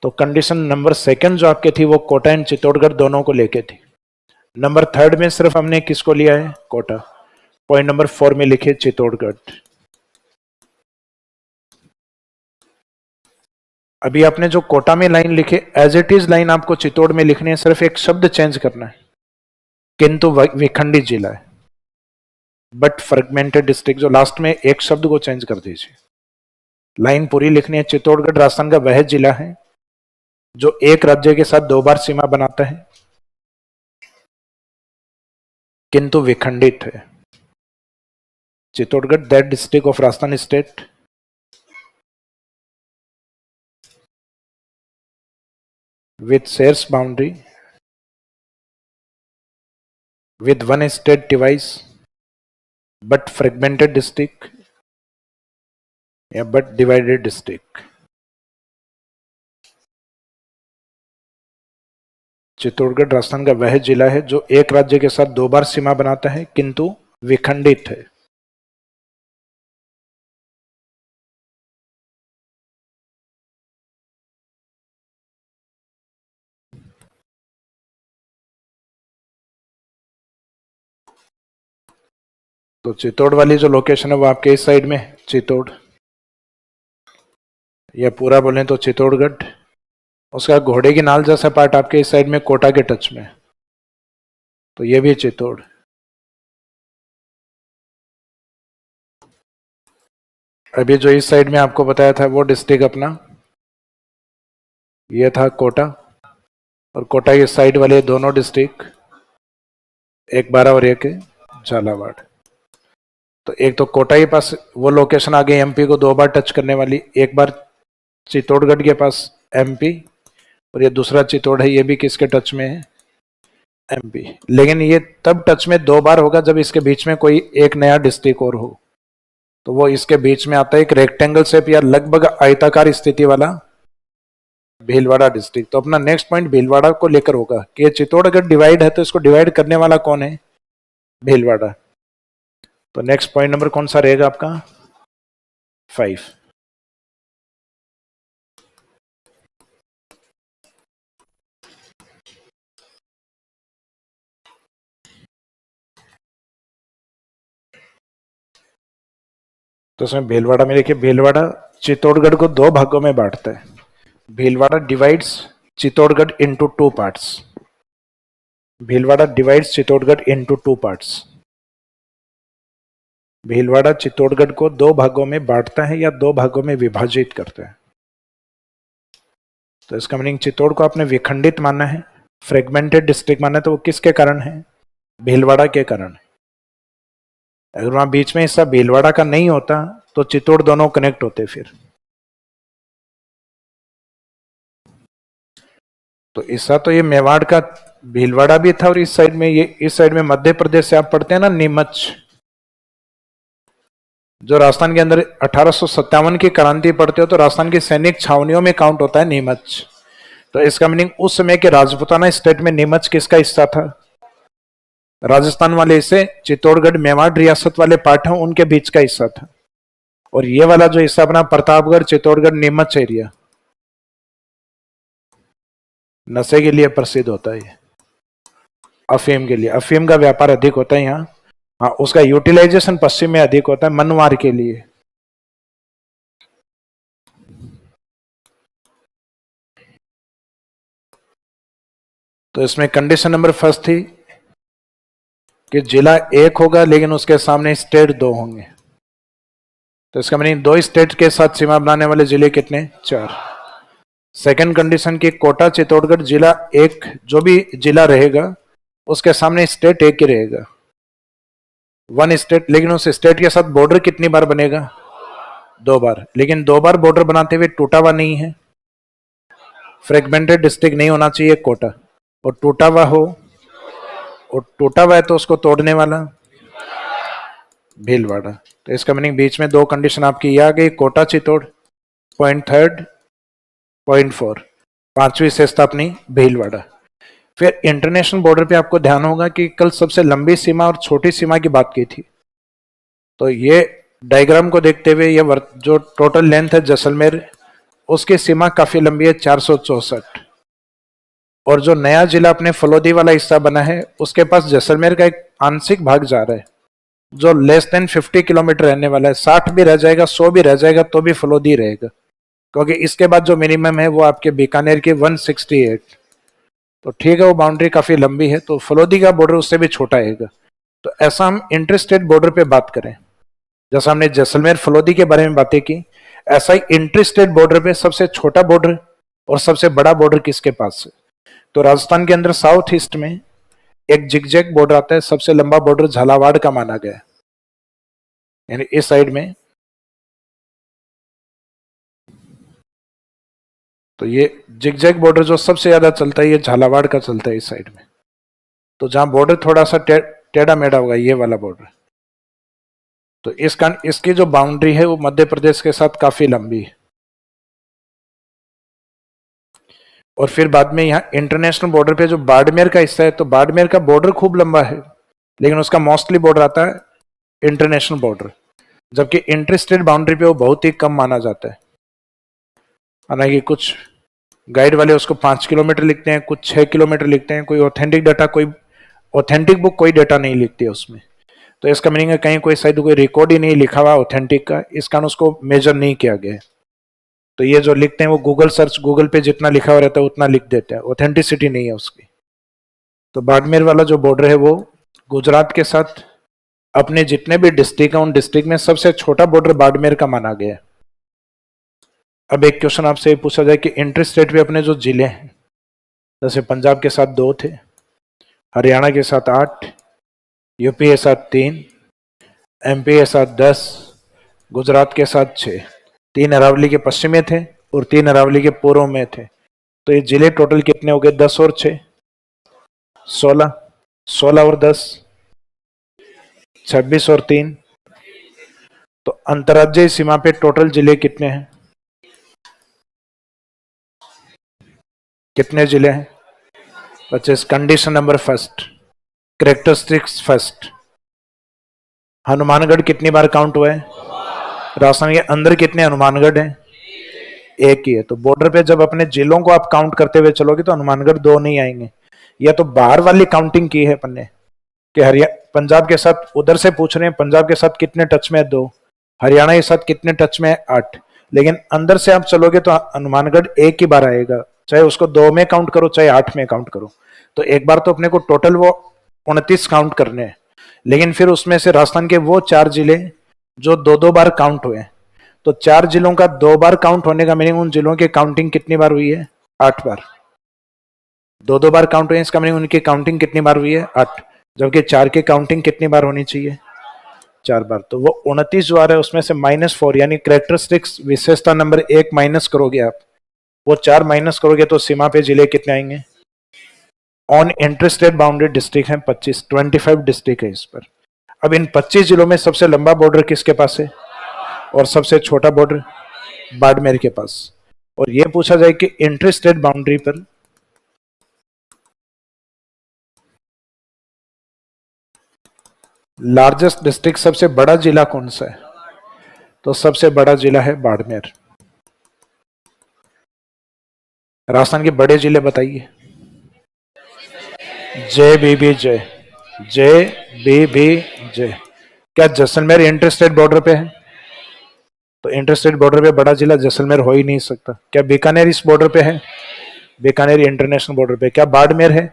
तो कंडीशन नंबर सेकंड जो आपके थी वो कोटा एंड चित्तौड़गढ़ दोनों को लेके थी। नंबर थर्ड में सिर्फ हमने किसको लिया है? कोटा। पॉइंट नंबर 4 में लिखे चित्तौड़गढ़। अभी आपने जो कोटा में लाइन लिखे एज इट इज लाइन आपको चित्तौड़ में लिखनी है, सिर्फ एक शब्द चेंज करना है, किंतु विखंडी जिला है बट फ्रेगमेंटेड डिस्ट्रिक्ट, जो लास्ट में एक शब्द को चेंज कर दीजिए। लाइन पूरी लिखनी है, चित्तौड़गढ़ राजस्थान का वह जिला है जो एक राज्य के साथ 2 बार सीमा बनाता है किंतु विखंडित है। Chittorgarh that district of Rajasthan state with shares boundary with one state device but fragmented district या but divided district। Chittorgarh Rajasthan का वह जिला है जो एक राज्य के साथ 2 बार सीमा बनाता है किंतु विखंडित है। तो चित्तौड़ वाली जो लोकेशन है वो आपके इस साइड में चित्तौड़, या पूरा बोलें तो चित्तौड़गढ़, उसका घोड़े की नाल जैसा पार्ट आपके इस साइड में कोटा के टच में, तो ये भी चित्तौड़। अभी जो इस साइड में आपको बताया था वो डिस्ट्रिक्ट अपना ये था कोटा, और कोटा के साइड वाले दोनों डिस्ट्रिक्ट एक बारा और एक झालावाड़। तो एक तो कोटा के पास वो लोकेशन आ गई एमपी को 2 बार टच करने वाली, एक बार चित्तौड़गढ़ के पास एमपी, और ये दूसरा चित्तौड़ है, ये भी किसके टच में है? एमपी। लेकिन ये तब टच में 2 बार होगा जब इसके बीच में कोई एक नया डिस्ट्रिक्ट और हो, तो वो इसके बीच में आता है एक रेक्टेंगल शेप या लगभग आयताकार स्थिति वाला भीलवाड़ा डिस्ट्रिक्ट। तो अपना नेक्स्ट पॉइंट भीलवाड़ा को लेकर होगा कि चित्तौड़ अगर डिवाइड है तो इसको डिवाइड करने वाला कौन है? भीलवाड़ा। तो नेक्स्ट पॉइंट नंबर कौन सा रहेगा आपका? 5। तो उसमें भीलवाड़ा में देखिए, भीलवाड़ा चित्तौड़गढ़ को 2 भागों में बांटता है। Bhilwara divides Chittorgarh into 2 parts. Bhilwara divides Chittorgarh into 2 parts. Bhilwara Chittorgarh को 2 भागों में बांटता है या 2 भागों में विभाजित करता है। तो इसका मीनिंग चित्तौड़ को आपने विखंडित माना है, फ्रेगमेंटेड डिस्ट्रिक्ट माना है, तो वो किसके कारण है? भीलवाड़ा के कारण है। अगर वहां बीच में हिस्सा भीलवाड़ा का नहीं होता तो चित्तौड़ दोनों कनेक्ट होते फिर। तो हिस्सा तो ये मेवाड़ का भीलवाड़ा भी था, और इस साइड में ये इस साइड में मध्य प्रदेश से आप पढ़ते हैं ना नीमच, जो राजस्थान के अंदर 1857 की क्रांति पढ़ते हो तो राजस्थान की सैनिक छावनियों में काउंट होता है नीमच। तो इसका मीनिंग उस समय के राजपूताना स्टेट में नीमच किसका हिस्सा था? राजस्थान वाले हिस्से चित्तौड़गढ़ मेवाड़ रियासत वाले पार्ट हैं उनके बीच का हिस्सा था, और ये वाला जो हिस्सा अपना प्रतापगढ़ चित्तौड़गढ़ नीमच एरिया नशे के लिए प्रसिद्ध होता है, ये अफीम के लिए, अफीम का व्यापार अधिक होता है यहाँ। हाँ, उसका यूटिलाइजेशन पश्चिम में अधिक होता है मनवार के लिए। तो इसमें कंडीशन नंबर फर्स्ट थी कि जिला एक होगा लेकिन उसके सामने स्टेट 2 होंगे। तो इसका मीनिंग 2 स्टेट के साथ सीमा बनाने वाले जिले कितने? 4। सेकंड कंडीशन की कोटा चित्तौड़गढ़ जिला एक, जो भी जिला रहेगा उसके सामने स्टेट एक ही रहेगा, 1 स्टेट, लेकिन उस स्टेट के साथ बॉर्डर कितनी बार बनेगा? 2 बार। लेकिन 2 बार बॉर्डर बनाते हुए टूटा हुआ नहीं है, फ्रेगमेंटेड डिस्ट्रिक्ट नहीं होना चाहिए कोटा, और टूटा हुआ हो, और टूटा हुआ है तो उसको तोड़ने वाला भीलवाड़ा। तो इसका मीनिंग बीच में 2 कंडीशन आपकी ये आ गई, कोटा चित्तौड़, पॉइंट 3, पॉइंट 4, 5वीं विशेषता अपनी भीलवाड़ा। फिर इंटरनेशनल बॉर्डर पे आपको ध्यान होगा कि कल सबसे लंबी सीमा और छोटी सीमा की बात की थी, तो ये डायग्राम को देखते हुए ये जो टोटल लेंथ है जैसलमेर, उसकी सीमा काफी लंबी है 464, और जो नया जिला अपने फलोदी वाला हिस्सा बना है उसके पास जैसलमेर का एक आंशिक भाग जा रहा है जो लेस देन 50 किलोमीटर रहने वाला है। 60 भी रह जाएगा, 100 भी रह जाएगा तो भी फलोदी रहेगा, क्योंकि इसके बाद जो मिनिमम है वो आपके बीकानेर की 168। तो ठीक है, वो बाउंड्री काफी लंबी है, तो फलोदी का बॉर्डर उससे भी छोटा आएगा। तो ऐसा हम इंटर स्टेट बॉर्डर पे बात करें, जैसा हमने जैसलमेर फलोदी के बारे में बातें की, ऐसा ही इंटर स्टेट बॉर्डर पे सबसे छोटा बॉर्डर और सबसे बड़ा बॉर्डर किसके पास है? तो राजस्थान के अंदर साउथ ईस्ट में एक जिगजैग बॉर्डर आता है, सबसे लंबा बॉर्डर झालावाड़ का माना गया है, यानी इस साइड में। तो ये जिगजैग बॉर्डर जो सबसे ज्यादा चलता है ये झालावाड़ का चलता है इस साइड में। तो जहां बॉर्डर थोड़ा सा टेढ़ा मेढ़ा होगा, ये वाला बॉर्डर, तो इसकी जो बाउंड्री है वो मध्य प्रदेश के साथ काफी लंबी है। और फिर बाद में यहाँ इंटरनेशनल बॉर्डर पे जो बाड़मेर का हिस्सा है, तो बाड़मेर का बॉर्डर खूब लंबा है, लेकिन उसका मोस्टली बॉर्डर आता है इंटरनेशनल बॉर्डर, जबकि इंटर स्टेट बाउंड्री पे वो बहुत ही कम माना जाता है। हालांकि कुछ गाइड वाले उसको 5 किलोमीटर लिखते हैं, कुछ 6 किलोमीटर लिखते हैं, कोई ऑथेंटिक डाटा, कोई ऑथेंटिक बुक कोई डाटा नहीं लिखती है उसमें। तो इसका मीनिंग है कहीं कोई शायद कोई रिकॉर्ड ही नहीं लिखा हुआ ऑथेंटिक का, इस कारण उसको मेजर नहीं किया गया है। तो ये जो लिखते हैं वो गूगल सर्च, गूगल पे जितना लिखा हुआ रहता है उतना लिख देते हैं, ऑथेंटिसिटी नहीं है उसकी। तो बाड़मेर वाला जो बॉर्डर है वो गुजरात के साथ अपने जितने भी डिस्ट्रिक्ट है उन डिस्ट्रिक्ट में सबसे छोटा बॉर्डर बाड़मेर का माना गया है। अब एक क्वेश्चन आपसे ये पूछा जाए कि इंटर स्टेट पे अपने जो जिले हैं, जैसे पंजाब के साथ 2 थे, हरियाणा के साथ 8, यूपी के साथ 3, एमपी के साथ 10, गुजरात के साथ 6, 3 अरावली के पश्चिम में थे और 3 अरावली के पूर्व में थे। तो ये जिले टोटल कितने हो गए? 10 और 6 16, 16 और 10 26 और 3। तो अंतर्राज्यीय सीमा पे टोटल जिले कितने हैं? कितने जिले हैं? 25। Condition number first, characteristics first, Hanumangarh कितनी बार काउंट हुआ है? राजस्थान के अंदर कितने हनुमानगढ़ हैं? एक ही है। तो बॉर्डर पे जब अपने जिलों को आप काउंट करते हुए चलोगे तो हनुमानगढ़ 2 नहीं आएंगे। या तो बाहर वाली काउंटिंग की है अपन ने कि हरियाणा पंजाब के साथ उधर से पूछ रहे हैं, पंजाब के साथ कितने टच में है? 2। हरियाणा के साथ कितने टच में है? 8। लेकिन अंदर से आप चलोगे तो हनुमानगढ़ एक ही बार आएगा, चाहे उसको 2 में काउंट करो चाहे 8 में काउंट करो। तो एक बार तो अपने को टोटल वो 29 काउंट करने हैं, लेकिन फिर उसमें से राजस्थान के वो 4 जिले जो 2-2 बार काउंट हुए। तो 4 जिलों का 2 बार काउंट होने का मीनिंग उन जिलों की काउंटिंग कितनी बार हुई है? 8 बार। 2-2 बार काउंट हुए इसका मीनिंग उनकी काउंटिंग कितनी बार हुई है? 8। जबकि 4 की काउंटिंग कितनी बार होनी चाहिए? 4 बार। तो वो 29 जो आ रहा है उसमें से -4 यानी कैरेक्टरिस्टिक्स विशेषता नंबर 1 माइनस करोगे आप, वो 4 माइनस करोगे तो सीमा पे जिले कितने आएंगे? ऑन इंटरस्टेट बाउंडेड डिस्ट्रिक्ट है 25 डिस्ट्रिक्ट है इस पर। अब इन 25 जिलों में सबसे लंबा बॉर्डर किसके पास है और सबसे छोटा बॉर्डर बाड़मेर के पास। और यह पूछा जाए कि इंटरस्टेट बाउंड्री पर लार्जेस्ट डिस्ट्रिक्ट, सबसे बड़ा जिला कौन सा है? तो सबसे बड़ा जिला है बाड़मेर। राजस्थान के बड़े जिले बताइए। JBBJ, JBBJ। क्या जैसलमेर इंटरस्टेट बॉर्डर पे है? तो इंटरस्टेट बॉर्डर पे बड़ा जिला जैसलमेर हो ही नहीं सकता। क्या बीकानेर इस बॉर्डर पे है? बीकानेर इंटरनेशनल बॉर्डर पे। क्या बाड़मेर है?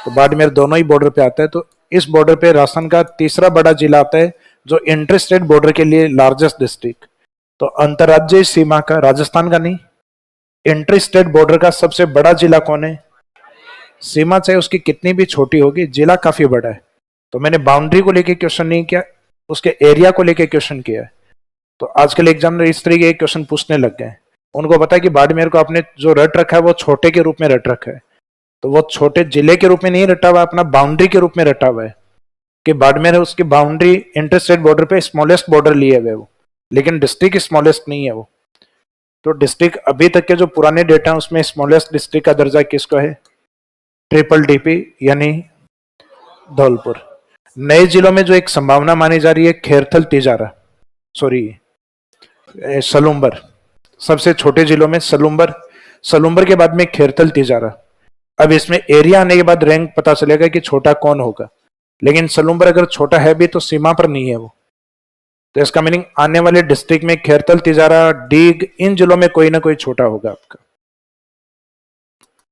तो बाड़मेर दोनों ही बॉर्डर पे आता है। तो इस बॉर्डर पे राजस्थान का तीसरा बड़ा जिला आता है जो इंटरस्टेट बॉर्डर के लिए लार्जेस्ट डिस्ट्रिक्ट। तो अंतर्राज्यीय सीमा का, राजस्थान का नहीं, इंटरस्टेट बॉर्डर का सबसे बड़ा जिला कौन है? सीमा चाहे उसकी कितनी भी छोटी होगी, जिला काफी बड़ा है। तो मैंने बाउंड्री को लेके क्वेश्चन नहीं किया, उसके एरिया को लेके क्वेश्चन किया है। तो आजकल एग्जामिनर इस तरीके के क्वेश्चन पूछने लग गए। उनको पता है कि बाड़मेर को आपने जो रट रखा है वो छोटे के रूप में रट रखा है, तो वो छोटे जिले के रूप में नहीं रटा हुआ, अपना बाउंड्री के रूप में रटा हुआ है कि बाड़मेर है उसकी बाउंड्री इंटरस्टेट बॉर्डर पे स्मॉलेस्ट बॉर्डर लिए हुए वो, लेकिन डिस्ट्रिक्ट स्मॉलेस्ट नहीं है वो। तो डिस्ट्रिक्ट अभी तक के जो पुराने डेटा है उसमें स्मॉलेस्ट डिस्ट्रिक्ट का दर्जा किसका है? ट्रिपल डीपी यानी धौलपुर। नए जिलों में जो एक संभावना मानी जा रही है खेरथल तिजारा, सॉरी सलूम्बर, सबसे छोटे जिलों में सलूम्बर, सलूम्बर के बाद में खेरथल तिजारा। अब इसमें एरिया आने के बाद रैंक पता चलेगा कि छोटा कौन होगा, लेकिन सलूम्बर अगर छोटा है भी तो सीमा पर नहीं है वो, तो इसका मीनिंग आने वाले डिस्ट्रिक्ट में खेरथल तिजारा डीग इन जिलों में कोई ना कोई छोटा होगा आपका।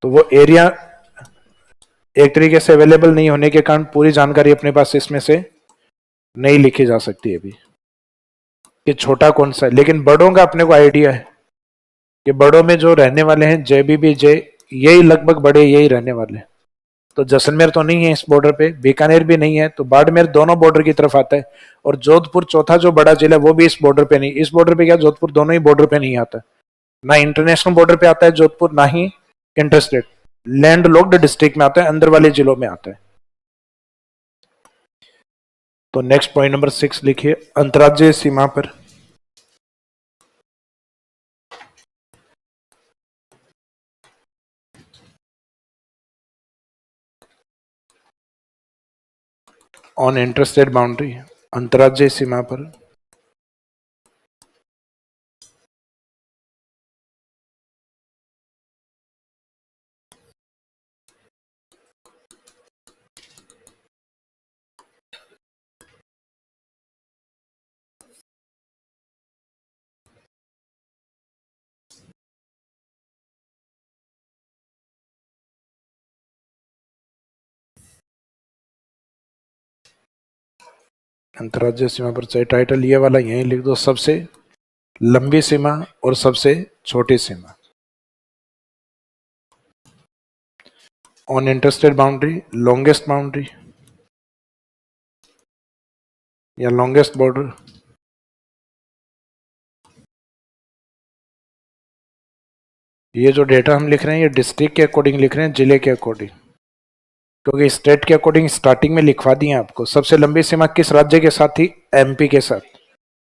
तो वो एरिया एक तरीके से अवेलेबल नहीं होने के कारण पूरी जानकारी अपने पास इसमें से नहीं लिखी जा सकती अभी कि छोटा कौन सा है, लेकिन बड़ों का अपने को आइडिया है कि बड़ों में जो रहने वाले हैं जेबीबी जे, यही लगभग बड़े यही रहने वाले हैं। तो जैसलमेर तो नहीं है इस बॉर्डर पे, बीकानेर भी नहीं है, तो बाड़मेर दोनों बॉर्डर की तरफ आता है। और जोधपुर चौथा जो बड़ा जिला है वो भी इस बॉर्डर पे नहीं, इस बॉर्डर पे क्या जोधपुर दोनों ही बॉर्डर पे नहीं आता, ना इंटरनेशनल बॉर्डर पे आता है जोधपुर, ना ही इंटरस्टेट, लैंड लॉक्ड डिस्ट्रिक्ट में आता है, अंदर वाले जिलों में आता है। तो नेक्स्ट पॉइंट नंबर 6 लिखिए, अंतर्राज्यीय सीमा पर ऑन इंटरस्टेट बाउंड्री, अंतर्राज्यीय सीमा पर अंतर्राज्यीय सीमा पर, चाहे टाइटल ये वाला यहीं लिख दो, सबसे लंबी सीमा और सबसे छोटी सीमा। On interstate boundary, longest boundary या लॉन्गेस्ट बॉर्डर। ये जो डेटा हम लिख रहे हैं ये डिस्ट्रिक्ट के अकॉर्डिंग लिख रहे हैं, जिले के अकॉर्डिंग, क्योंकि स्टेट के अकॉर्डिंग स्टार्टिंग में लिखवा दिए आपको। सबसे लंबी सीमा किस राज्य के साथ थी? एमपी के साथ।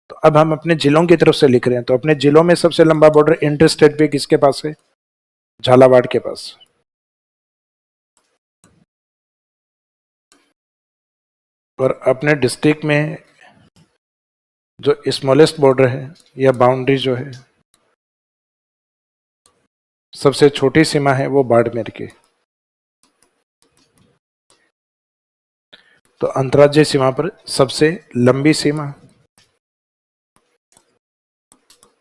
तो अब हम अपने जिलों की तरफ से लिख रहे हैं, तो अपने जिलों में सबसे लंबा बॉर्डर इंटर स्टेट पे किसके पास है? झालावाड़ के पास। और अपने डिस्ट्रिक्ट में जो स्मॉलेस्ट बॉर्डर है या बाउंड्री जो है, सबसे छोटी सीमा है, वो बाड़मेर की। तो अंतर्राज्यीय सीमा पर सबसे लंबी सीमा,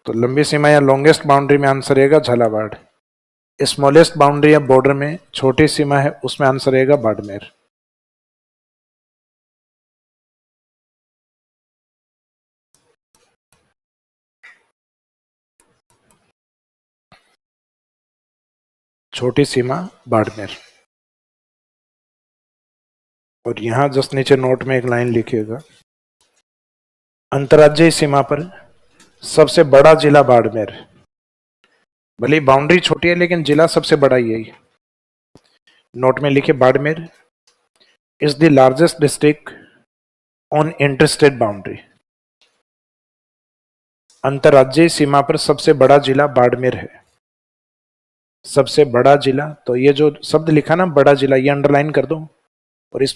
तो लंबी सीमा या लॉन्गेस्ट बाउंड्री में आंसर रहेगा झालावाड़। स्मॉलेस्ट बाउंड्री या बॉर्डर में छोटी सीमा है, उसमें आंसर रहेगा बाड़मेर। छोटी सीमा बाड़मेर। और यहां जस्ट नीचे नोट में एक लाइन लिखिएगा, अंतर्राज्यीय सीमा पर सबसे बड़ा जिला बाड़मेर। भले बाउंड्री छोटी है लेकिन जिला सबसे बड़ा यही। नोट में लिखे, Barmer is the largest district on interstate boundary. अंतर्राज्यीय सीमा पर सबसे बड़ा जिला बाड़मेर है। सबसे बड़ा जिला, तो ये जो शब्द लिखा ना बड़ा जिला, ये अंडरलाइन कर दो और इस